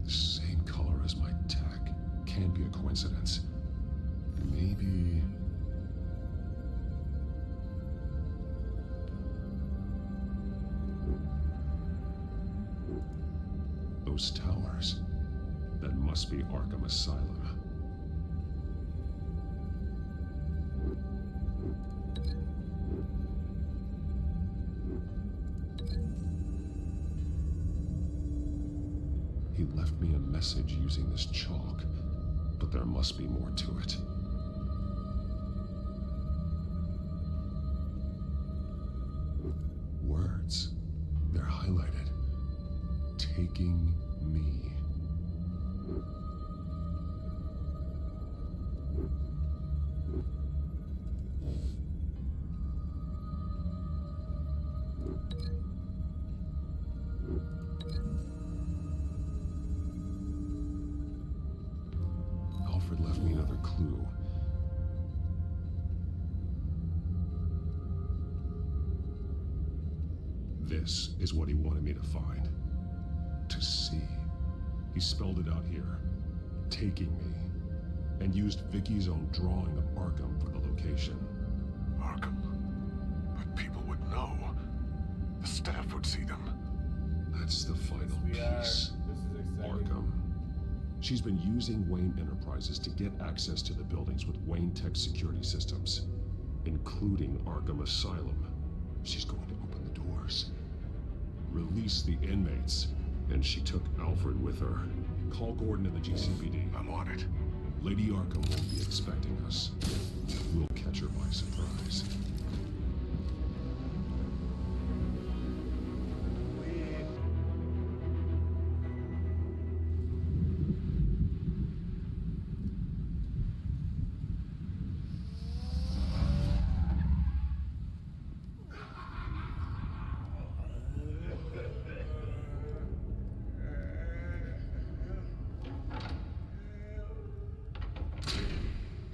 The same color as my tech. Can't be a coincidence. Maybe... those towers. That must be Arkham Asylum. He left me a message using this chalk, but there must be more to it. Words. They're highlighted. Taking me. Alfred left me another clue. This is what he wanted me to find. To see. He spelled it out here. Taking me. And used Vicky's own drawing of Arkham for the location. Arkham? But people would know. The staff would see them. That's the final piece. This is exciting. Arkham. She's been using Wayne Enterprises to get access to the buildings with Wayne Tech security systems, including Arkham Asylum. She's going to open the doors, release the inmates, and she took Alfred with her. Call Gordon and the GCPD. I'm on it. Lady Arkham won't be expecting us. We'll catch her by surprise.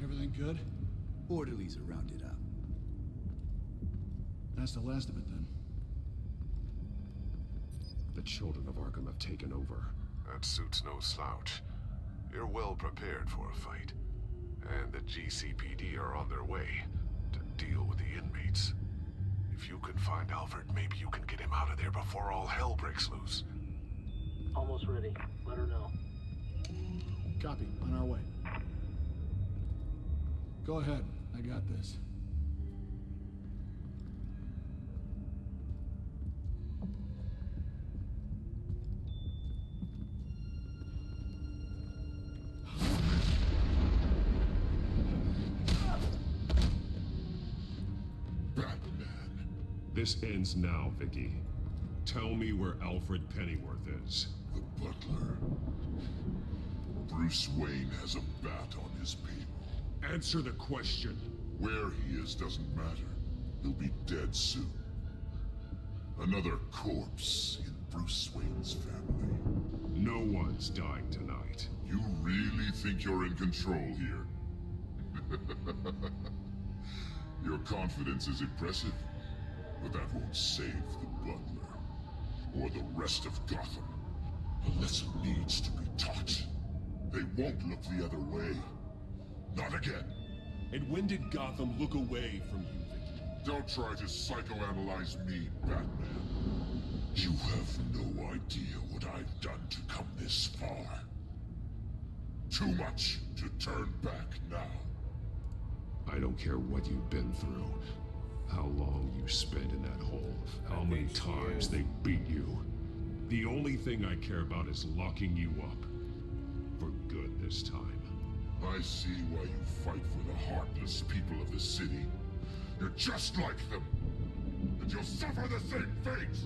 Everything good? Orderlies are rounded up. That's the last of it, then. The children of Arkham have taken over. That suit's no slouch. You're well prepared for a fight. And the GCPD are on their way to deal with the inmates. If you can find Alfred, maybe you can get him out of there before all hell breaks loose. Almost ready. Let her know. Copy. On our way. Go ahead. I got this. This ends now, Vicky. Tell me where Alfred Pennyworth is. The butler. Bruce Wayne has a bat on his people. Answer the question. Where he is doesn't matter. He'll be dead soon. Another corpse in Bruce Wayne's family. No one's dying tonight. You really think you're in control here? Your confidence is impressive. But that won't save the butler, or the rest of Gotham. A lesson needs to be taught. They won't look the other way. Not again. And when did Gotham look away from you, Vicky? Don't try to psychoanalyze me, Batman. You have no idea what I've done to come this far. Too much to turn back now. I don't care what you've been through. How long you spent in that hole, how many times they beat you. The only thing I care about is locking you up. For good this time. I see why you fight for the heartless people of the city. You're just like them. And you'll suffer the same fate.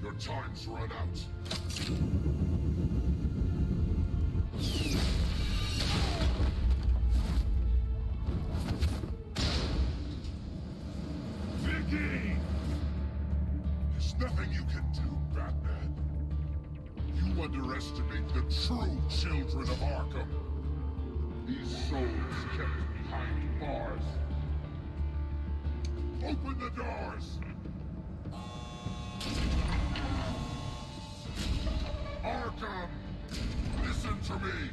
Your time's run out. Vicky! There's nothing you can do, Batman. You underestimate the true children of Arkham. These souls kept behind bars. Open the doors! Arkham! Listen to me!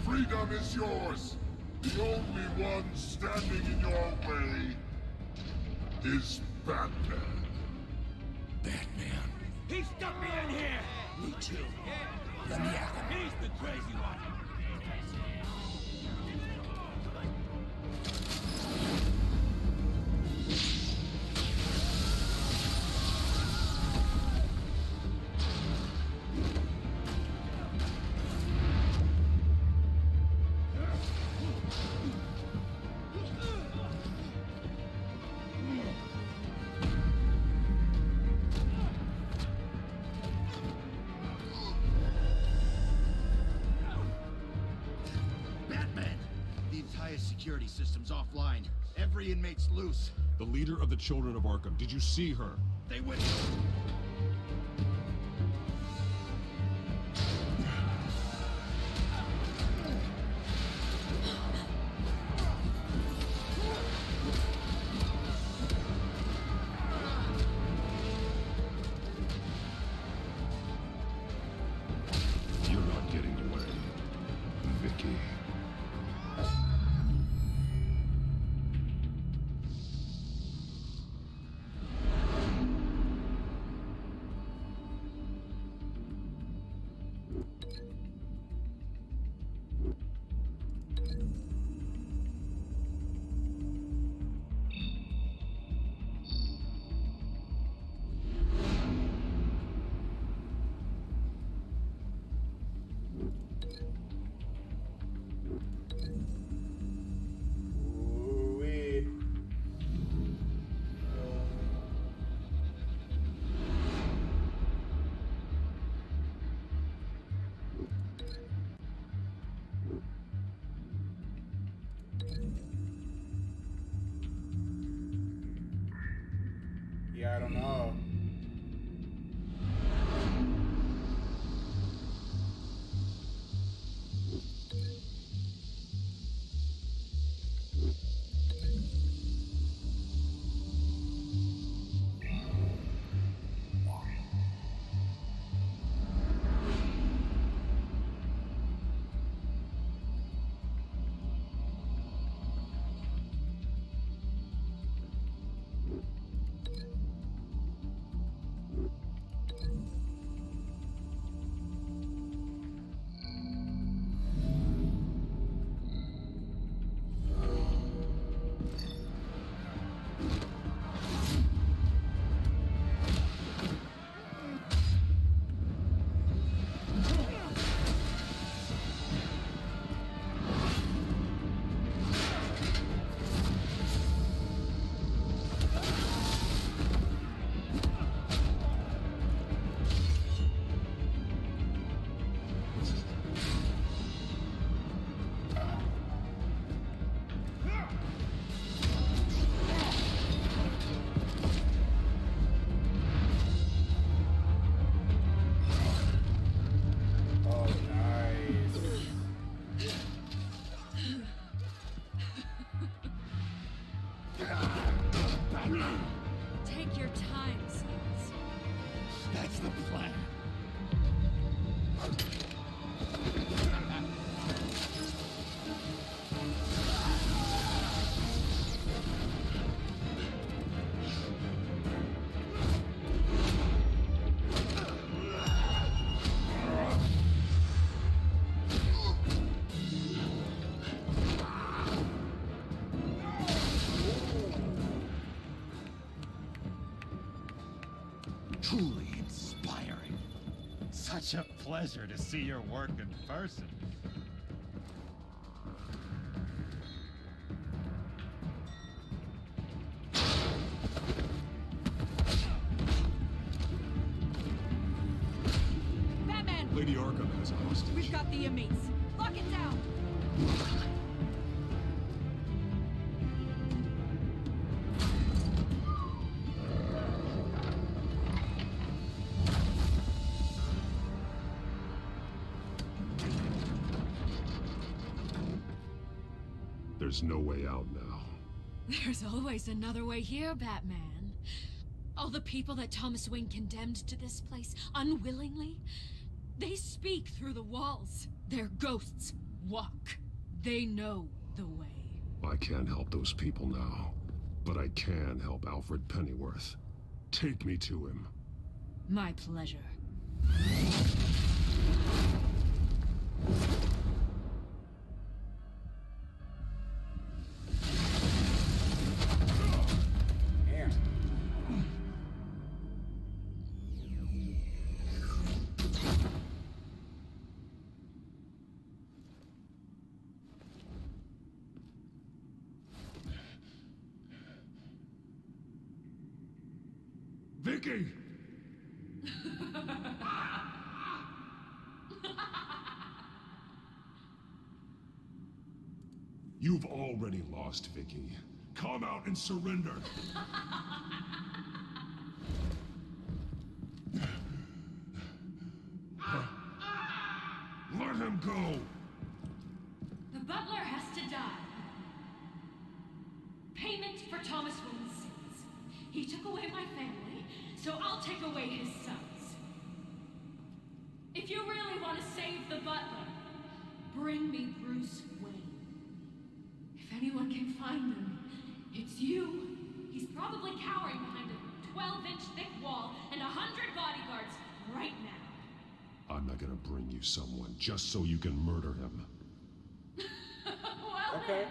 Freedom is yours! The only one standing in your way is Batman. Batman. He stuck me in here! Me too. Let me at him. He's the crazy one. Security system's offline. Every inmate's loose. The leader of the Children of Arkham, did you see her? They went... You're not getting away, Vicky. Yeah, I don't know. the plan. Truly inspiring. Such a pleasure to see your work in person. Batman! Lady Arkham has a hostage. We've got the inmates. Lock it down! There's no way out now. There's always another way here, Batman. All the people that Thomas Wayne condemned to this place unwillingly, they speak through the walls. Their ghosts walk. They know the way. I can't help those people now, but I can help Alfred Pennyworth. Take me to him. My pleasure. Vicky! You've already lost, Vicky. Come out and surrender. Let him go! The butler has to die. Payment for Thomas Wayne's sins. He took away my family, so I'll take away his sons. If you really want to save the butler, bring me Bruce Wayne. If anyone can find him, it's you. He's probably cowering behind a 12-inch thick wall and 100 bodyguards right now. I'm not gonna bring you someone just so you can murder him. Well, okay.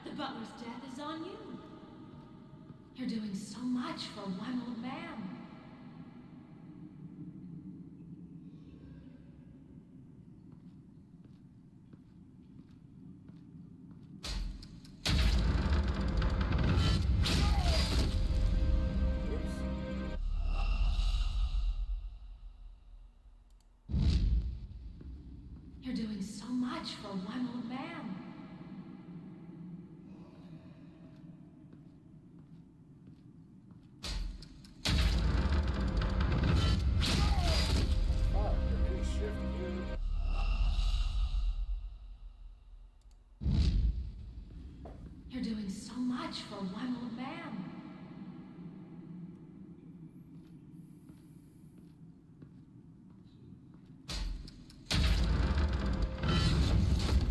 The butler's death is on you. You're doing so much for one old man. You're doing so much for one old man. You're doing so much for one old man.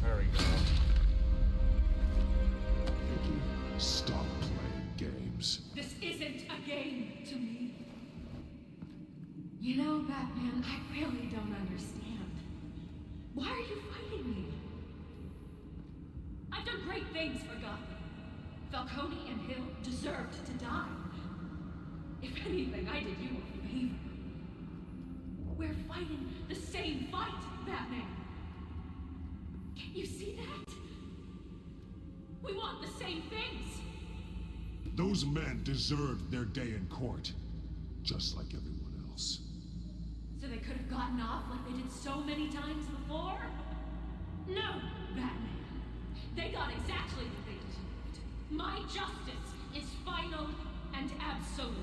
There we go. Vicky, stop playing games. This isn't a game to me. You know, Batman, I really don't understand. Why are you fighting me? I've done great things for Gotham. Falcone and Hill deserved to die. If anything, I did you a favor. We're fighting the same fight, Batman. Can't you see that? We want the same things. Those men deserved their day in court, just like everyone else. So they could have gotten off like they did so many times before? No, Batman. They got exactly what they deserved. My justice is final and absolute.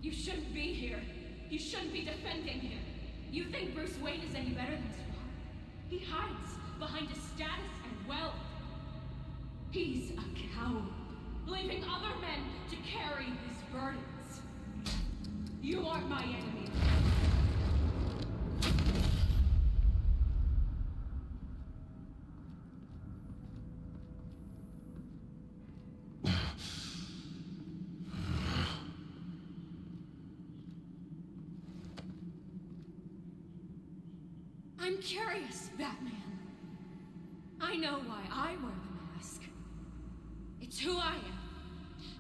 You shouldn't be here. You shouldn't be defending him. You think Bruce Wayne is any better than his father? He hides behind his status and wealth. He's a coward, leaving other men to carry his burdens. You aren't my enemy. I'm curious, Batman. I know why I wear the mask. It's who I am.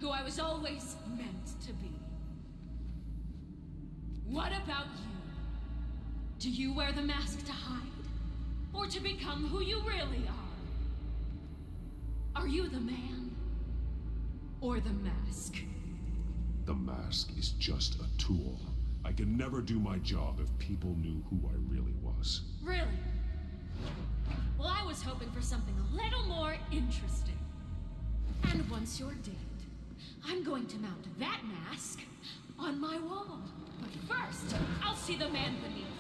Who I was always meant to be. What about you? Do you wear the mask to hide? Or to become who you really are? Are you the man? Or the mask? The mask is just a tool. I could never do my job if people knew who I really was. Really? Well, I was hoping for something a little more interesting. And once you're dead, I'm going to mount that mask on my wall. But first, I'll see the man beneath.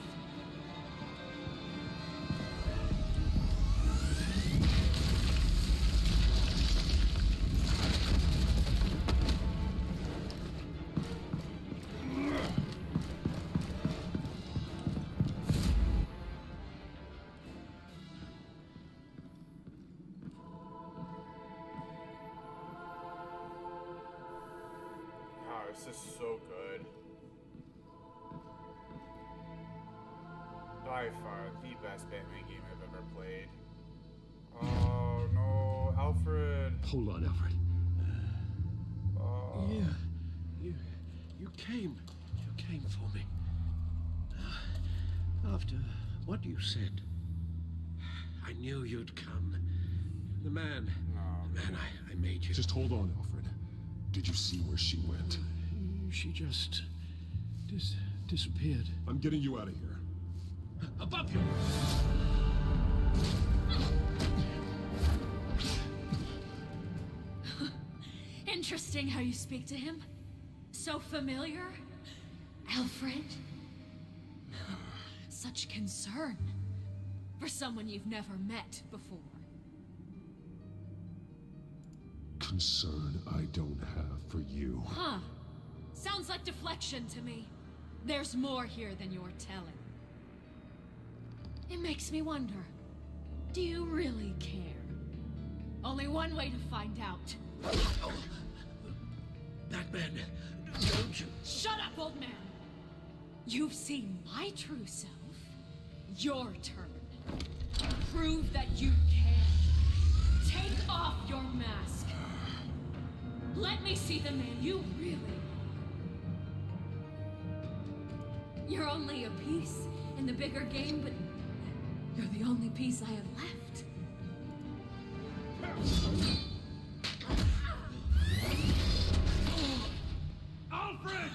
This is so good. By far the best Batman game I've ever played. Oh no, Alfred. Hold on, Alfred. Yeah, you came for me. After what you said, I knew you'd come. The man I made you. Just hold on, Alfred. Did you see where she went? She just disappeared. I'm getting you out of here. Above you! Interesting how you speak to him. So familiar. Alfred. Such concern for someone you've never met before. Concern I don't have for you. Huh. Sounds like deflection to me. There's more here than you're telling. It makes me wonder, do you really care? Only one way to find out. Batman, don't you... Shut up, old man! You've seen my true self. Your turn. Prove that you can. Take off your mask. Let me see the man you really are. You're only a piece in the bigger game, but you're the only piece I have left. Alfred!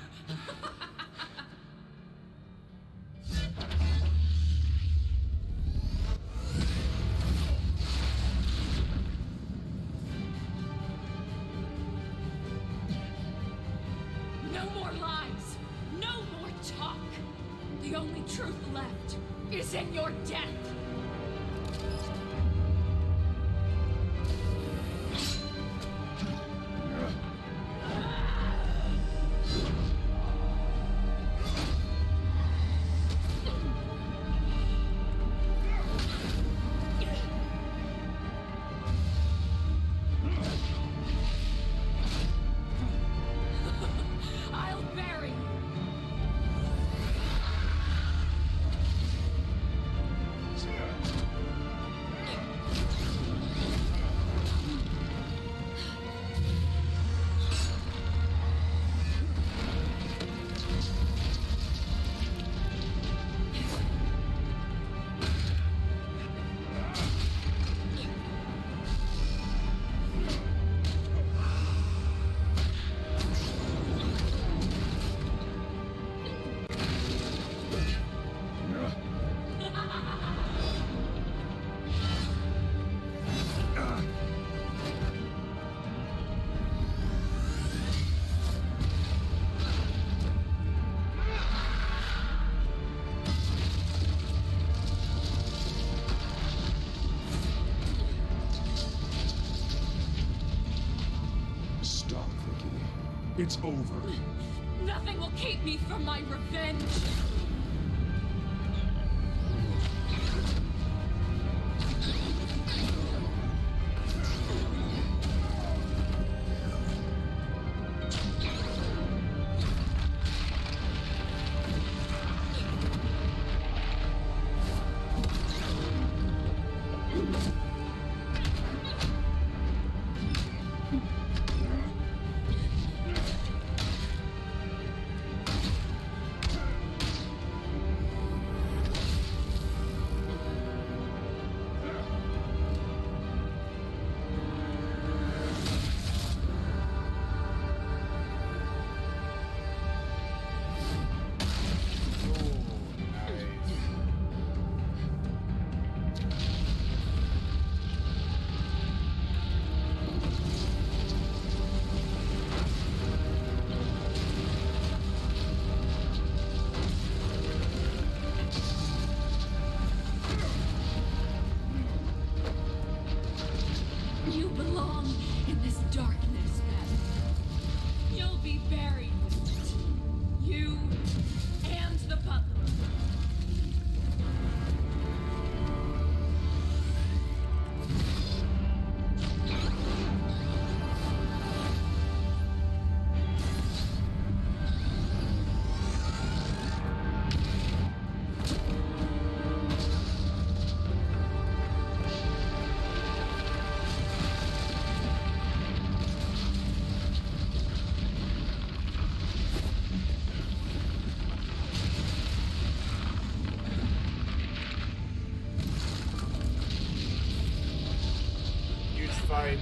No more lies! No more talk! The only truth left is in your death! I'll bury you! It's over. Nothing will keep me from my revenge. You belong in this darkness, Ben. You'll be buried with it. You and the butler. Huge fight.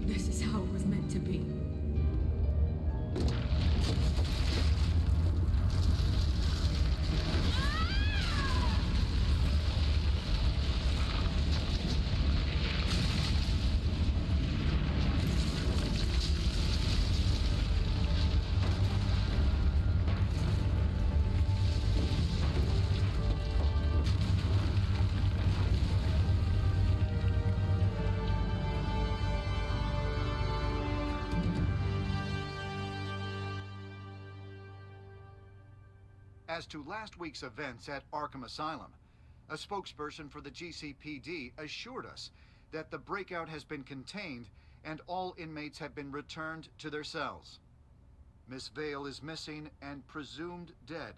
This is how it was meant to be. As to last week's events at Arkham Asylum, a spokesperson for the GCPD assured us that the breakout has been contained and all inmates have been returned to their cells. Miss Vale is missing and presumed dead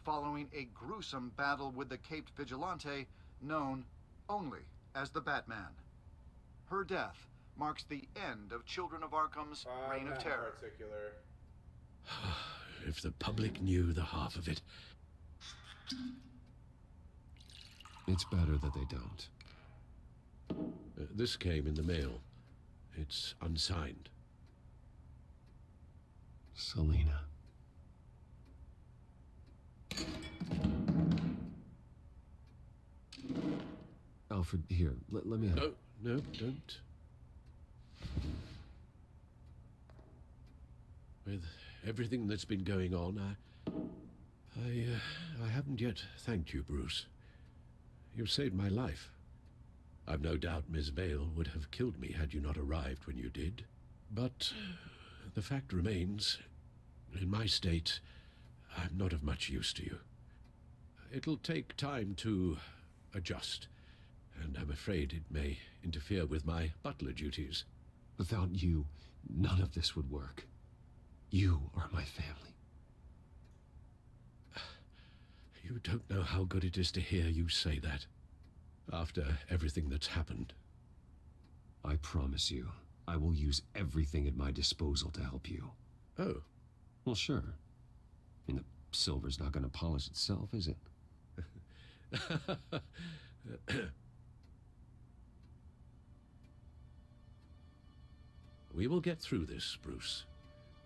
following a gruesome battle with the caped vigilante known only as the Batman. Her death marks the end of Children of Arkham's reign of terror. Particular. If the public knew the half of it. It's better that they don't. This came in the mail. It's unsigned. Selina. Alfred, here, let me... No, don't. With everything that's been going on, I haven't yet thanked you, Bruce. You've saved my life. I've no doubt Miss Vale would have killed me had you not arrived when you did. But the fact remains, in my state, I'm not of much use to you. It'll take time to adjust, and I'm afraid it may interfere with my butler duties. Without you, none of this would work. You are my family. You don't know how good it is to hear you say that, after everything that's happened. I promise you, I will use everything at my disposal to help you. Oh. Well, sure. I mean, the silver's not going to polish itself, is it? We will get through this, Bruce.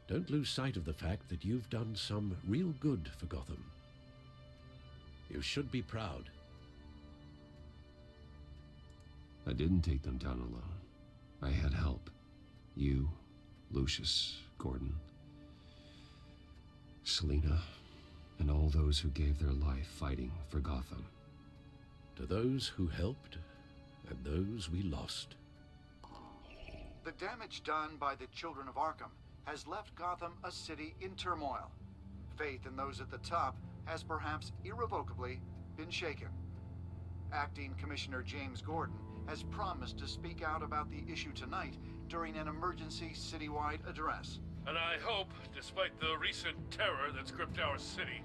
Don't lose sight of the fact that you've done some real good for Gotham. You should be proud. I didn't take them down alone. I had help. You, Lucius, Gordon, Selina. and all those who gave their life fighting for Gotham. To those who helped, and those we lost. The damage done by the Children of Arkham has left Gotham a city in turmoil. Faith in those at the top has perhaps irrevocably been shaken. Acting Commissioner James Gordon has promised to speak out about the issue tonight during an emergency citywide address. And I hope, despite the recent terror that's gripped our city,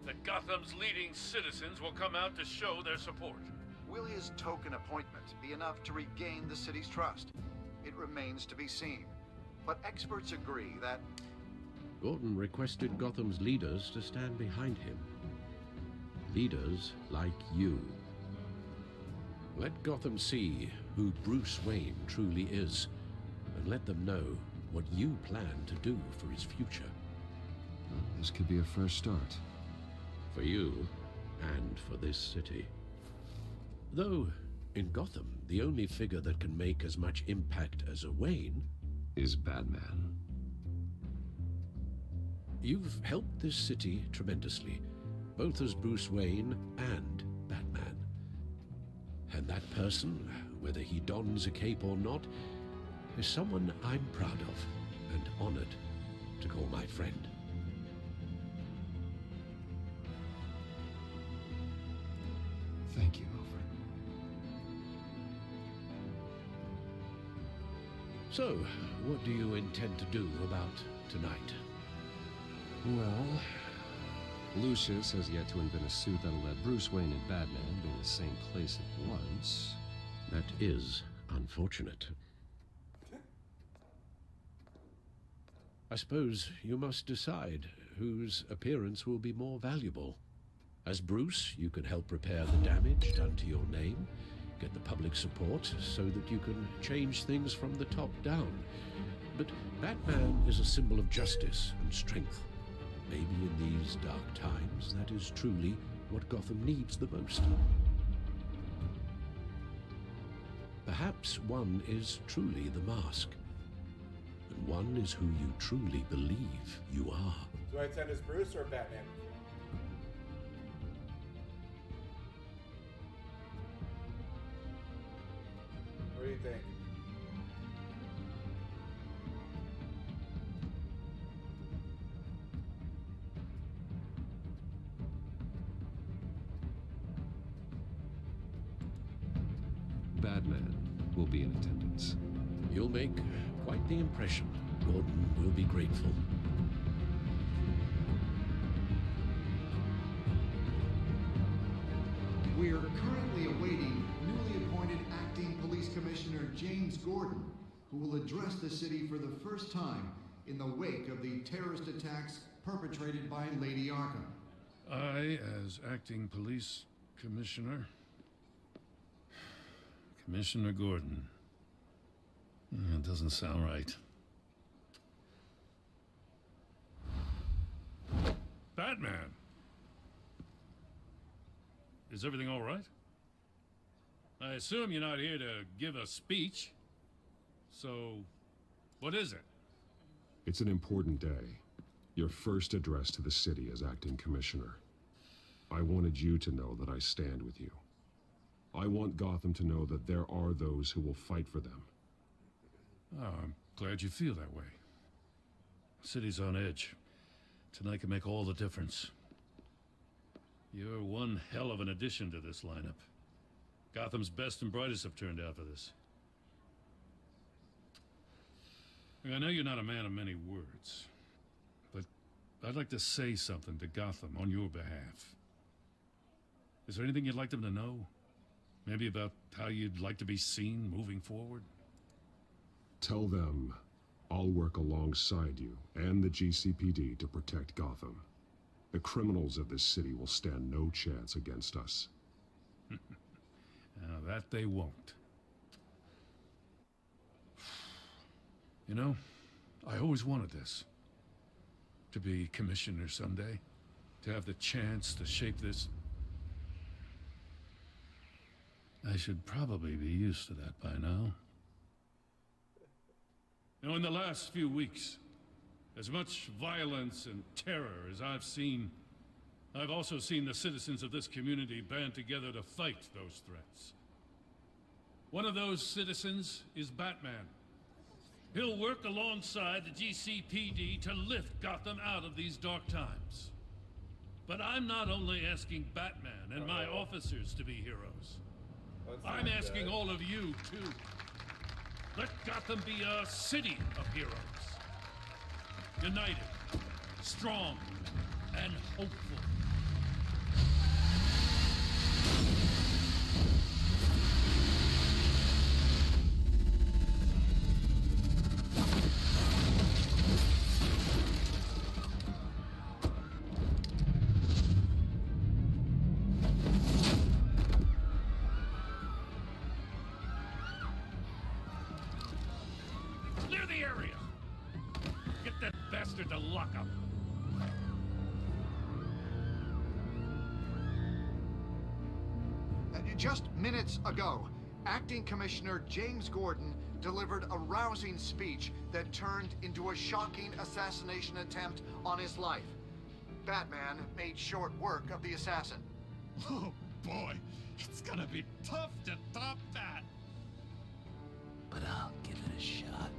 that Gotham's leading citizens will come out to show their support. Will his token appointment be enough to regain the city's trust? It remains to be seen. But experts agree that Gordon requested Gotham's leaders to stand behind him. Leaders like you. Let Gotham see who Bruce Wayne truly is, and let them know what you plan to do for his future. Well, this could be a first start. For you, and for this city. Though, in Gotham, the only figure that can make as much impact as a Wayne is Batman. You've helped this city tremendously, both as Bruce Wayne and Batman. And that person, whether he dons a cape or not, is someone I'm proud of and honored to call my friend. Thank you, Alfred. So, what do you intend to do about tonight? Well, Lucius has yet to invent a suit that'll let Bruce Wayne and Batman be in the same place at once. That is unfortunate. I suppose you must decide whose appearance will be more valuable. As Bruce, you can help repair the damage done to your name, get the public support so that you can change things from the top down. But Batman is a symbol of justice and strength. Maybe in these dark times, that is truly what Gotham needs the most. Perhaps one is truly the mask, and one is who you truly believe you are. Do I attend as Bruce or Batman? What do you think? Batman will be in attendance. You'll make quite the impression. Gordon will be grateful. we are currently awaiting newly appointed Acting Police Commissioner James Gordon, who will address the city for the first time in the wake of the terrorist attacks perpetrated by Lady Arkham. I, as Acting Police Commissioner... Commissioner Gordon. It doesn't sound right. Batman! Is everything all right? I assume you're not here to give a speech. So, what is it? It's an important day. Your first address to the city as acting commissioner. I wanted you to know that I stand with you. I want Gotham to know that there are those who will fight for them. Oh, I'm glad you feel that way. The city's on edge. Tonight can make all the difference. You're one hell of an addition to this lineup. Gotham's best and brightest have turned out for this. I know you're not a man of many words, but I'd like to say something to Gotham on your behalf. Is there anything you'd like them to know? Maybe about how you'd like to be seen moving forward? Tell them I'll work alongside you and the GCPD to protect Gotham. The criminals of this city will stand no chance against us. Now that they won't. You know, I always wanted this. To be commissioner someday. To have the chance to shape this. I should probably be used to that by now. Now, in the last few weeks, as much violence and terror as I've seen, I've also seen the citizens of this community band together to fight those threats. One of those citizens is Batman. He'll work alongside the GCPD to lift Gotham out of these dark times. But I'm not only asking Batman and my officers to be heroes. I'm asking all of you, too. Let Gotham be a city of heroes. United, strong, and hopeful. Clear the area! Get that bastard to lock up! Just minutes ago, Acting Commissioner James Gordon delivered a rousing speech that turned into a shocking assassination attempt on his life. Batman made short work of the assassin. Oh boy, it's gonna be tough to top that. But I'll give it a shot.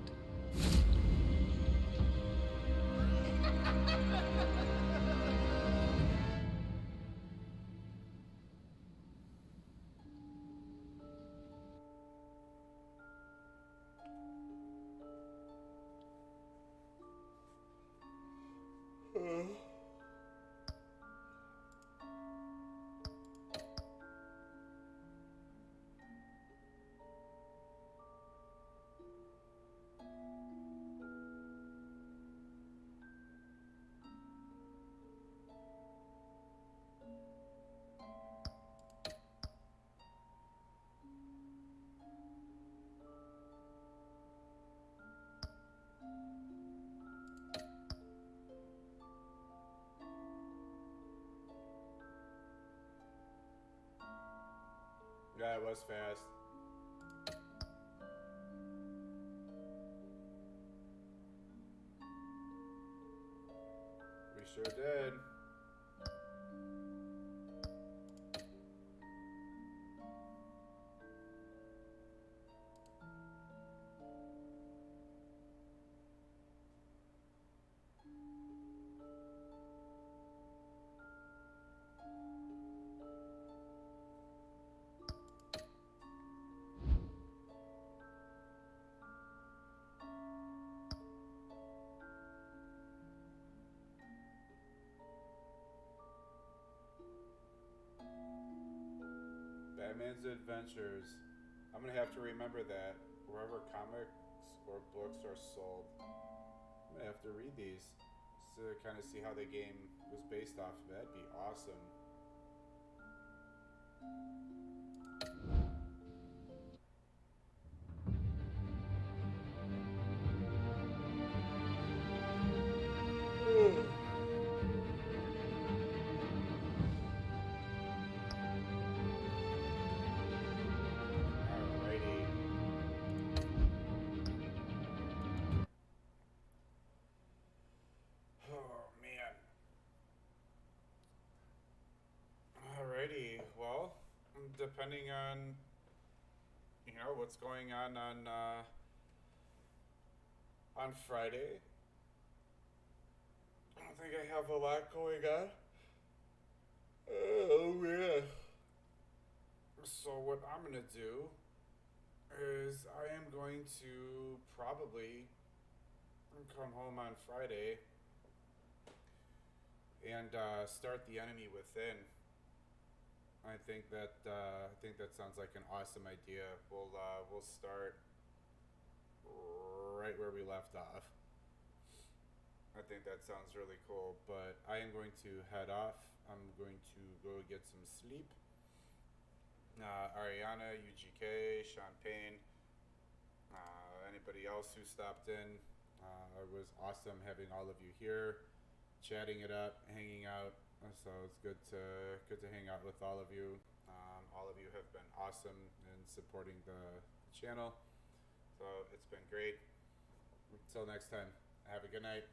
Yeah, it was fast. We sure did. Batman's Adventures. I'm gonna have to remember that wherever comics or books are sold. I'm gonna have to read these to kind of see how the game was based off of. That'd be awesome. Well, depending on what's going on Friday, I don't think I have a lot going on. Oh yeah. So what I'm gonna do is I am going to probably come home on Friday and start The Enemy Within. I think that sounds like an awesome idea. We'll start right where we left off. I think that sounds really cool. But I am going to head off. I'm going to go get some sleep. Ariana, UGK, Sean Payne, anybody else who stopped in. It was awesome having all of you here, chatting it up, hanging out. So it's good to hang out with all of you. All of you have been awesome in supporting the channel. So it's been great. Until next time, have a good night.